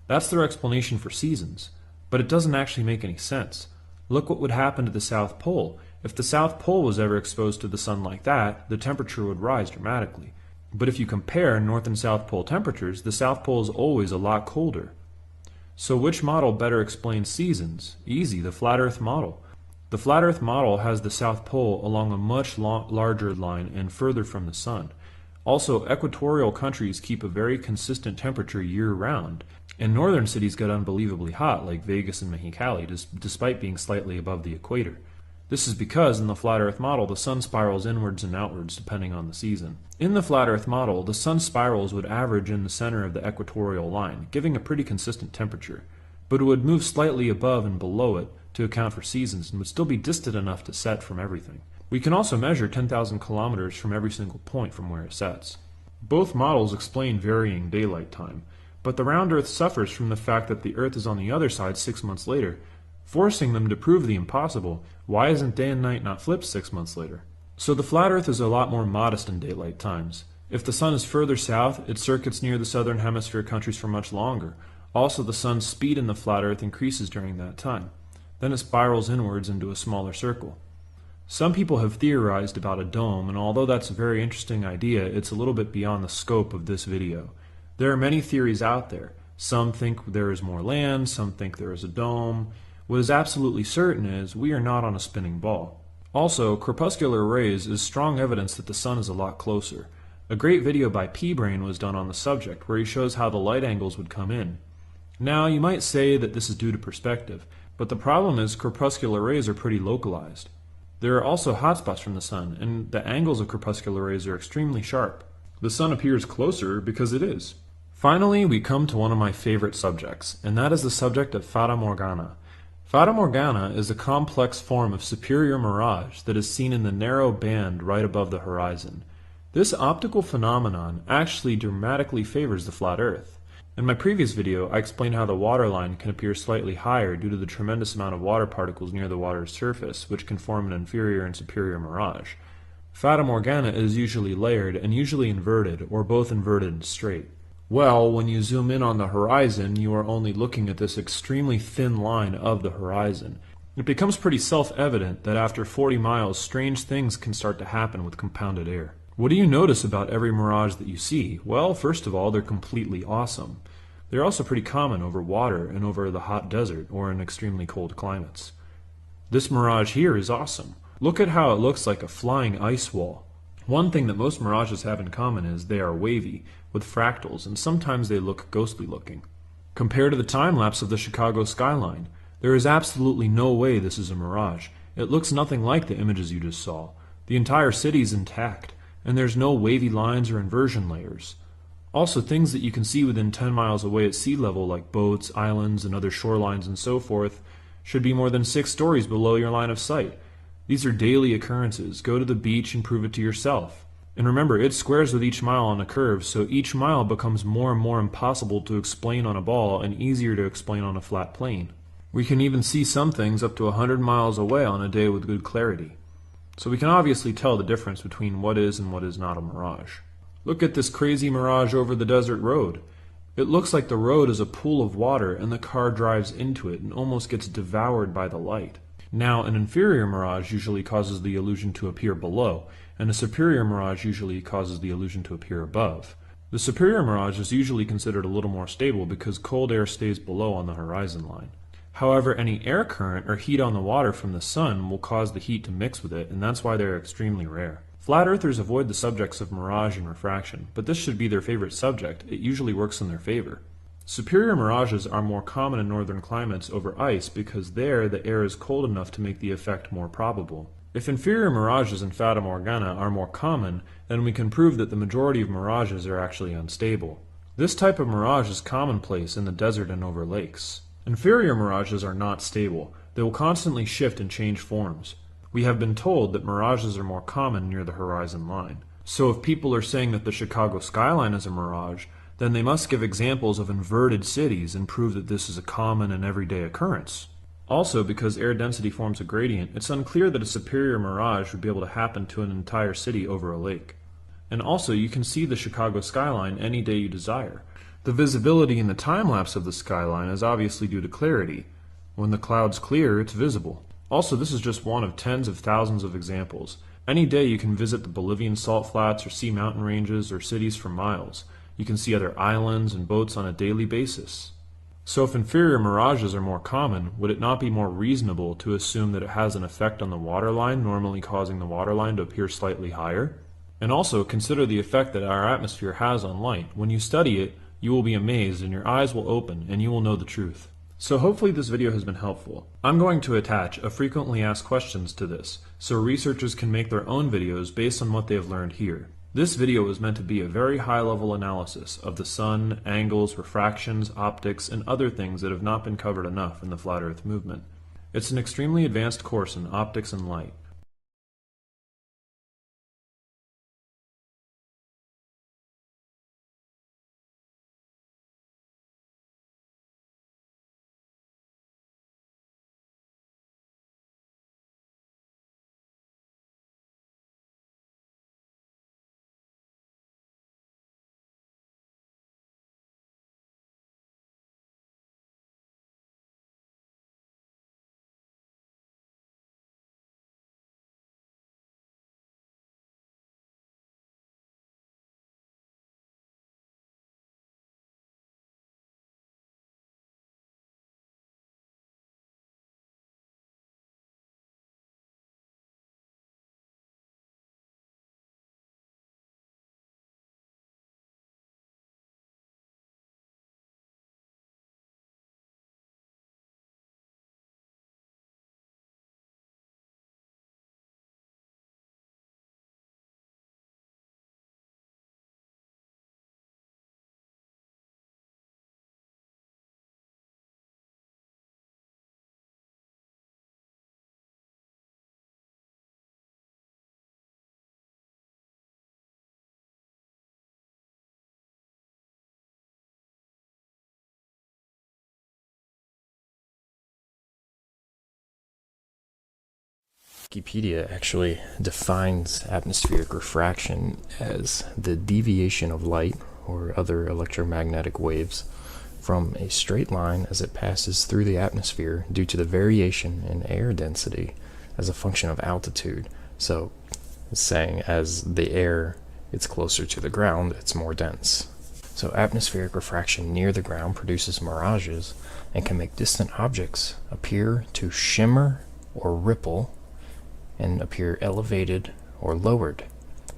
That's their explanation for seasons, but it doesn't actually make any sense. Look what would happen to the South Pole. If the South Pole was ever exposed to the sun like that, the temperature would rise dramatically. But if you compare North and South Pole temperatures, the South Pole is always a lot colder. So which model better explains seasons? Easy, the flat Earth model. The flat Earth model has the South Pole along a much larger line and further from the sun. Also, equatorial countries keep a very consistent temperature year-round, and northern cities get unbelievably hot, like Vegas and Mexicali, despite being slightly above the equator. This is because in the flat Earth model, the sun spirals inwards and outwards depending on the season. In the flat Earth model, the sun spirals would average in the center of the equatorial line, giving a pretty consistent temperature, but it would move slightly above and below it to account for seasons and would still be distant enough to set from everything. We can also measure 10,000 kilometers from every single point from where it sets. Both models explain varying daylight time, but the round Earth suffers from the fact that the Earth is on the other side 6 months later, forcing them to prove the impossible. Why isn't day and night not flipped 6 months later? So the flat Earth is a lot more modest in daylight times. If the sun is further south, it circuits near the southern hemisphere countries for much longer. Also, the sun's speed in the flat Earth increases during that time. Then it spirals inwards into a smaller circle. Some people have theorized about a dome, and although that's a very interesting idea, it's a little bit beyond the scope of this video. There are many theories out there. Some think there is more land, some think there is a dome. What is absolutely certain is we are not on a spinning ball. Also, crepuscular rays is strong evidence that the sun is a lot closer. A great video by P-Brain was done on the subject, where he shows how the light angles would come in. Now, you might say that this is due to perspective, but the problem is crepuscular rays are pretty localized. There are also hotspots from the sun, and the angles of crepuscular rays are extremely sharp. The sun appears closer because it is. Finally, we come to one of my favorite subjects, and that is the subject of Fata Morgana. Fata Morgana is a complex form of superior mirage that is seen in the narrow band right above the horizon. This optical phenomenon actually dramatically favors the flat Earth. In my previous video, I explained how the waterline can appear slightly higher due to the tremendous amount of water particles near the water's surface, which can form an inferior and superior mirage. Fata Morgana is usually layered and usually inverted, or both inverted and straight. Well, when you zoom in on the horizon, you are only looking at this extremely thin line of the horizon. It becomes pretty self-evident that after 40 miles, strange things can start to happen with compounded air. What do you notice about every mirage that you see? Well, first of all, they're completely awesome. They're also pretty common over water and over the hot desert or in extremely cold climates. This mirage here is awesome. Look at how it looks like a flying ice wall. One thing that most mirages have in common is they are wavy, with fractals, and sometimes they look ghostly looking. Compared to the time-lapse of the Chicago skyline, there is absolutely no way this is a mirage. It looks nothing like the images you just saw. The entire city is intact, and there's no wavy lines or inversion layers. Also, things that you can see within 10 miles away at sea level, like boats, islands, and other shorelines and so forth, should be more than 6 stories below your line of sight. These are daily occurrences. Go to the beach and prove it to yourself. And remember, it squares with each mile on a curve, so each mile becomes more and more impossible to explain on a ball and easier to explain on a flat plane. We can even see some things up to 100 miles away on a day with good clarity. So we can obviously tell the difference between what is and what is not a mirage. Look at this crazy mirage over the desert road. It looks like the road is a pool of water and the car drives into it and almost gets devoured by the light. Now, an inferior mirage usually causes the illusion to appear below, and a superior mirage usually causes the illusion to appear above. The superior mirage is usually considered a little more stable because cold air stays below on the horizon line. However, any air current or heat on the water from the sun will cause the heat to mix with it, and that's why they're extremely rare. Flat earthers avoid the subjects of mirage and refraction, but this should be their favorite subject. It usually works in their favor. Superior mirages are more common in northern climates over ice because there the air is cold enough to make the effect more probable. If inferior mirages and fata morgana are more common, then we can prove that the majority of mirages are actually unstable. This type of mirage is commonplace in the desert and over lakes. Inferior mirages are not stable. They will constantly shift and change forms. We have been told that mirages are more common near the horizon line. So if people are saying that the Chicago skyline is a mirage, then they must give examples of inverted cities and prove that this is a common and everyday occurrence. Also, because air density forms a gradient, it's unclear that a superior mirage would be able to happen to an entire city over a lake. And also, you can see the Chicago skyline any day you desire. The visibility in the time-lapse of the skyline is obviously due to clarity. When the clouds clear, it's visible. Also, this is just one of tens of thousands of examples. Any day you can visit the Bolivian salt flats or see mountain ranges or cities for miles. You can see other islands and boats on a daily basis. So if inferior mirages are more common, would it not be more reasonable to assume that it has an effect on the waterline, normally causing the waterline to appear slightly higher? And also consider the effect that our atmosphere has on light. When you study it, you will be amazed and your eyes will open and you will know the truth. So hopefully this video has been helpful. I'm going to attach a frequently asked questions to this, so researchers can make their own videos based on what they have learned here. This video is meant to be a very high-level analysis of the sun, angles, refractions, optics, and other things that have not been covered enough in the Flat Earth movement. It's an extremely advanced course in optics and light. Wikipedia actually defines atmospheric refraction as the deviation of light or other electromagnetic waves from a straight line as it passes through the atmosphere due to the variation in air density as a function of altitude. So it's saying as the air it's closer to the ground, it's more dense. So atmospheric refraction near the ground produces mirages and can make distant objects appear to shimmer or ripple and appear elevated or lowered,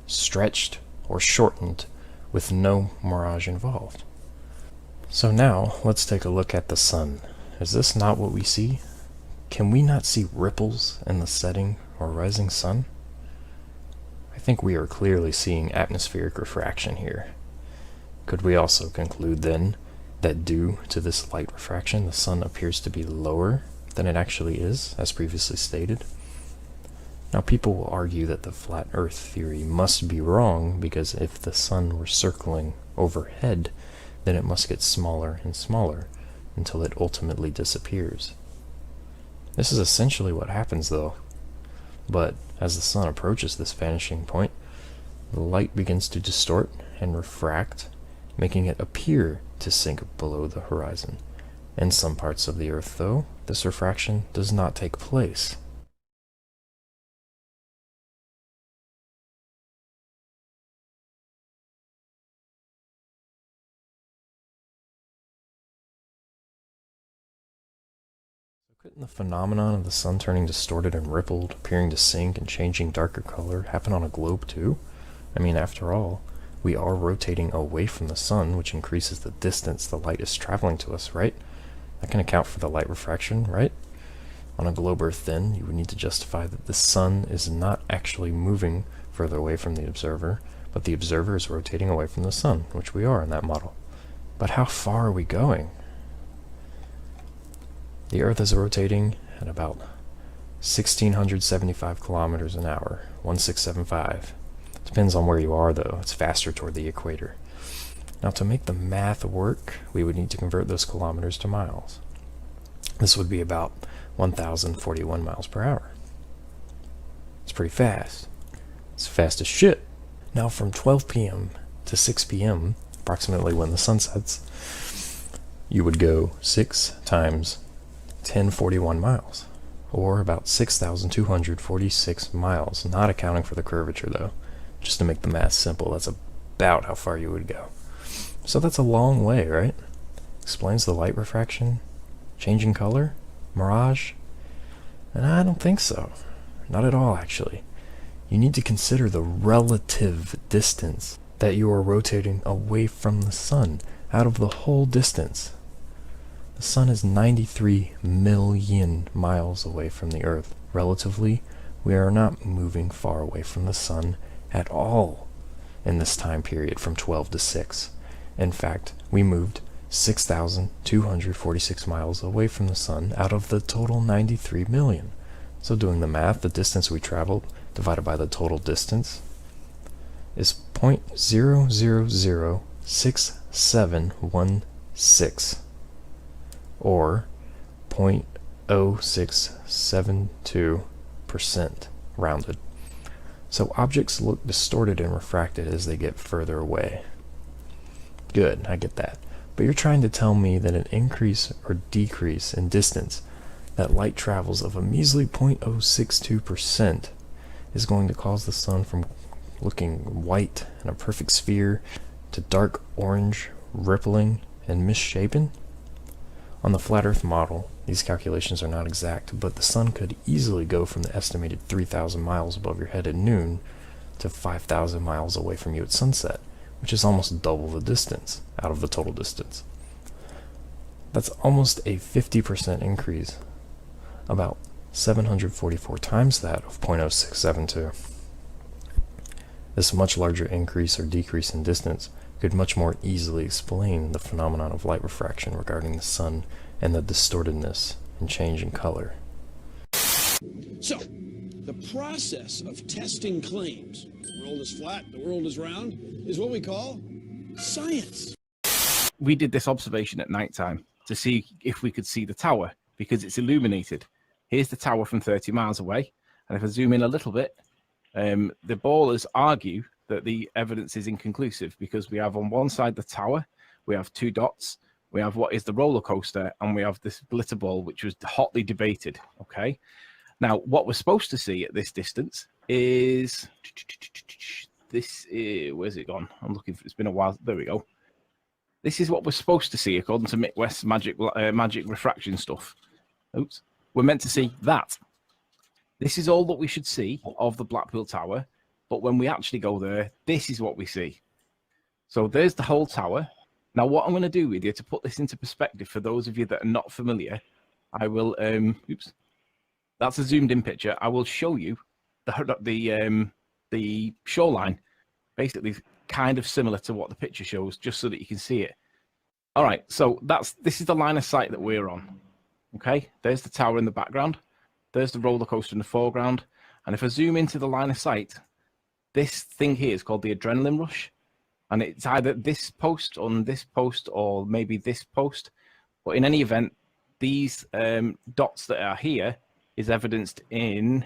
stretched or shortened with no mirage involved. So now let's take a look at the sun. Is this not what we see? Can we not see ripples in the setting or rising sun? I think we are clearly seeing atmospheric refraction here. Could we also conclude then that due to this light refraction, the sun appears to be lower than it actually is, as previously stated? Now people will argue that the flat earth theory must be wrong because if the sun were circling overhead, then it must get smaller and smaller until it ultimately disappears. This is essentially what happens though. But as the sun approaches this vanishing point, the light begins to distort and refract, making it appear to sink below the horizon. In some parts of the earth though, this refraction does not take place. Couldn't the phenomenon of the sun turning distorted and rippled, appearing to sink and changing darker color, happen on a globe too? I mean, after all, we are rotating away from the sun, which increases the distance the light is traveling to us, right? That can account for the light refraction, right? On a globe Earth then, you would need to justify that the sun is not actually moving further away from the observer, but the observer is rotating away from the sun, which we are in that model. But how far are we going? The Earth is rotating at about 1,675 kilometers an hour, 1675. Depends on where you are though, it's faster toward the equator. Now to make the math work, we would need to convert those kilometers to miles. This would be about 1,041 miles per hour. It's pretty fast. It's fast as shit. Now from 12 p.m. to 6 p.m., approximately when the sun sets, you would go 6 times 1041 miles, or about 6,246 miles, not accounting for the curvature though. Just to make the math simple, that's about how far you would go. So that's a long way, right? Explains the light refraction, changing color, mirage? And I don't think so. Not at all, actually. You need to consider the relative distance that you are rotating away from the sun, out of the whole distance. The sun is 93 million miles away from the Earth. Relatively, we are not moving far away from the sun at all in this time period from 12 to 6. In fact, we moved 6,246 miles away from the sun out of the total 93 million. So doing the math, the distance we traveled divided by the total distance is 0.0006716. Or 0.0672% rounded. So objects look distorted and refracted as they get further away. Good, I get that. But you're trying to tell me that an increase or decrease in distance that light travels of a measly 0.062% is going to cause the sun from looking white in a perfect sphere to dark orange, rippling, and misshapen? On the flat Earth model, these calculations are not exact, but the sun could easily go from the estimated 3,000 miles above your head at noon to 5,000 miles away from you at sunset, which is almost double the distance out of the total distance. That's almost a 50% increase, about 744 times that of 0.0672. This much larger increase or decrease in distance could much more easily explain the phenomenon of light refraction regarding the sun and the distortedness and change in color. So, the process of testing claims, the world is flat, the world is round, is what we call science. We did this observation at nighttime to see if we could see the tower because it's illuminated. Here's the tower from 30 miles away, and if I zoom in a little bit, the ballers argue that the evidence is inconclusive because we have on one side the tower, we have 2 dots, we have what is the roller coaster, and we have this glitter ball, which was hotly debated. Okay, now what we're supposed to see at this distance is this is, where's it gone? I'm looking for, it's been a while. There we go. This is what we're supposed to see according to Midwest magic refraction stuff. Oops. We're meant to see that. This is all that we should see of the Blackpool Tower, but when we actually go there, this is what we see. So there's the whole tower. Now, what I'm going to do with you to put this into perspective for those of you that are not familiar, I will, oops, that's a zoomed in picture. I will show you the shoreline, basically kind of similar to what the picture shows, just so that you can see it. All right, so this is the line of sight that we're on. Okay, there's the tower in the background. There's the roller coaster in the foreground. And if I zoom into the line of sight, this thing here is called the adrenaline rush. And it's either this post on this post or maybe this post. But in any event, these dots that are here is evidenced in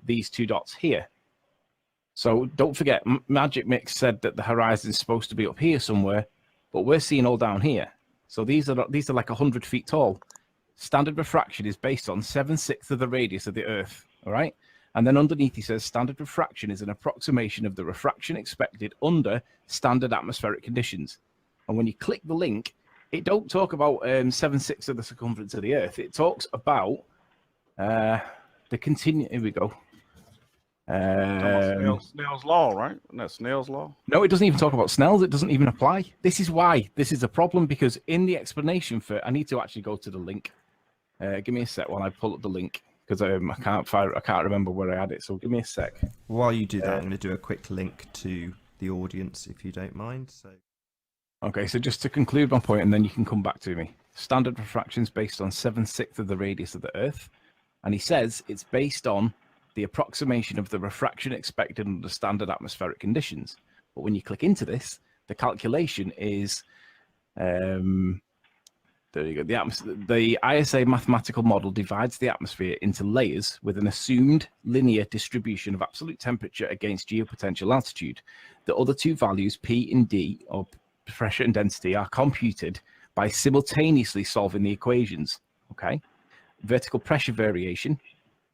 these two dots here. So don't forget, Magic Mix said that the horizon is supposed to be up here somewhere, but we're seeing all down here. So these are like 100 feet tall. Standard refraction is based on 7/6 of the radius of the Earth, all right? And then underneath he says standard refraction is an approximation of the refraction expected under standard atmospheric conditions. And when you click the link, it don't talk about 7/6 of the circumference of the Earth. It talks about the continue. Here we go. Snell's law, right? Isn't that Snell's law? No, it doesn't even talk about Snell's. It doesn't even apply. This is why this is a problem, because in the explanation for, I need to actually go to the link. Give me a sec while I pull up the link, because I can't remember where I had it. So give me a sec. While you do that, I'm going to do a quick link to the audience, if you don't mind. So, okay, so just to conclude my point, and then you can come back to me. Standard refraction is based on 7/6 of the radius of the Earth, and he says it's based on the approximation of the refraction expected under standard atmospheric conditions. But when you click into this, the calculation is there you go. The ISA mathematical model divides the atmosphere into layers with an assumed linear distribution of absolute temperature against geopotential altitude. The other two values, P and D, or pressure and density, are computed by simultaneously solving the equations. Okay, vertical pressure variation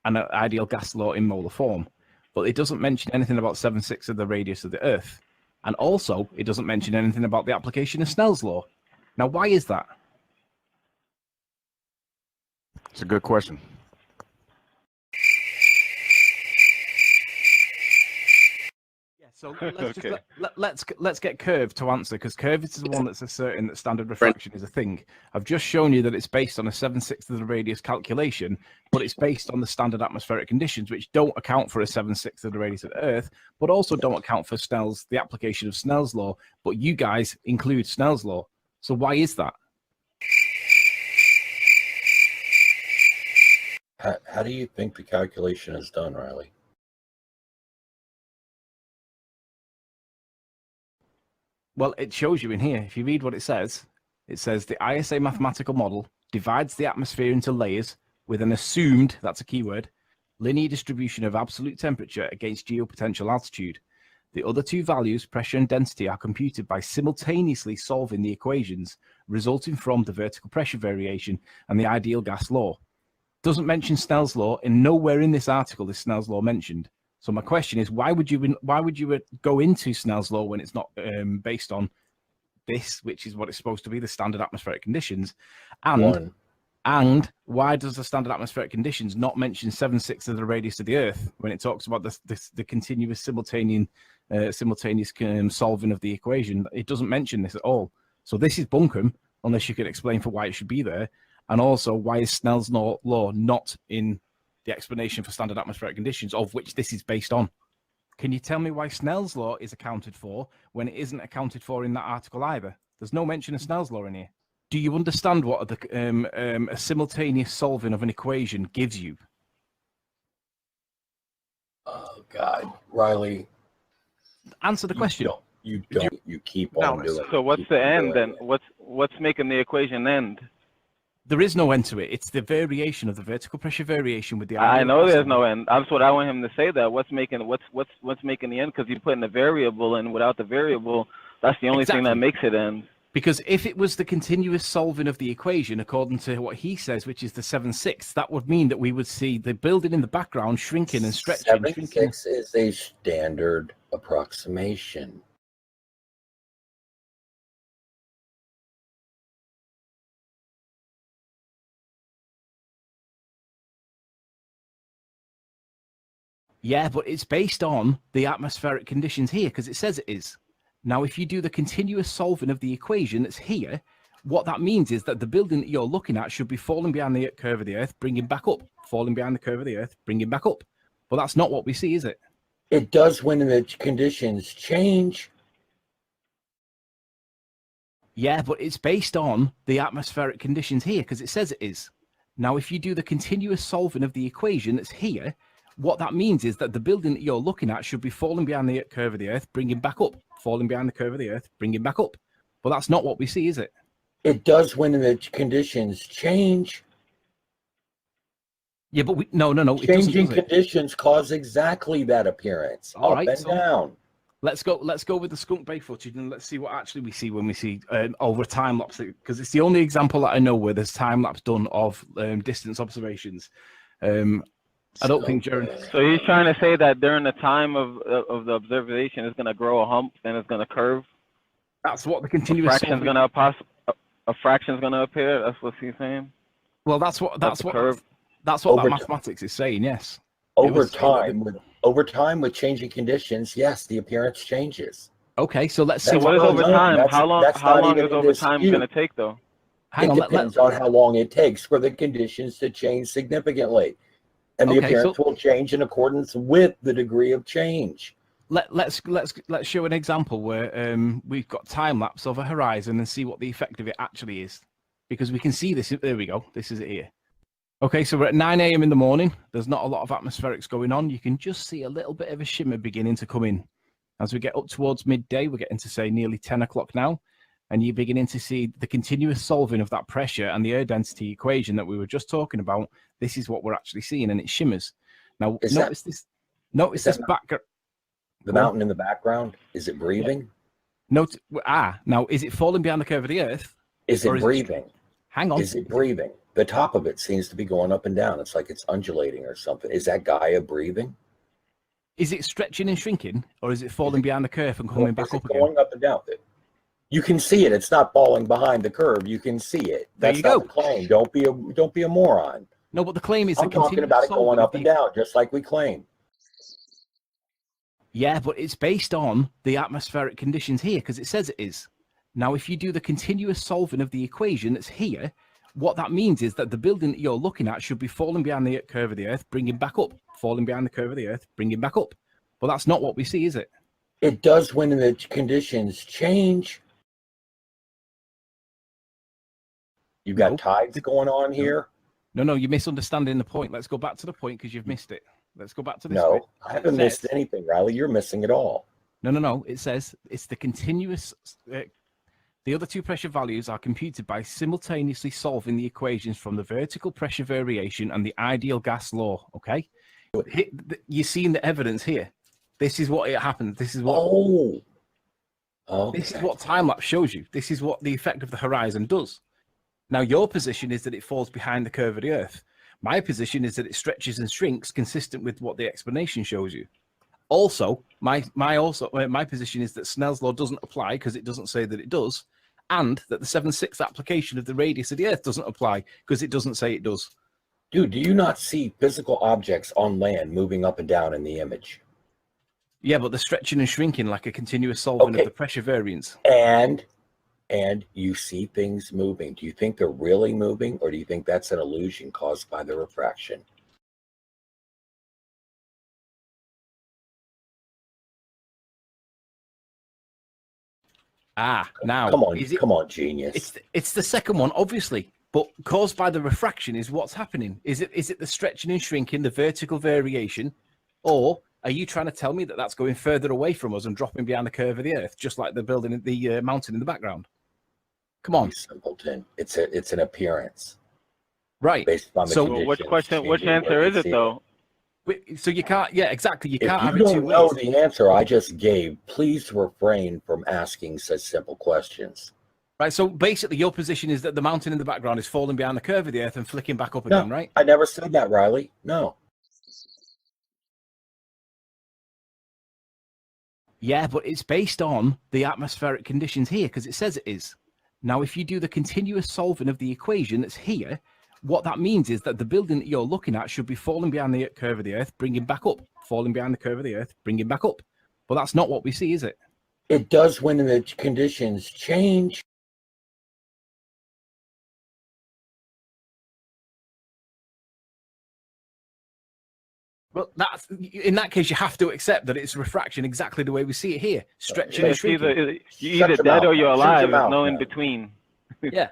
and an ideal gas law in molar form. But it doesn't mention anything about 7/6 of the radius of the Earth. And also, it doesn't mention anything about the application of Snell's law. Now, why is that? It's a good question. Yeah, so let's get Curve to answer, because Curve is the one that's asserting that standard refraction is a thing. I've just shown you that it's based on a 7/6 of the radius calculation, but it's based on the standard atmospheric conditions, which don't account for a 7/6 of the radius of the Earth, but also don't account for the application of Snell's law. But you guys include Snell's law. So why is that? How do you think the calculation is done, Riley? Well, it shows you in here. If you read what it says the ISA mathematical model divides the atmosphere into layers with an assumed, that's a keyword, linear distribution of absolute temperature against geopotential altitude. The other two values, pressure and density, are computed by simultaneously solving the equations resulting from the vertical pressure variation and the ideal gas law. Doesn't mention Snell's law, and nowhere in this article is Snell's law mentioned. So my question is, why would you go into Snell's law when it's not based on this, which is what it's supposed to be, the standard atmospheric conditions? And why does the standard atmospheric conditions not mention 7/6 of the radius of the Earth when it talks about the continuous simultaneous solving of the equation? It doesn't mention this at all. So this is bunkum, unless you could explain for why it should be there. And also, why is Snell's law not in the explanation for standard atmospheric conditions, of which this is based on? Can you tell me why Snell's law is accounted for when it isn't accounted for in that article either? There's no mention of Snell's law in here. Do you understand what a simultaneous solving of an equation gives you? Oh, God. Riley. Answer the question. You keep on doing it. So what's the end then? What's making the equation end? There is no end to it. It's the variation of the vertical pressure variation with the. I know there's no end. That's what I want him to say. That what's making the end? Because you put in a variable, and without the variable, that's the only thing that makes it end. Because if it was the continuous solving of the equation, according to what he says, which is the 7/6, that would mean that we would see the building in the background shrinking and stretching. 7/6 is a standard approximation. Yeah, but it's based on the atmospheric conditions here, because it says it is. Now, if you do the continuous solving of the equation that's here, what that means is that the building that you're looking at should be falling behind the curve of the Earth, bringing back up, falling behind the curve of the Earth, bringing back up. But that's not what we see, is it? It does when the conditions change. Yeah, but it's based on the atmospheric conditions here, because it says it is. Now, if you do the continuous solving of the equation that's here, what that means is that the building that you're looking at should be falling behind the curve of the Earth, bringing back up, falling behind the curve of the Earth, bringing back up. But that's not what we see, is it? It does when the conditions change. Yeah, but no. Changing conditions cause exactly that appearance. All up right, and so down. Let's go with the skunk bay footage and let's see what actually we see when we see over time lapse, because it's the only example that I know where there's time lapse done of distance observations. I don't think during. So he's trying to say that during the time of the observation, it's going to grow a hump, then it's going to curve. That's what the continuous fraction's going to a fraction's going to appear. That's what he's saying. Well, that's what curve. That's what that mathematics is saying. Yes. Over time with changing conditions, yes, the appearance changes. Okay, so let's see. So what is over time? How long is over time going to take, though? It depends on how long it takes for the conditions to change significantly. And the appearance will change in accordance with the degree of change. Let's show an example where we've got time lapse of a horizon and see what the effect of it actually is, because we can see this. There we go. This is it here. Okay, so we're at 9 a.m. in the morning. There's not a lot of atmospherics going on. You can just see a little bit of a shimmer beginning to come in. As we get up towards midday, we're getting to say nearly 10 o'clock now, and you're beginning to see the continuous solving of that pressure and the air density equation that we were just talking about. This is what we're actually seeing, and it shimmers. Now, notice this background. The mountain in the background, is it breathing? Now, is it falling behind the curve of the Earth? Is it breathing? Hang on. Is it breathing? The top of it seems to be going up and down. It's like it's undulating or something. Is that Gaia breathing? Is it stretching and shrinking, or is it falling behind the curve and coming back up again? Going up and down. You can see it. It's not falling behind the curve. You can see it. That's not the claim. Don't be a moron. No, but the claim is I'm talking about it going up and down, just like we claim. Yeah, but it's based on the atmospheric conditions here, because it says it is. Now, if you do the continuous solving of the equation that's here, what that means is that the building that you're looking at should be falling behind the curve of the Earth, bringing back up, falling behind the curve of the Earth, bringing back up. But that's not what we see, is it? It does when the conditions change. You've got tides going on here. No, you're misunderstanding the point. Let's go back to the point because you've missed it. Let's go back to this. No, I haven't missed anything, Riley. You're missing it all. No. It says it's the continuous. The other two pressure values are computed by simultaneously solving the equations from the vertical pressure variation and the ideal gas law. Okay, you're seeing the evidence here. This is what it happened. This is what. This is what time lapse shows you. This is what the effect of the horizon does. Now, your position is that it falls behind the curve of the Earth. My position is that it stretches and shrinks consistent with what the explanation shows you. Also, my position is that Snell's law doesn't apply because it doesn't say that it does, and that the 7/6 application of the radius of the Earth doesn't apply because it doesn't say it does. Dude, do you not see physical objects on land moving up and down in the image? Yeah, but they're stretching and shrinking like a continuous solving of the pressure variance. And you see things moving. Do you think they're really moving, or do you think that's an illusion caused by the refraction? Now come on, genius. It's the second one, obviously, but caused by the refraction is what's happening. Is it the stretching and shrinking, the vertical variation, or are you trying to tell me that that's going further away from us and dropping behind the curve of the Earth, just like the building, the mountain in the background? Come on, simpleton. It's an appearance, right? Based on the which answer is it though? So you can't. Yeah, exactly. You can't have it two ways. If you don't know the answer I just gave, please refrain from asking such simple questions. Right, so basically your position is that the mountain in the background is falling behind the curve of the Earth and flicking back up No, again, right? I never said that, Riley. No. Yeah, but it's based on the atmospheric conditions here because it says it is. Now, if you do the continuous solving of the equation that's here, what that means is that the building that you're looking at should be falling behind the curve of the Earth, bringing back up, falling behind the curve of the Earth, bringing back up. But that's not what we see, is it? It does when the conditions change. Well, that's in that case, you have to accept that it's refraction exactly the way we see it here, stretching and shrinking. You're either dead or you're alive. There's no in between. Yeah.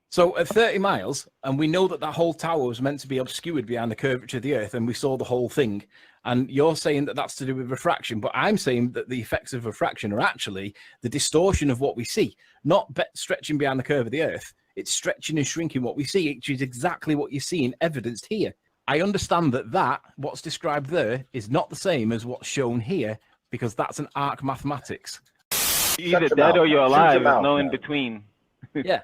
So at 30 miles, and we know that that whole tower was meant to be obscured behind the curvature of the Earth, and we saw the whole thing. And you're saying that that's to do with refraction, but I'm saying that the effects of refraction are actually the distortion of what we see, not stretching behind the curve of the Earth. It's stretching and shrinking what we see, which is exactly what you're seeing evidenced here. I understand that what's described there is not the same as what's shown here, because that's an arc mathematics. You're either dead or you're alive. There's no in between. Yeah.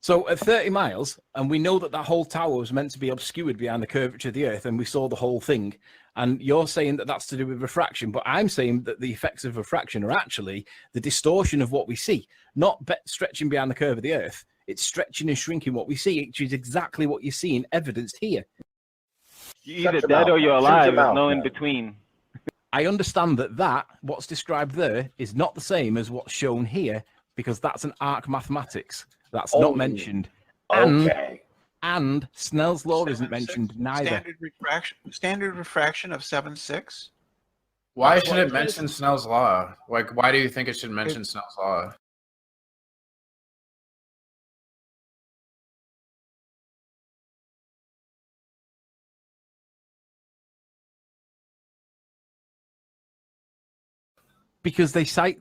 So at 30 miles, and we know that that whole tower was meant to be obscured behind the curvature of the Earth, and we saw the whole thing. And you're saying that that's to do with refraction, but I'm saying that the effects of refraction are actually the distortion of what we see, not stretching behind the curve of the Earth. It's stretching and shrinking what we see, which is exactly what you're seeing evidenced here. You're either dead or you're alive. There's no in between. I understand that what's described there is not the same as what's shown here, because that's an arc mathematics. That's not mentioned. And Snell's law isn't mentioned neither. Standard refraction of 7.6. Why should it mention Snell's law? Like, why do you think it should mention Snell's law? Because they cite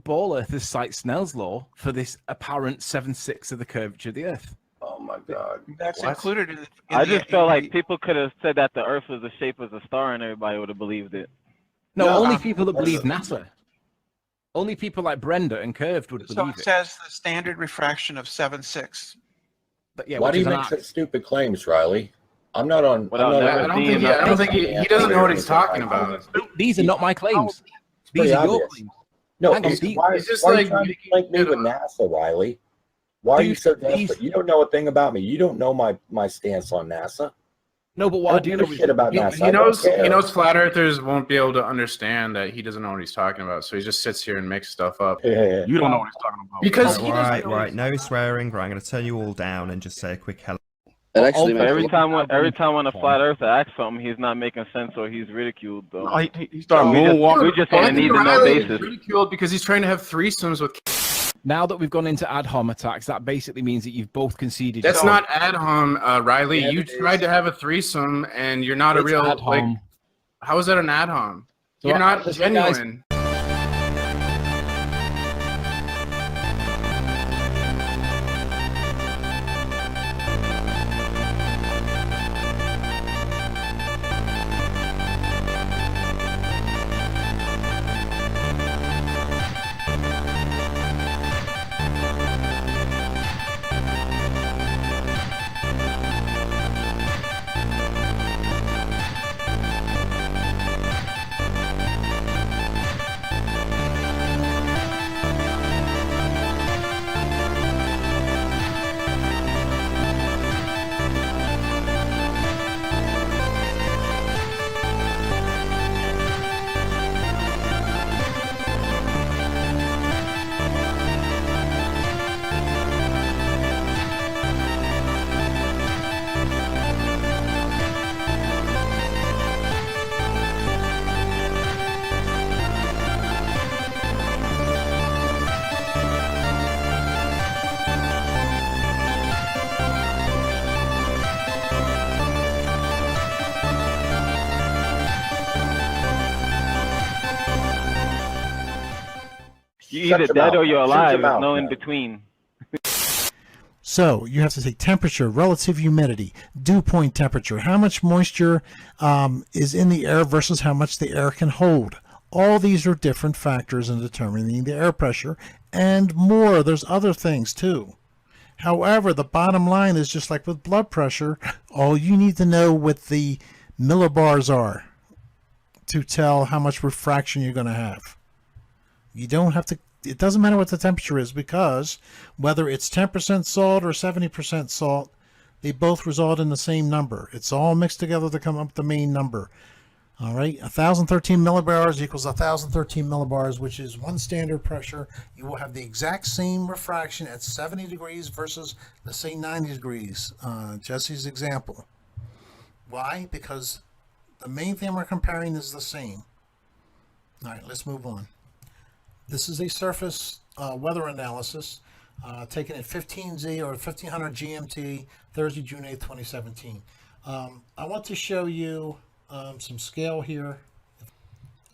Ball Earthers cite Snell's law for this apparent 7.6 of the curvature of the Earth. Oh my God! That's included in. I just felt like people could have said that the Earth was the shape of a star, and everybody would have believed it. No, only people that believe NASA. Only people like Brenda and Curved would believe it. So it says the standard refraction of 7.6. But yeah, why do you make such stupid claims, Riley? I'm not on. I don't think he doesn't know what he's talking about. These are not my claims. These are your claims. No, why are you trying to link me with NASA, Riley? Why are you so desperate? You don't know a thing about me. You don't know my stance on NASA. No, but what I do know shit about NASA. He knows flat earthers won't be able to understand that he doesn't know what he's talking about, so he just sits here and makes stuff up. Yeah. You don't know what he's talking about. Because right, no swearing. Right, I'm going to turn you all down and just say a quick hello. Every time when a flat earther asks something, he's not making sense or he's ridiculed. Though. No, he started moonwalking. We just want to need to know basis. Ridiculed because he's trying to have threesomes with. Now that we've gone into ad hom attacks, that basically means that you've both conceded. That's not ad hom, Riley. Yeah, you tried to have a threesome, and you're not a real like. How is that an ad hom? So you're not genuine. You're either dead or you're alive. There's no in between. So you have to take temperature, relative humidity, dew point temperature, how much moisture is in the air versus how much the air can hold. All these are different factors in determining the air pressure and more. There's other things too. However, the bottom line is just like with blood pressure, all you need to know what the millibars are to tell how much refraction you're going to have. You don't have to, it doesn't matter what the temperature is, because whether it's 10% salt or 70% salt, they both result in the same number. It's all mixed together to come up with the main number. All right, 1,013 millibars equals 1,013 millibars, which is one standard pressure. You will have the exact same refraction at 70 degrees versus, let's say, 90 degrees. Jesse's example. Why? Because the main thing we're comparing is the same. All right, let's move on. This is a surface weather analysis taken at 15Z or 1500 GMT, Thursday, June 8th, 2017. I want to show you some scale here.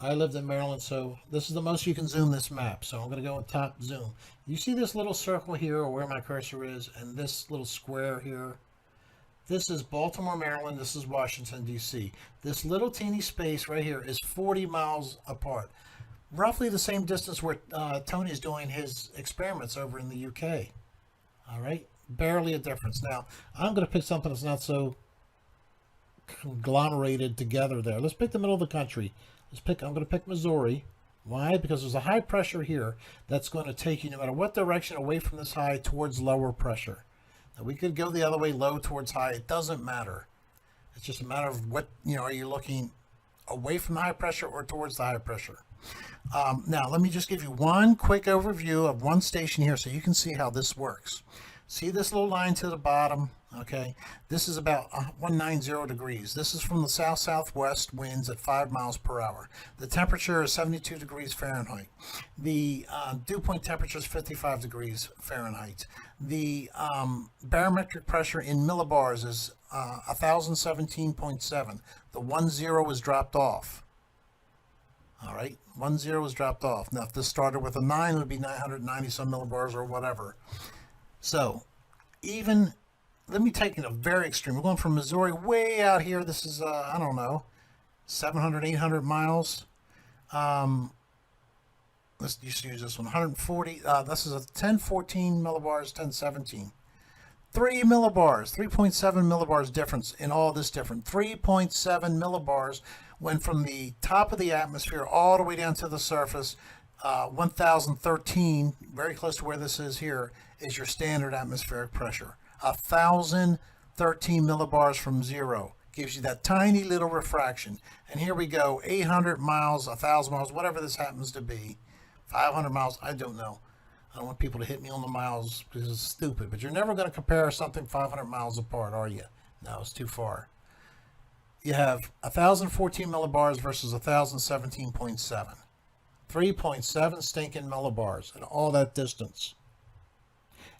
I lived in Maryland, so this is the most you can zoom this map. So I'm going to go with top zoom. You see this little circle here, or where my cursor is, and this little square here? This is Baltimore, Maryland. This is Washington, D.C. This little teeny space right here is 40 miles apart. Roughly the same distance where Tony's doing his experiments over in the UK. All right? Barely a difference. Now, I'm going to pick something that's not so conglomerated together there. Let's pick the middle of the country. I'm going to pick Missouri. Why? Because there's a high pressure here that's going to take you, no matter what direction, away from this high towards lower pressure. Now, we could go the other way, low towards high. It doesn't matter. It's just a matter of what, are you looking away from the high pressure or towards the high pressure? Now, let me just give you one quick overview of one station here so you can see how this works. See this little line to the bottom? Okay, this is about 190 degrees. This is from the south-southwest winds at 5 miles per hour. The temperature is 72 degrees Fahrenheit. The dew point temperature is 55 degrees Fahrenheit. The barometric pressure in millibars is 1,017.7. The 10 is dropped off. All right, 10 is dropped off. Now, if this started with a 9, it would be 990 some millibars or whatever. So, even, let me take it a very extreme. We're going from Missouri way out here. This is, I don't know, 700, 800 miles. Let's just use this one, 140. This is a 1014 millibars, 1017. 3 millibars, 3.7 millibars difference in all this different. 3.7 millibars went from the top of the atmosphere all the way down to the surface. 1013, very close to where this is here, is your standard atmospheric pressure. 1013 millibars from zero gives you that tiny little refraction. And here we go, 800 miles, 1,000 miles, whatever this happens to be. 500 miles, I don't know. I don't want people to hit me on the miles because it's stupid. But you're never going to compare something 500 miles apart, are you? No, it's too far. You have 1,014 millibars versus 1,017.7. 3.7 stinking millibars and all that distance.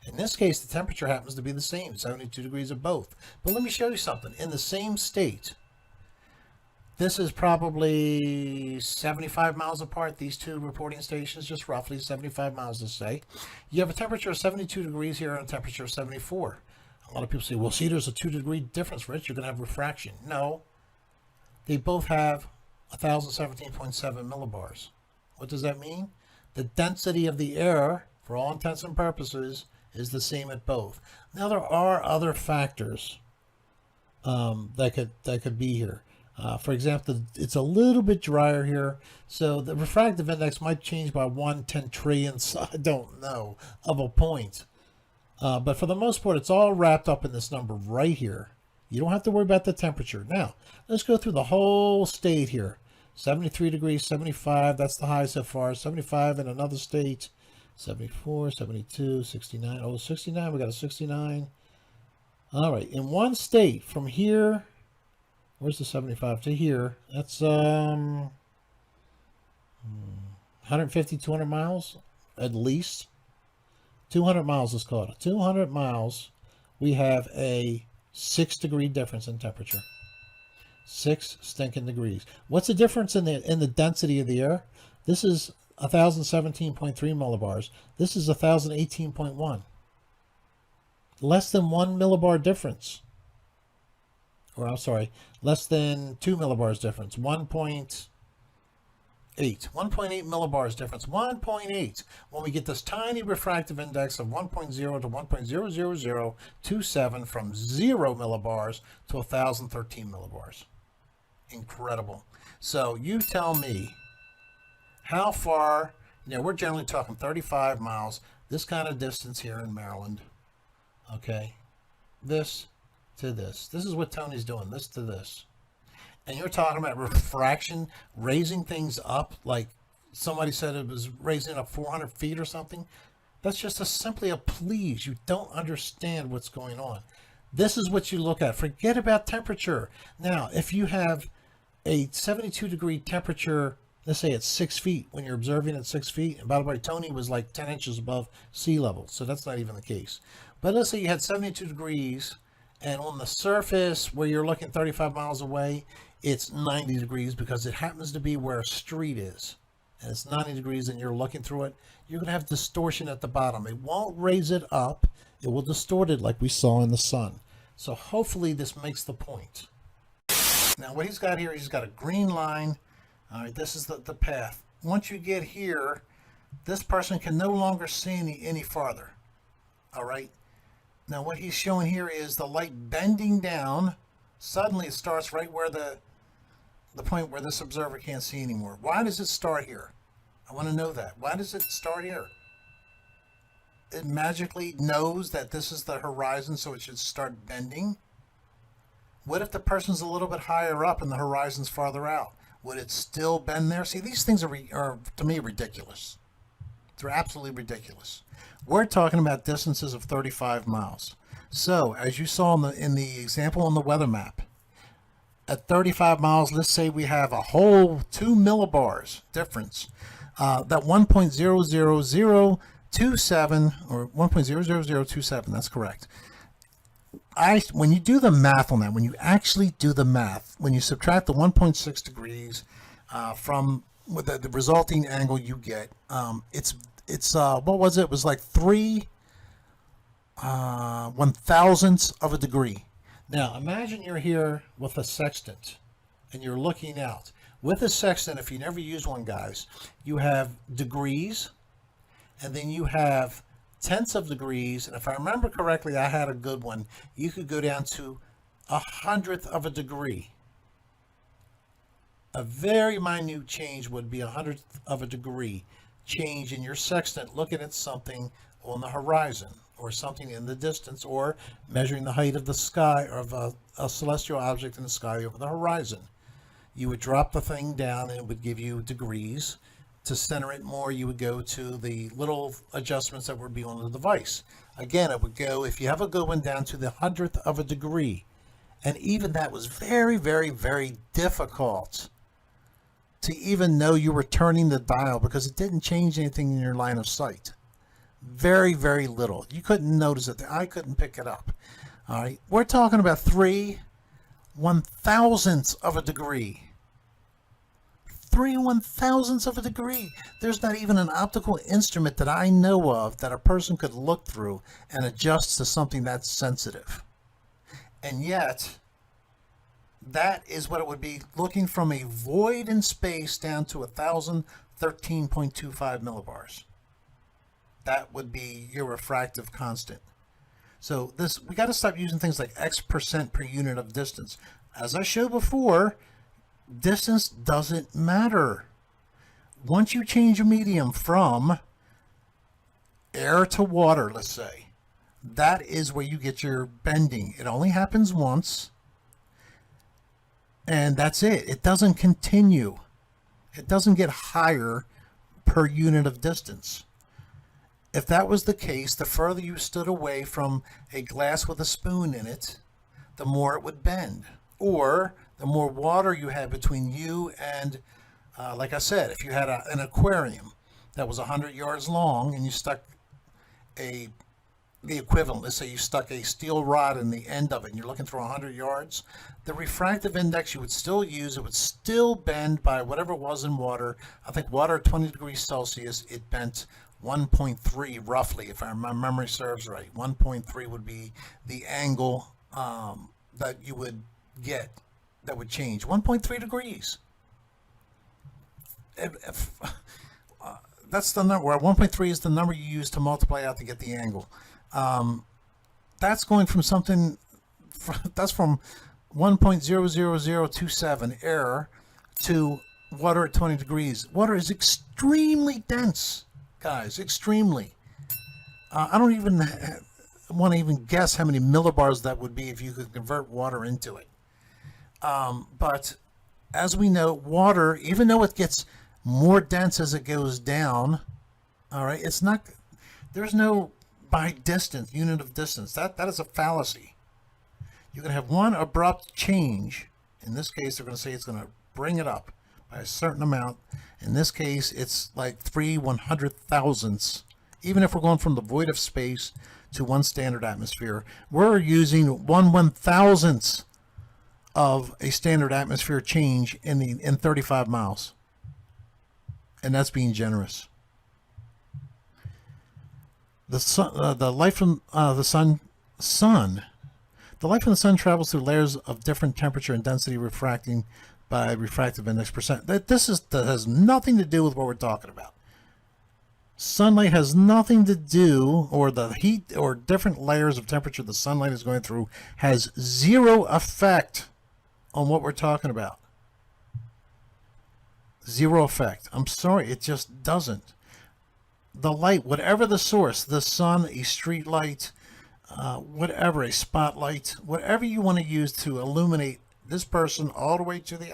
In this case, the temperature happens to be the same, 72 degrees of both. But let me show you something. In the same state, this is probably 75 miles apart, these two reporting stations, just roughly 75 miles to say. You have a temperature of 72 degrees here and a temperature of 74. A lot of people say, well, see, there's a 2-degree difference, Rich. You're going to have refraction. No. They both have 1,017.7 millibars. What does that mean? The density of the air, for all intents and purposes, is the same at both. Now, there are other factors that could be here. For example, it's a little bit drier here, so the refractive index might change by 1/10 trillionths, I don't know, of a point. But for the most part, it's all wrapped up in this number right here. You don't have to worry about the temperature. Now, let's go through the whole state here. 73 degrees, 75, that's the high so far. 75 in another state. 74, 72, 69. Oh, 69, we got a 69. All right, in one state, from here, where's the 75 to here? That's 150, 200 miles at least. 200 miles is called. 200 miles, we have a 6-degree difference in temperature. 6 stinking degrees. What's the difference in the density of the air? This is 1,017.3 millibars. This is 1,018.1. Less than 1 millibar difference. Or I'm sorry, less than 2 millibars difference. 1.8 1.8 millibars difference, 1.8, when we get this tiny refractive index of 1.0 to 1.00027 from 0 millibars to 1,013 millibars. Incredible. So you tell me how far, we're generally talking 35 miles, this kind of distance here in Maryland, okay, this to this. This is what Tony's doing, this to this. And you're talking about refraction, raising things up, like somebody said it was raising up 400 feet or something. That's just simply a please. You don't understand what's going on. This is what you look at. Forget about temperature. Now, if you have a 72 degree temperature, let's say it's 6 feet, when you're observing at 6 feet, and by the way, Tony was like 10 inches above sea level, so that's not even the case. But let's say you had 72 degrees, and on the surface where you're looking 35 miles away, it's 90 degrees because it happens to be where a street is. And it's 90 degrees and you're looking through it. You're going to have distortion at the bottom. It won't raise it up. It will distort it like we saw in the sun. So hopefully this makes the point. Now what he's got here, he's got a green line. All right, this is the path. Once you get here, this person can no longer see any farther. All right. Now what he's showing here is the light bending down. Suddenly it starts right where the point where this observer can't see anymore. Why does it start here? I want to know that. Why does it start here? It magically knows that this is the horizon, so it should start bending. What if the person's a little bit higher up and the horizon's farther out? Would it still bend there? See, these things are to me ridiculous. They're absolutely ridiculous. We're talking about distances of 35 miles. So, as you saw in the example on the weather map, at 35 miles, let's say we have a whole 2 millibars difference. That 1.00027 or 1.00027, that's correct. When you do the math on that, when you actually do the math, when you subtract the 1.6 degrees from with the resulting angle you get, it's what was it? It was like 3/1000ths of a degree. Now imagine you're here with a sextant and you're looking out. With a sextant, if you never use one, guys, you have degrees and then you have tenths of degrees. And if I remember correctly, I had a good one. You could go down to 100th of a degree. A very minute change would be 100th of a degree change in your sextant looking at something on the horizon or something in the distance, or measuring the height of the sky or of a celestial object in the sky over the horizon. You would drop the thing down and it would give you degrees. To center it more, you would go to the little adjustments that would be on the device. Again, it would go, if you have a good one, down to the 100th of a degree. And even that was very, very, very difficult to even know you were turning the dial, because it didn't change anything in your line of sight. Very, very little. You couldn't notice it. The eye couldn't pick it up. All right. We're talking about 3/1000ths of a degree. 3/1000ths of a degree. There's not even an optical instrument that I know of that a person could look through and adjust to something that's sensitive. And yet, that is what it would be, looking from a void in space down to 1,013.25 millibars. That would be your refractive constant. So we got to stop using things like X percent per unit of distance. As I showed before, distance doesn't matter. Once you change a medium from air to water, let's say, that is where you get your bending. It only happens once, and that's it. It doesn't continue. It doesn't get higher per unit of distance. If that was the case, the further you stood away from a glass with a spoon in it, the more it would bend. Or the more water you had between you and, like I said, if you had an aquarium that was 100 yards long and you stuck the equivalent, let's say you stuck a steel rod in the end of it and you're looking through 100 yards, the refractive index you would still use, it would still bend by whatever it was in water. I think water at 20 degrees Celsius, it bent 1.3 roughly, if my memory serves right. 1.3 would be the angle that you would get that would change. 1.3 degrees. That's the number. Where 1.3 is the number you use to multiply out to get the angle. That's going from something. That's from 1.00027 error to water at 20 degrees. Water is extremely dense, guys. Extremely. I don't even want to even guess how many millibars that would be if you could convert water into it. But as we know, water, even though it gets more dense as it goes down, all right, it's not, there's no by distance, unit of distance. That is a fallacy. You're going to have one abrupt change. In this case, they're going to say it's going to bring it up by a certain amount. In this case, it's like 3/100,000ths. Even if we're going from the void of space to one standard atmosphere, we're using 1/1000th of a standard atmosphere change in 35 miles. And that's being generous. The sun, the light from the sun. The light from the sun travels through layers of different temperature and density, refracting by refractive index percent. That has nothing to do with what we're talking about. Sunlight has nothing to do, or the heat or different layers of temperature the sunlight is going through has zero effect on what we're talking about. Zero effect. I'm sorry, it just doesn't. The light, whatever the source, the sun, a street light, whatever, a spotlight, whatever you want to use to illuminate this person all the way to the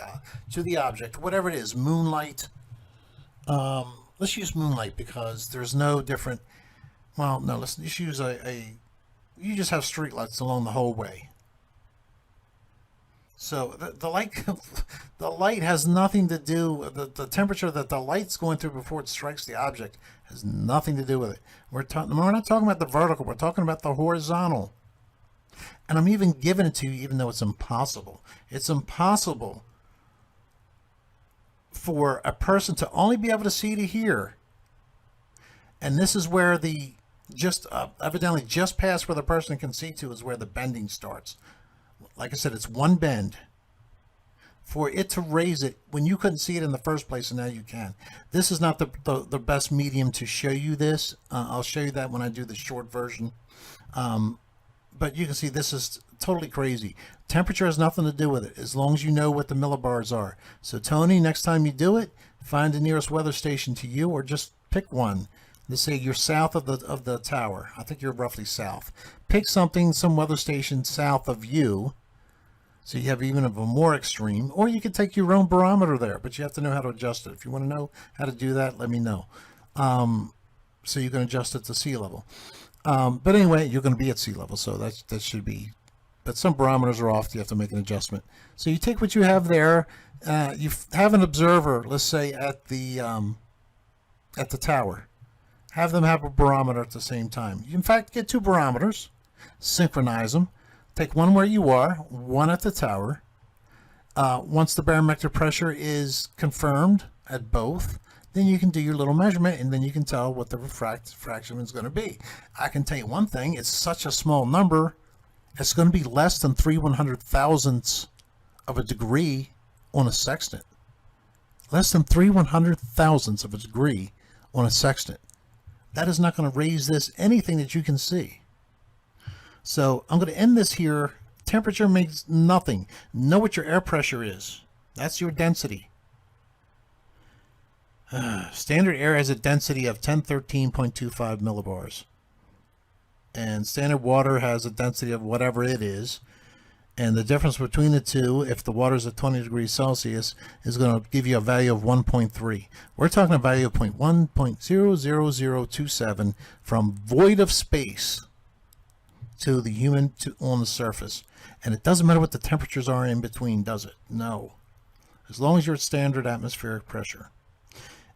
object, whatever it is, moonlight. Let's use moonlight because there's no different. Well, no, let's just use you just have street lights along the whole way. So the light has nothing to do, the temperature that the light's going through before it strikes the object has nothing to do with it. We're not talking about the vertical, we're talking about the horizontal. And I'm even giving it to you even though it's impossible. It's impossible for a person to only be able to see to here. And this is where the evidently just past where the person can see to is where the bending starts. Like I said, it's one bend. For it to raise it when you couldn't see it in the first place, and now you can. This is not the best medium to show you this. I'll show you that when I do the short version. But you can see this is totally crazy. Temperature has nothing to do with it, as long as you know what the millibars are. So Tony, next time you do it, find the nearest weather station to you, or just pick one. Let's say you're south of the tower. I think you're roughly south. Pick some weather station south of you. So you have even a more extreme, or you could take your own barometer there, but you have to know how to adjust it. If you want to know how to do that, let me know. So you can adjust it to sea level. But anyway, you're going to be at sea level, so that should be. But some barometers are off. You have to make an adjustment. So you take what you have there. You have an observer, let's say at the tower. Have them have a barometer at the same time. You, in fact, get two barometers, synchronize them. Take one where you are, one at the tower. Once the barometric pressure is confirmed at both, then you can do your little measurement, and then you can tell what the refraction is going to be. I can tell you one thing, it's such a small number, it's going to be less than 3/100,000ths of a degree on a sextant. Less than 3/100,000ths of a degree on a sextant. That is not going to raise this anything that you can see. So I'm going to end this here. Temperature makes nothing. Know what your air pressure is. That's your density. Standard air has a density of 1013.25 millibars. And standard water has a density of whatever it is. And the difference between the two, if the water is at 20 degrees Celsius, is going to give you a value of 1.3. We're talking a value of 1.00027 from void of space to the human on the surface. And it doesn't matter what the temperatures are in between, does it? No. As long as you're at standard atmospheric pressure.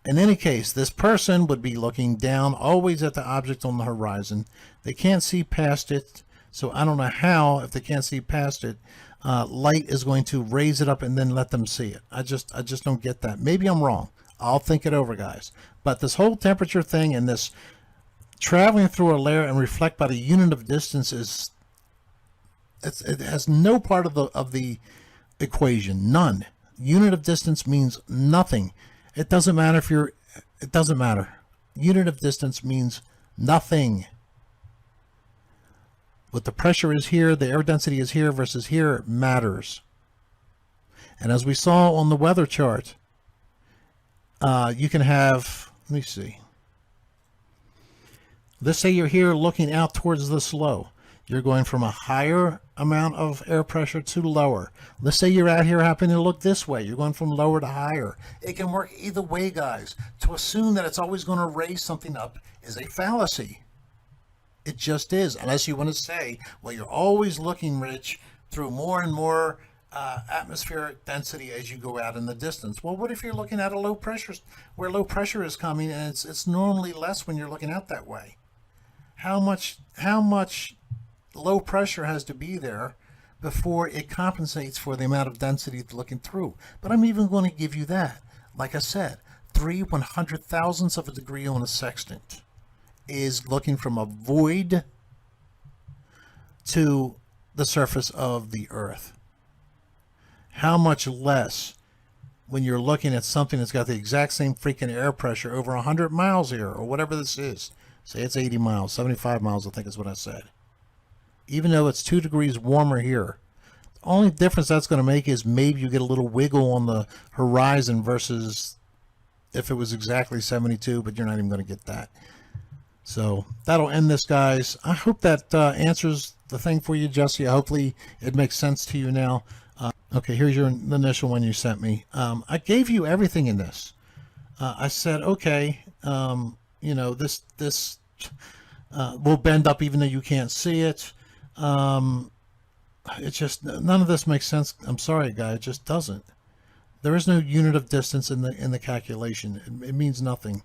In any case, this person would be looking down always at the object on the horizon. They can't see past it, so I don't know how, if they can't see past it, light is going to raise it up and then let them see it. I just don't get that. Maybe I'm wrong. I'll think it over, guys. But this whole temperature thing and this traveling through a layer and reflect by the unit of distance it has no part of the equation. None. Unit of distance means nothing. It doesn't matter if you're, it doesn't matter. Unit of distance means nothing. What the pressure is here, the air density is here versus here, matters. And as we saw on the weather chart, you can have, let me see. Let's say you're here looking out towards this low. You're going from a higher amount of air pressure to lower. Let's say you're out here happening to look this way. You're going from lower to higher. It can work either way, guys. To assume that it's always going to raise something up is a fallacy. It just is, unless you want to say, well, you're always looking, Rich, through more and more atmospheric density as you go out in the distance. Well, what if you're looking at a low pressure, where low pressure is coming, and it's normally less when you're looking out that way? How much low pressure has to be there before it compensates for the amount of density it's looking through? But I'm even going to give you that. Like I said, 3/100,000ths of a degree on a sextant is looking from a void to the surface of the Earth. How much less when you're looking at something that's got the exact same freaking air pressure over 100 miles here, or whatever this is. Say it's 80 miles, 75 miles, I think is what I said. Even though it's 2 degrees warmer here, the only difference that's going to make is maybe you get a little wiggle on the horizon versus if it was exactly 72, but you're not even going to get that. So that'll end this, guys. I hope that answers the thing for you, Jesse. Hopefully it makes sense to you now. Okay, here's your initial one you sent me. I gave you everything in this. I said, okay, you know, this will bend up even though you can't see it. It's just, none of this makes sense. I'm sorry, guy, it just doesn't. There is no unit of distance in the calculation. It means nothing.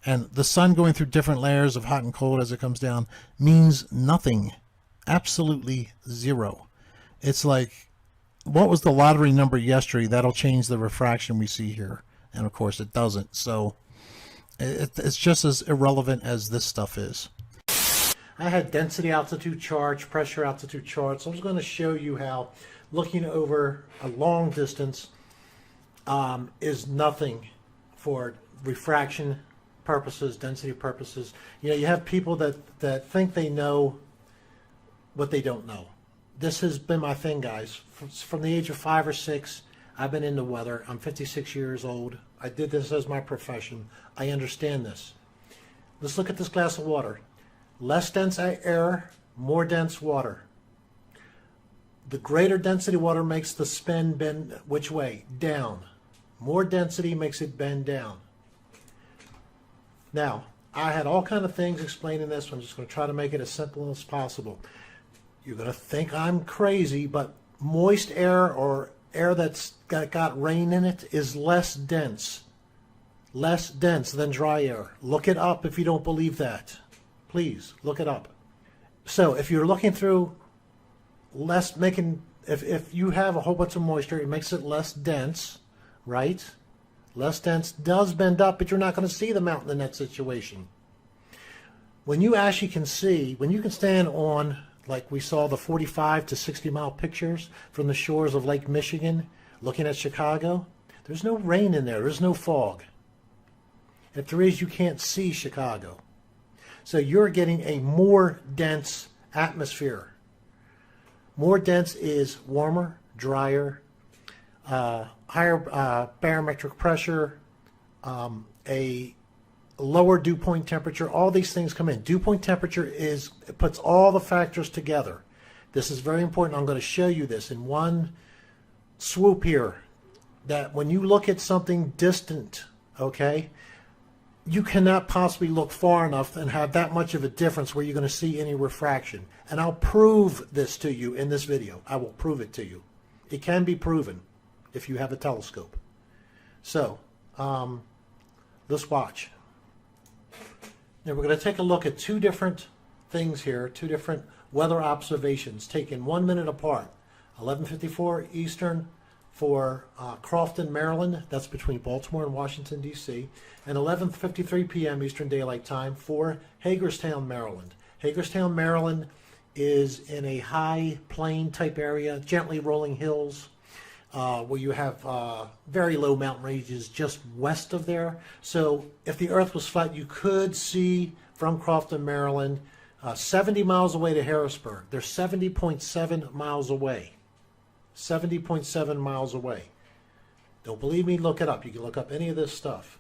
And the sun going through different layers of hot and cold as it comes down means nothing. Absolutely zero. It's like, what was the lottery number yesterday? That'll change the refraction we see here. And of course it doesn't. So it's just as irrelevant as this stuff is. I had density altitude charts, pressure altitude charts. I was going to show you how looking over a long distance is nothing for refraction purposes, density purposes. You know, you have people that think they know what they don't know. This has been my thing, guys. From the age of 5 or 6, I've been into weather. I'm 56 years old. I did this as my profession. I understand this. Let's look at this glass of water. Less dense air, more dense water. The greater density water makes the spin bend which way? Down. More density makes it bend down. Now, I had all kind of things explaining this. I'm just going to try to make it as simple as possible. You're going to think I'm crazy, but moist air or air that's got rain in it is less dense than dry air. Look it up if you don't believe that. Please look it up. So if you're looking through if you have a whole bunch of moisture, it makes it less dense, right? Less dense does bend up, but you're not going to see the mountain in that situation. When you actually can see, when you can stand on, like we saw the 45 to 60 mile pictures from the shores of Lake Michigan, looking at Chicago, there's no rain in there. There's no fog. If there is, you can't see Chicago. So you're getting a more dense atmosphere. More dense is warmer, drier, higher barometric pressure, a lower dew point temperature. All these things come in. Dew point temperature it puts all the factors together. This is very important. I'm going to show you this in one swoop here, that when you look at something distant, okay, you cannot possibly look far enough and have that much of a difference where you're going to see any refraction. And I'll prove this to you in this video. I will prove it to you. It can be proven if you have a telescope. So, let's watch. Now we're going to take a look at 2 different things here, 2 different weather observations taken 1 minute apart. 11:54 Eastern for Crofton, Maryland. That's between Baltimore and Washington, D.C. And 11:53 p.m. Eastern Daylight Time for Hagerstown, Maryland. Hagerstown, Maryland is in a high plain type area, gently rolling hills. where you have very low mountain ranges just west of there. So if the Earth was flat, you could see from Crofton, Maryland, 70 miles away to Harrisburg. They're 70.7 miles away. 70.7 miles away. Don't believe me? Look it up. You can look up any of this stuff.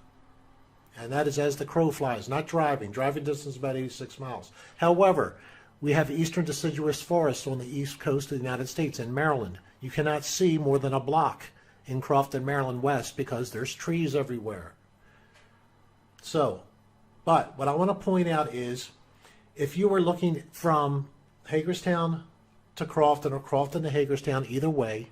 And that is as the crow flies, not driving. Driving distance is about 86 miles. However, we have eastern deciduous forests on the east coast of the United States in Maryland. You cannot see more than a block in Crofton, Maryland West because there's trees everywhere. So, but what I want to point out is if you were looking from Hagerstown to Crofton or Crofton to Hagerstown, either way,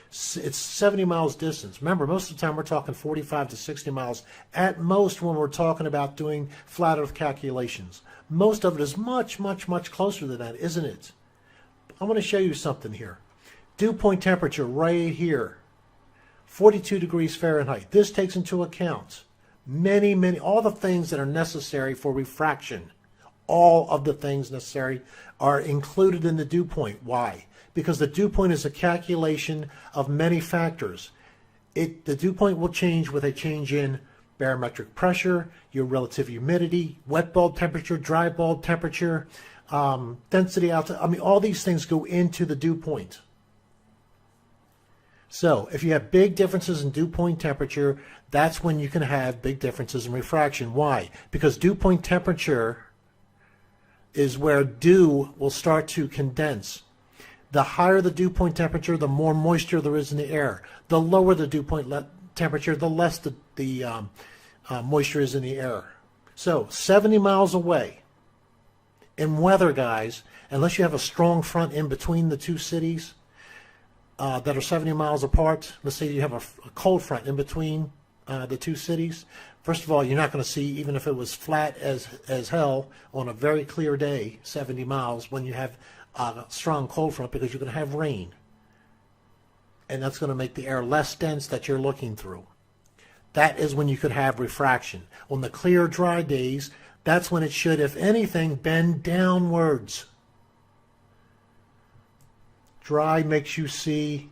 it's 70 miles distance. Remember, most of the time we're talking 45 to 60 miles at most when we're talking about doing flat Earth calculations. Most of it is much, much, much closer than that, isn't it? I'm going to show you something here. Dew point temperature right here, 42 degrees Fahrenheit. This takes into account all the things that are necessary for refraction. All of the things necessary are included in the dew point. Why? Because the dew point is a calculation of many factors. The dew point will change with a change in barometric pressure, your relative humidity, wet bulb temperature, dry bulb temperature, density, altitude. I mean, all these things go into the dew point. So if you have big differences in dew point temperature, that's when you can have big differences in refraction. Why? Because dew point temperature is where dew will start to condense. The higher the dew point temperature, the more moisture there is in the air. The lower the dew point temperature, the less the moisture is in the air. So 70 miles away in weather, guys, unless you have a strong front in between the two cities that are 70 miles apart, let's say you have a cold front in between the two cities, first of all, you're not going to see, even if it was flat as hell on a very clear day, 70 miles, when you have a strong cold front, because you're going to have rain. And that's going to make the air less dense that you're looking through. That is when you could have refraction. On the clear, dry days, that's when it should, if anything, bend downwards. Dry makes you see,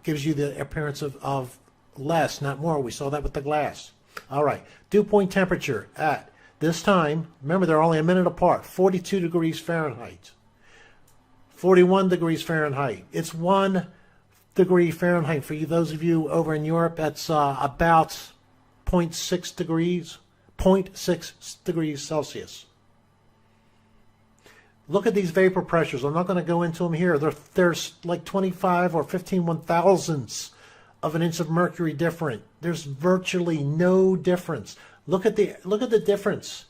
gives you the appearance of less, not more. We saw that with the glass. All right, dew point temperature at this time, remember they're only a minute apart, 42 degrees Fahrenheit. 41 degrees Fahrenheit. It's 1 degree Fahrenheit. For you, those of you over in Europe, that's about 0.6 degrees, 0.6 degrees Celsius. Look at these vapor pressures. I'm not going to go into them here. There's like 25 or 15 1,000ths of an inch of mercury different. There's virtually no difference. Look at the difference.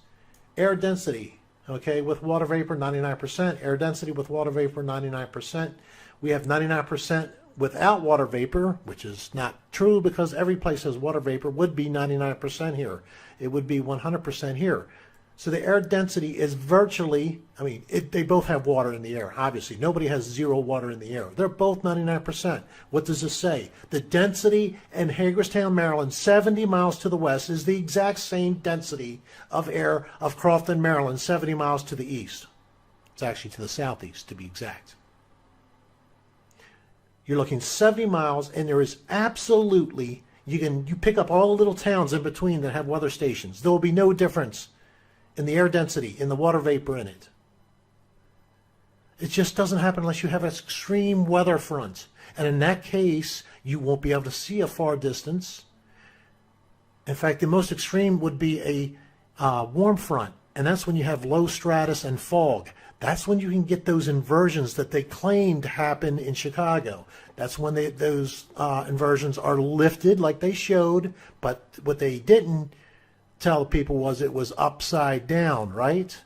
Air density, okay, with water vapor 99%. Air density with water vapor 99%. We have 99% without water vapor, which is not true because every place has water vapor, would be 99% here. It would be 100% here. So the air density is virtually, I mean, they both have water in the air, obviously. Nobody has zero water in the air. They're both 99%. What does this say? The density in Hagerstown, Maryland, 70 miles to the west, is the exact same density of air of Crofton, Maryland, 70 miles to the east. It's actually to the southeast, to be exact. You're looking 70 miles, and there is absolutely, you pick up all the little towns in between that have weather stations. There will be no difference in the air density, in the water vapor in it. It just doesn't happen unless you have an extreme weather front. And in that case, you won't be able to see a far distance. In fact, the most extreme would be a warm front. And that's when you have low stratus and fog. That's when you can get those inversions that they claim to happen in Chicago. That's when those inversions are lifted like they showed. But what they didn't tell people was it was upside down, right?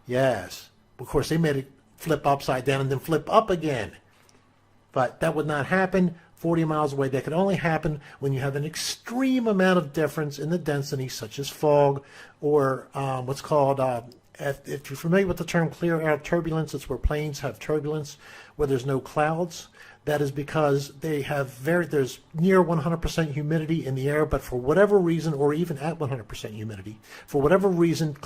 Yes. Of course, they made it flip upside down and then flip up again. But that would not happen 40 miles away. That could only happen when you have an extreme amount of difference in the density, such as fog or what's called, if you're familiar with the term clear air turbulence, it's where planes have turbulence, where there's no clouds. That is because they have there's near 100% humidity in the air, but for whatever reason, or even at 100% humidity, for whatever reason,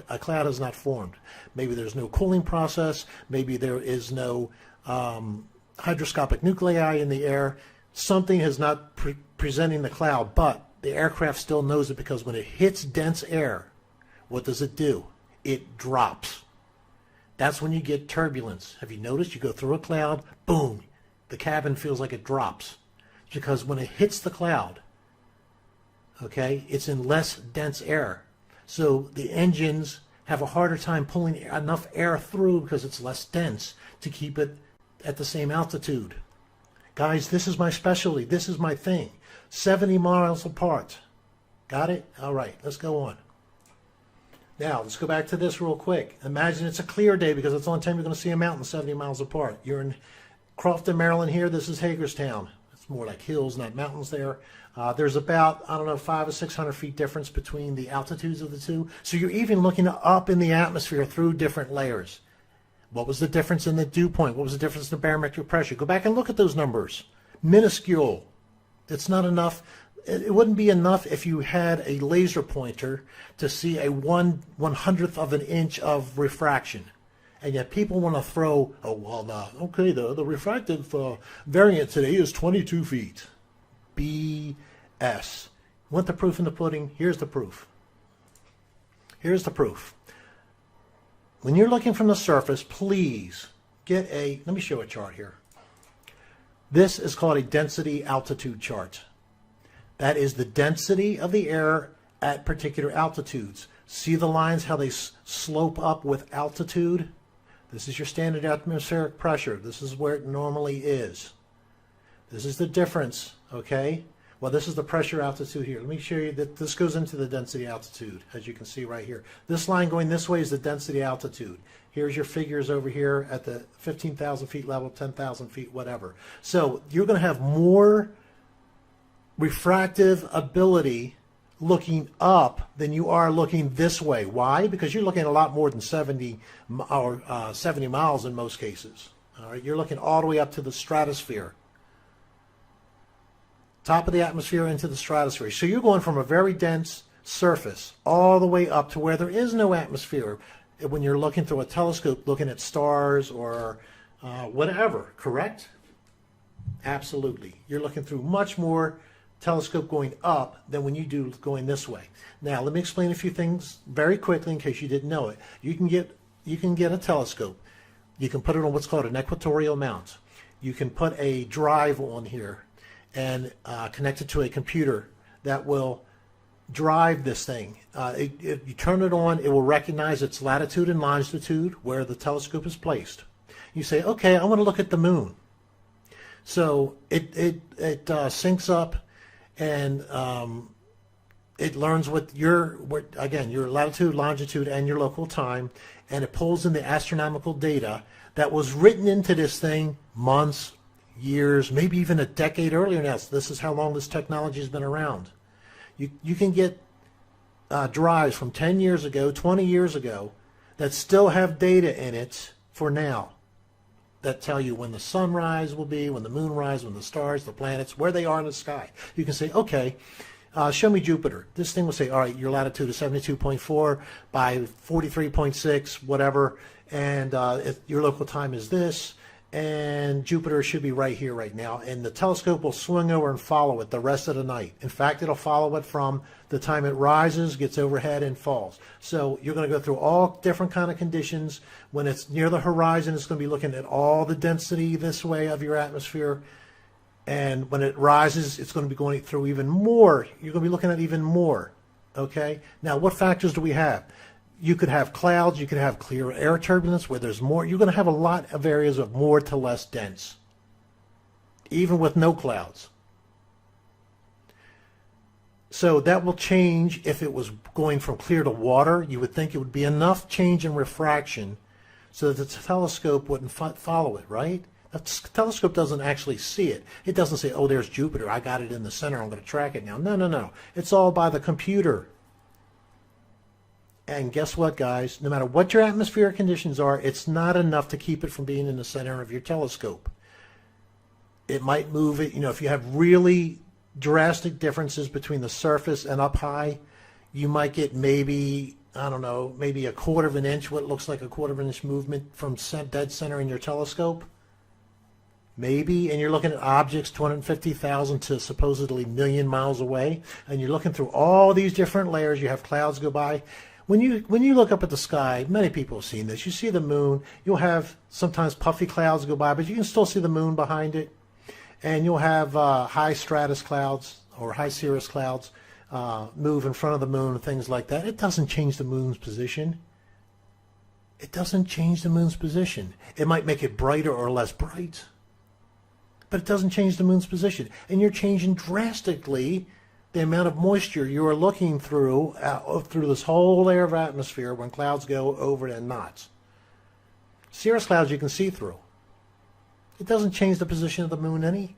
a cloud has not formed. Maybe there's no cooling process, maybe there is no hydroscopic nuclei in the air. something is not presenting the cloud, but the aircraft still knows it, because when it hits dense air, what does it do? It drops. That's when you get turbulence. Have you noticed? You go through a cloud, boom, the cabin feels like it drops. It's because when it hits the cloud, okay, it's in less dense air. So the engines have a harder time pulling enough air through because it's less dense to keep it at the same altitude. Guys, this is my specialty. This is my thing. 70 miles apart. Got it? All right, let's go on. Now, let's go back to this real quick. Imagine it's a clear day, because it's the only time you're going to see a mountain 70 miles apart. You're in Crofton, Maryland here. This is Hagerstown. It's more like hills, not mountains there. There's about, I don't know, 500 or 600 feet difference between the altitudes of the two. So you're even looking up in the atmosphere through different layers. What was the difference in the dew point? What was the difference in the barometric pressure? Go back and look at those numbers. Minuscule. It's not enough. It wouldn't be enough if you had a laser pointer to see a 1/100th of an inch of refraction. And yet people want to throw, oh, well, okay, the refractive variant today is 22 feet. BS. Want the proof in the pudding? Here's the proof. Here's the proof. When you're looking from the surface, please get a, let me show a chart here. This is called a density altitude chart. That is the density of the air at particular altitudes. See the lines, how they slope up with altitude? This is your standard atmospheric pressure. This is where it normally is. This is the difference, okay? Well, this is the pressure altitude here. Let me show you that this goes into the density altitude, as you can see right here. This line going this way is the density altitude. Here's your figures over here at the 15,000 feet level, 10,000 feet, whatever. So you're going to have more refractive ability looking up than you are looking this way. Why? Because you're looking at a lot more than 70 miles in most cases. All right, you're looking all the way up to the stratosphere. Top of the atmosphere into the stratosphere. So you're going from a very dense surface all the way up to where there is no atmosphere when you're looking through a telescope looking at stars or whatever, correct? Absolutely. You're looking through much more telescope going up than when you do going this way. Now, let me explain a few things very quickly in case you didn't know it. You can get a telescope. You can put it on what's called an equatorial mount. You can put a drive on here and connect it to a computer that will drive this thing. You turn it on, it will recognize its latitude and longitude where the telescope is placed. You say, okay, I want to look at the moon. So it syncs up and it learns what your latitude, longitude, and your local time, and it pulls in the astronomical data that was written into this thing months, years, maybe even a decade earlier now. So this is how long this technology has been around. You can get drives from 10 years ago, 20 years ago, that still have data in it for now, that tell you when the sunrise will be, when the moonrise, when the stars, the planets, where they are in the sky. You can say, okay, show me Jupiter. This thing will say, all right, your latitude is 72.4 by 43.6, whatever, and your local time is this, and Jupiter should be right here right now, and the telescope will swing over and follow it the rest of the night. In fact, it'll follow it from the time it rises, gets overhead, and falls. So you're going to go through all different kind of conditions. When it's near the horizon, it's going to be looking at all the density this way of your atmosphere, and when it rises, it's going to be going through even more. You're going to be looking at even more, okay? Now, what factors do we have? You could have clouds, you could have clear air turbulence where there's more. You're going to have a lot of areas of more to less dense, even with no clouds. So that will change if it was going from clear to water. You would think it would be enough change in refraction so that the telescope wouldn't follow it, right? The telescope doesn't actually see it. It doesn't say, oh, there's Jupiter. I got it in the center. I'm going to track it now. No, no, no. It's all by the computer. And guess what, guys? No matter what your atmospheric conditions are, it's not enough to keep it from being in the center of your telescope. It might move it. You know, if you have really drastic differences between the surface and up high, you might get maybe, I don't know, maybe a quarter of an inch, what looks like a quarter of an inch movement from dead center in your telescope. maybe, and you're looking at objects 250,000 to supposedly million miles away, and you're looking through all these different layers. You have clouds go by. When you look up at the sky, many people have seen this. You see the moon. You'll have sometimes puffy clouds go by, but you can still see the moon behind it. And you'll have high stratus clouds or high cirrus clouds move in front of the moon and things like that. It doesn't change the moon's position. It doesn't change the moon's position. It might make it brighter or less bright, but it doesn't change the moon's position. And you're changing drastically the amount of moisture you are looking through this whole layer of atmosphere when clouds go over it and not. Cirrus clouds you can see through. It doesn't change the position of the moon any.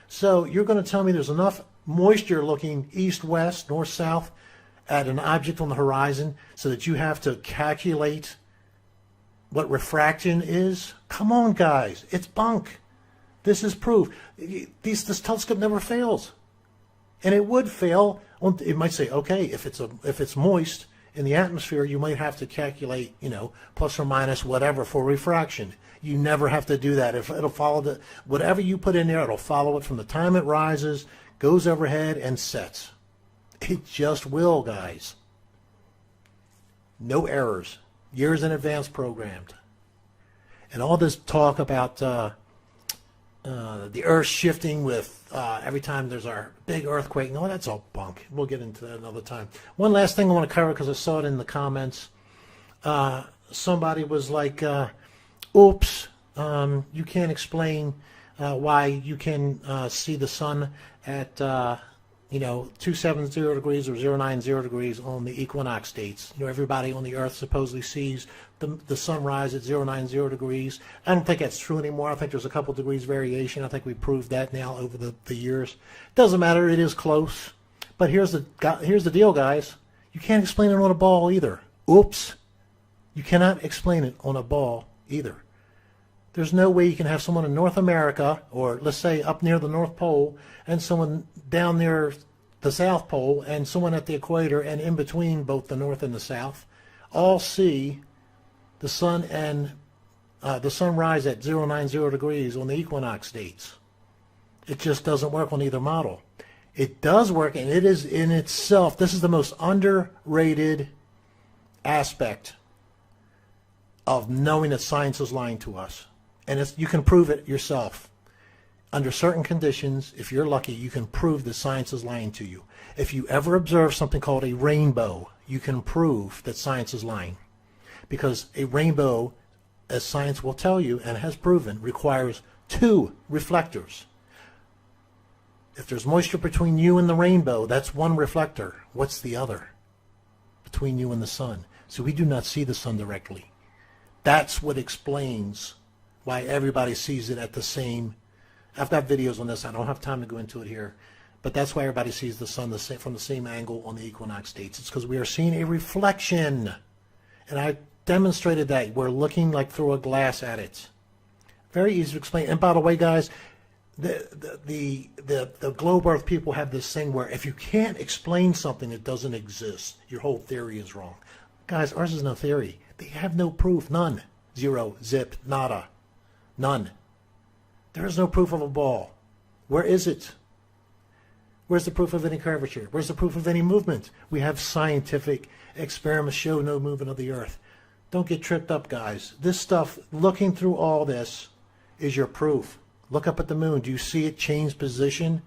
So you're going to tell me there's enough moisture looking east, west, north, south at an object on the horizon so that you have to calculate what refraction is? Come on, guys. It's bunk. This is proof. This telescope never fails. And it would fail. It might say, okay, if it's moist in the atmosphere, you might have to calculate, plus or minus whatever for refraction. You never have to do that. If it'll follow whatever you put in there, it'll follow it from the time it rises, goes overhead, and sets. It just will, guys. No errors. Years in advance programmed. And all this talk about the Earth shifting with every time there's a big earthquake, no, that's all bunk. We'll get into that another time. One last thing I want to cover because I saw it in the comments. Somebody was like, oops, you can't explain why you can see the sun at 270 degrees or 090 degrees on the equinox dates. Everybody on the Earth supposedly sees the sunrise at 090 degrees. I don't think that's true anymore. I think there's a couple degrees variation. I think we proved that now over the years. Doesn't matter. It is close. But here's the deal, guys. You can't explain it on a ball either. Oops. You cannot explain it on a ball either. There's no way you can have someone in North America, or let's say up near the North Pole, and someone down near the South Pole, and someone at the equator, and in between both the North and the South, all see the sun and the sunrise at 090 degrees on the equinox dates. It just doesn't work on either model. It does work, and it is in itself, this is the most underrated aspect of knowing that science is lying to us. And you can prove it yourself. Under certain conditions, if you're lucky, you can prove that science is lying to you. If you ever observe something called a rainbow, you can prove that science is lying. Because a rainbow, as science will tell you and has proven, requires 2 reflectors. If there's moisture between you and the rainbow, that's one reflector. What's the other? Between you and the sun. So we do not see the sun directly. That's what explains why everybody sees it at the same. I've got videos on this. I don't have time to go into it here. But that's why everybody sees the sun from the same angle on the equinox dates. It's because we are seeing a reflection. And I demonstrated that. We're looking like through a glass at it. Very easy to explain. And by the way, guys, the globe Earth people have this thing where if you can't explain something that doesn't exist, your whole theory is wrong. Guys, ours is no theory. They have no proof. None. Zero. Zip. Nada. None. There is no proof of a ball. Where is it? Where's the proof of any curvature? Where's the proof of any movement? We have scientific experiments show no movement of the Earth. Don't get tripped up, guys. This stuff, looking through all this, is your proof. Look up at the moon. Do you see it change position?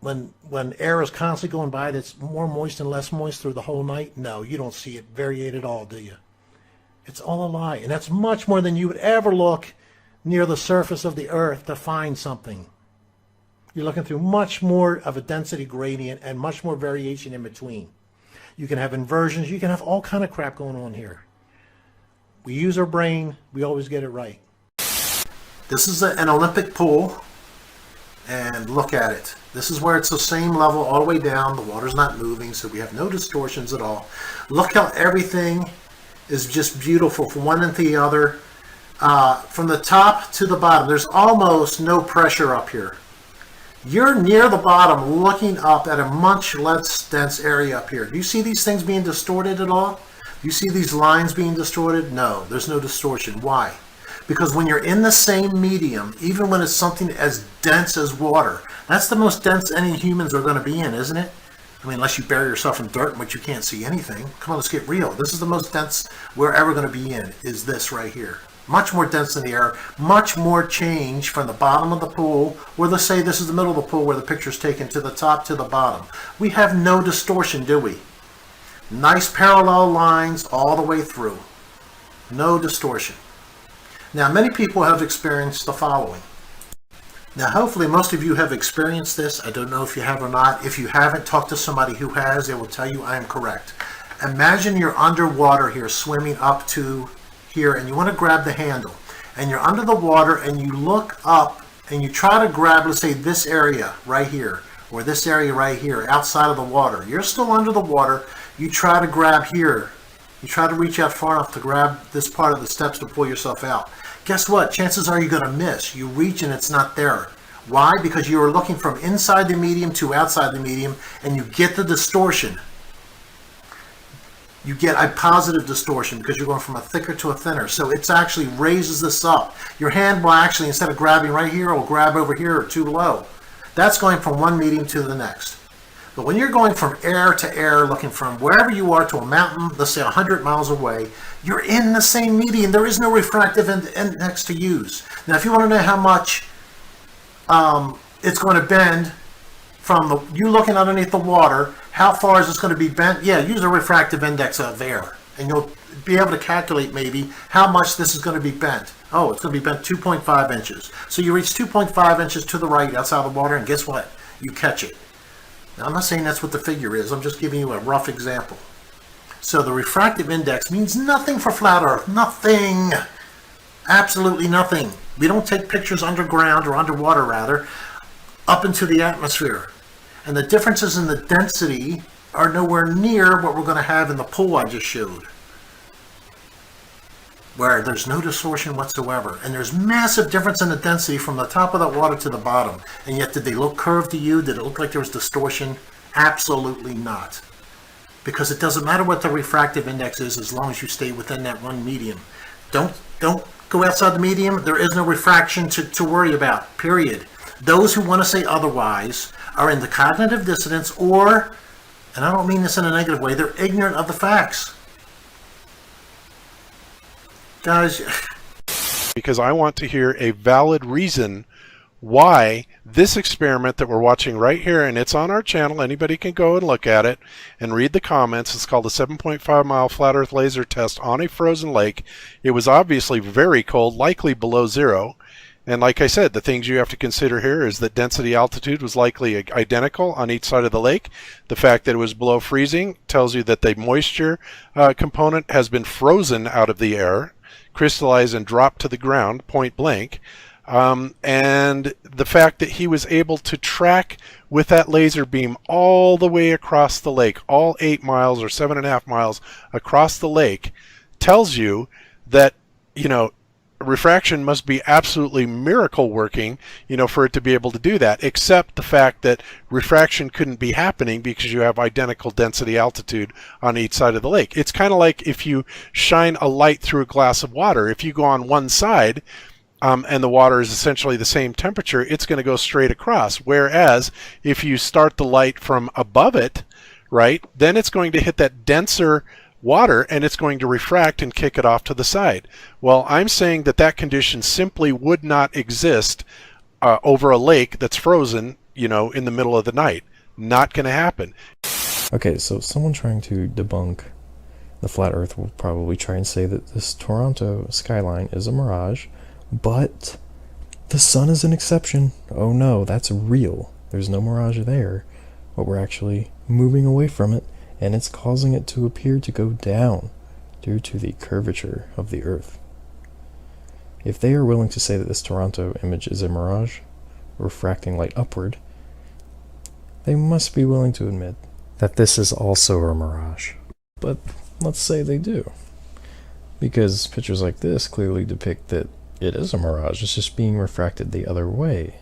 When air is constantly going by that's more moist and less moist through the whole night? No, you don't see it variate at all, do you? It's all a lie. And that's much more than you would ever look near the surface of the Earth to find something. You're looking through much more of a density gradient and much more variation in between. You can have inversions. You can have all kind of crap going on here. We use our brain. We always get it right. This is an Olympic pool. And look at it. This is where it's the same level all the way down. The water's not moving, so we have no distortions at all. Look how everything is just beautiful from one end to the other. From the top to the bottom, there's almost no pressure up here. You're near the bottom looking up at a much less dense area up here. Do you see these things being distorted at all? Do you see these lines being distorted? No, there's no distortion. Why? Because when you're in the same medium, even when it's something as dense as water, that's the most dense any humans are going to be in, isn't it? I mean, unless you bury yourself in dirt in which you can't see anything. Come on, let's get real. This is the most dense we're ever going to be in, is this right here. Much more dense than the air, much more change from the bottom of the pool, or let's say this is the middle of the pool where the picture's taken, to the top to the bottom. We have no distortion, do we? Nice parallel lines all the way through. No distortion. Now, many people have experienced the following. Now, hopefully most of you have experienced this. I don't know if you have or not. If you haven't, talk to somebody who has. They will tell you I am correct. Imagine you're underwater here, swimming up to here, and you want to grab the handle. And you're under the water, and you look up, and you try to grab, let's say, this area right here, or this area right here, outside of the water. You're still under the water. You try to grab here. You try to reach out far enough to grab this part of the steps to pull yourself out. Guess what? Chances are you're going to miss. You reach and it's not there. Why? Because you are looking from inside the medium to outside the medium, and you get the distortion. You get a positive distortion because you're going from a thicker to a thinner. So it actually raises this up. Your hand will actually, instead of grabbing right here, will grab over here or too low. That's going from one medium to the next. But when you're going from air to air, looking from wherever you are to a mountain, let's say 100 miles away, you're in the same medium. There is no refractive index to use. Now, if you want to know how much it's going to bend from you looking underneath the water, how far is this going to be bent? Yeah, use a refractive index of air, and you'll be able to calculate maybe how much this is going to be bent. Oh, it's going to be bent 2.5 inches. So you reach 2.5 inches to the right outside the water, and guess what? You catch it. Now, I'm not saying that's what the figure is. I'm just giving you a rough example. So the refractive index means nothing for flat Earth. Nothing. Absolutely nothing. We don't take pictures underground, or underwater rather, up into the atmosphere. And the differences in the density are nowhere near what we're going to have in the pool I just showed, where there's no distortion whatsoever. And there's massive difference in the density from the top of that water to the bottom. And yet, did they look curved to you? Did it look like there was distortion? Absolutely not. Because it doesn't matter what the refractive index is as long as you stay within that one medium. Don't go outside the medium. There is no refraction to worry about, period. Those who want to say otherwise are in the cognitive dissonance, or, and I don't mean this in a negative way, they're ignorant of the facts. Guys, because I want to hear a valid reason why this experiment that we're watching right here, and it's on our channel, anybody can go and look at it and read the comments. It's called the 7.5 mile flat earth laser test on a frozen lake. It was obviously very cold, likely below zero. And like I said, the things you have to consider here is that density altitude was likely identical on each side of the lake. The fact that it was below freezing tells you that the moisture component has been frozen out of the air, crystallized and dropped to the ground point blank. And the fact that he was able to track with that laser beam all the way across the lake, all 8 miles or 7.5 miles across the lake, tells you that, you know, refraction must be absolutely miracle working, you know, for it to be able to do that, except the fact that refraction couldn't be happening because you have identical density altitude on each side of the lake. It's kind of like if you shine a light through a glass of water. If you go on one side and the water is essentially the same temperature, it's going to go straight across. Whereas if you start the light from above it, right, then it's going to hit that denser water and it's going to refract and kick it off to the side. Well, I'm saying that that condition simply would not exist over a lake that's frozen, you know, in the middle of the night. Not going to happen. Okay, so someone trying to debunk the flat earth will probably try and say that this Toronto skyline is a mirage, but the sun is an exception. Oh no, that's real. There's no mirage there, but we're actually moving away from it, and it's causing it to appear to go down due to the curvature of the Earth. If they are willing to say that this Toronto image is a mirage, refracting light upward, they must be willing to admit that this is also a mirage. But let's say they do, because pictures like this clearly depict that it is a mirage. It's just being refracted the other way,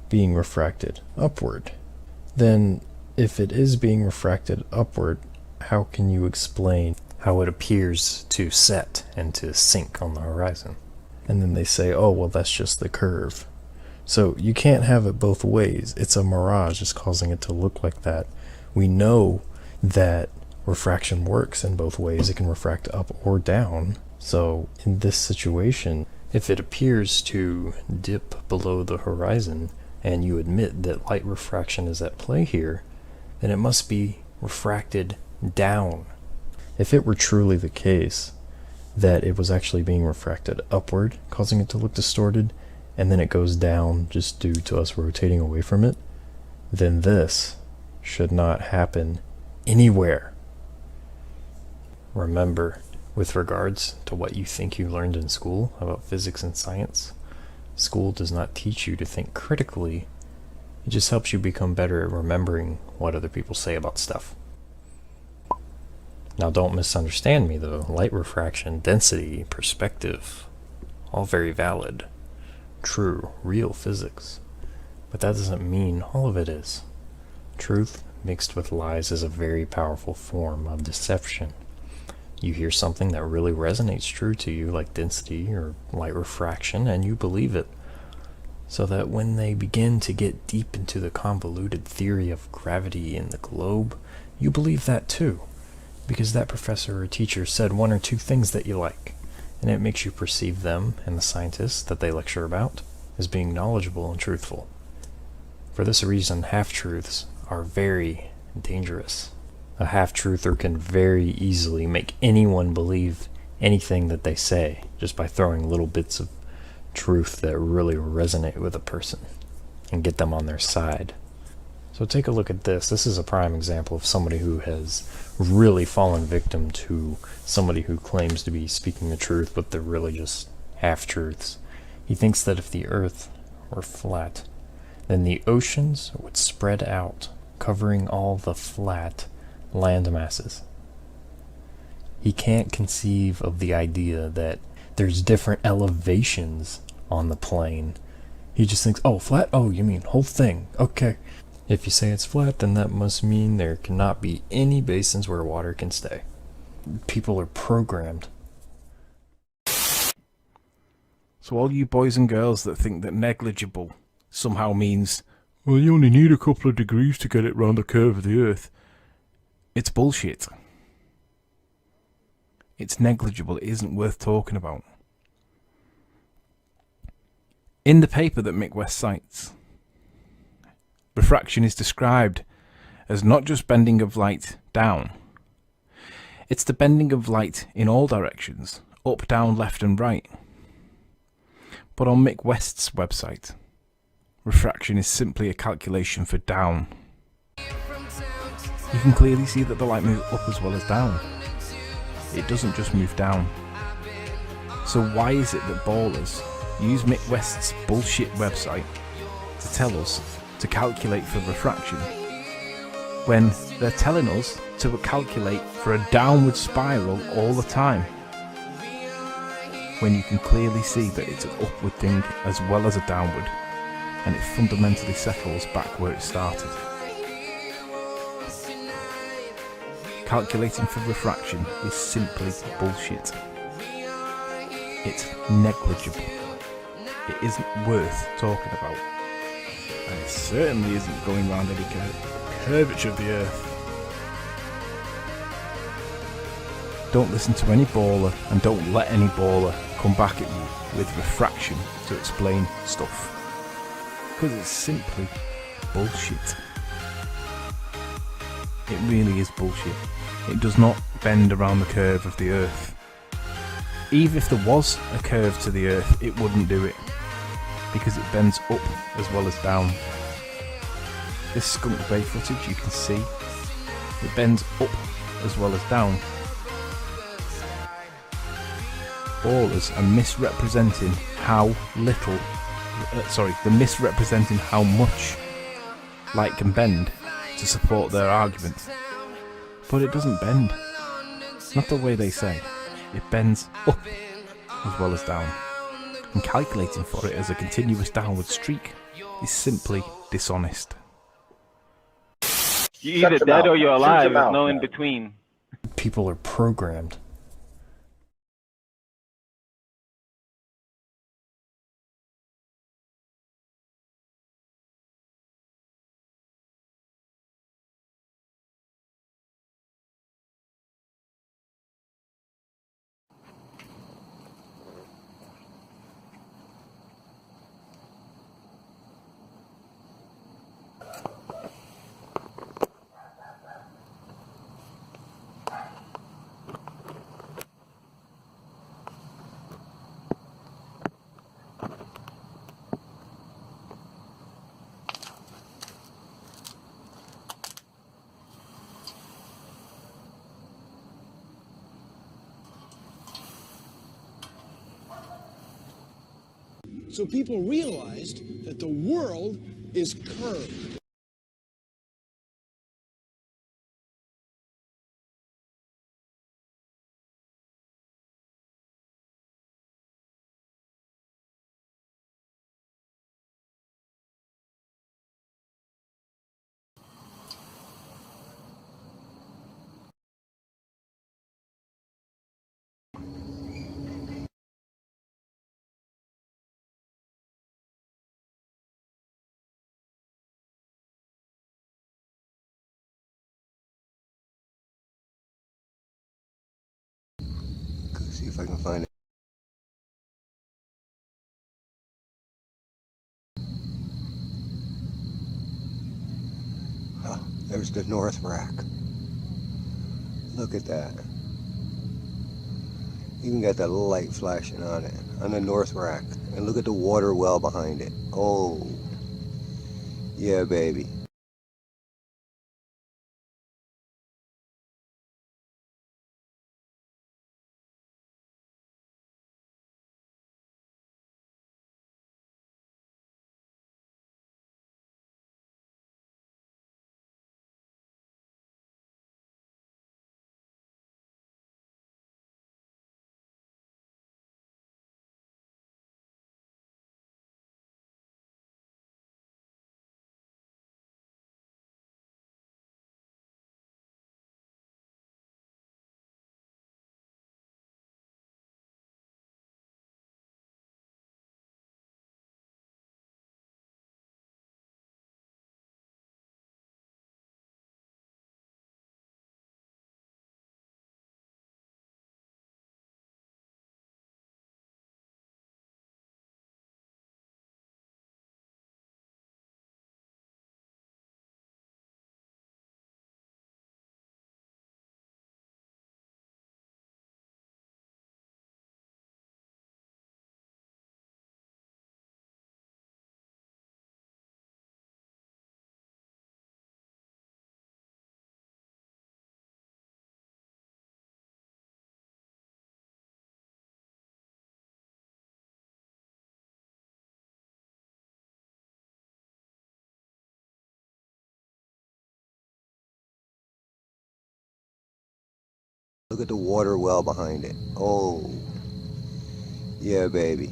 being refracted upward. Then if it is being refracted upward, how can you explain how it appears to set and to sink on the horizon? and then they say, oh, well, that's just the curve. So you can't have it both ways. It's a mirage. It's causing it to look like that. We know that refraction works in both ways. It can refract up or down. So in this situation, if it appears to dip below the horizon, and you admit that light refraction is at play here, then it must be refracted down. If it were truly the case that it was actually being refracted upward, causing it to look distorted, and then it goes down just due to us rotating away from it, then this should not happen anywhere. Remember, with regards to what you think you learned in school about physics and science, school does not teach you to think critically. It just helps you become better at remembering what other people say about stuff. Now don't misunderstand me though. Light refraction, density, perspective, all very valid. True, real physics. But that doesn't mean all of it is. Truth mixed with lies is a very powerful form of deception. You hear something that really resonates true to you, like density or light refraction, and you believe it. So that when they begin to get deep into the convoluted theory of gravity in the globe, you believe that too, because that professor or teacher said one or two things that you like, and it makes you perceive them and the scientists that they lecture about as being knowledgeable and truthful. For this reason, half-truths are very dangerous. A half-truther can very easily make anyone believe anything that they say just by throwing little bits of truth that really resonate with a person and get them on their side. So take a look at this. This is a prime example of somebody who has really fallen victim to somebody who claims to be speaking the truth, but they're really just half-truths. He thinks that if the earth were flat, then the oceans would spread out, covering all the flat land masses. He can't conceive of the idea that there's different elevations on the plane. He just thinks, oh, flat? Oh, you mean whole thing. Okay. If you say it's flat, then that must mean there cannot be any basins where water can stay. People are programmed. So all you boys and girls that think that negligible somehow means, well, you only need a couple of degrees to get it round the curve of the Earth, it's bullshit. It's negligible. It isn't worth talking about. In the paper that Mick West cites, refraction is described as not just bending of light down. It's the bending of light in all directions, up, down, left and right. But on Mick West's website, refraction is simply a calculation for down. You can clearly see that the light moves up as well as down. It doesn't just move down. So why is it that ballers use Mick West's bullshit website to tell us to calculate for refraction when they're telling us to calculate for a downward spiral all the time, when you can clearly see that it's an upward thing as well as a downward, and it fundamentally settles back where it started. Calculating for refraction is simply bullshit. It's negligible. It isn't worth talking about. And it certainly isn't going round any curvature of the Earth. Don't listen to any baller, and don't let any baller come back at you with refraction to explain stuff. Because it's simply bullshit. It really is bullshit. It does not bend around the curve of the Earth. Even if there was a curve to the Earth, it wouldn't do it, because it bends up as well as down. This Skunk Bay footage, you can see, it bends up as well as down. Ballers are misrepresenting how little, they're misrepresenting how much light can bend to support their argument. But it doesn't bend. Not the way they say. It bends up as well as down. And calculating for it as a continuous downward streak is simply dishonest. You're either dead or you're alive. There's no in between. People are programmed So people realized that the world is curved. See if I can find it. Oh, there's the north rack. Look at that. Even got that light flashing on it, on the north rack. And look at the water well behind it. Oh, yeah, baby. Look at the water well behind it. Oh, yeah, baby.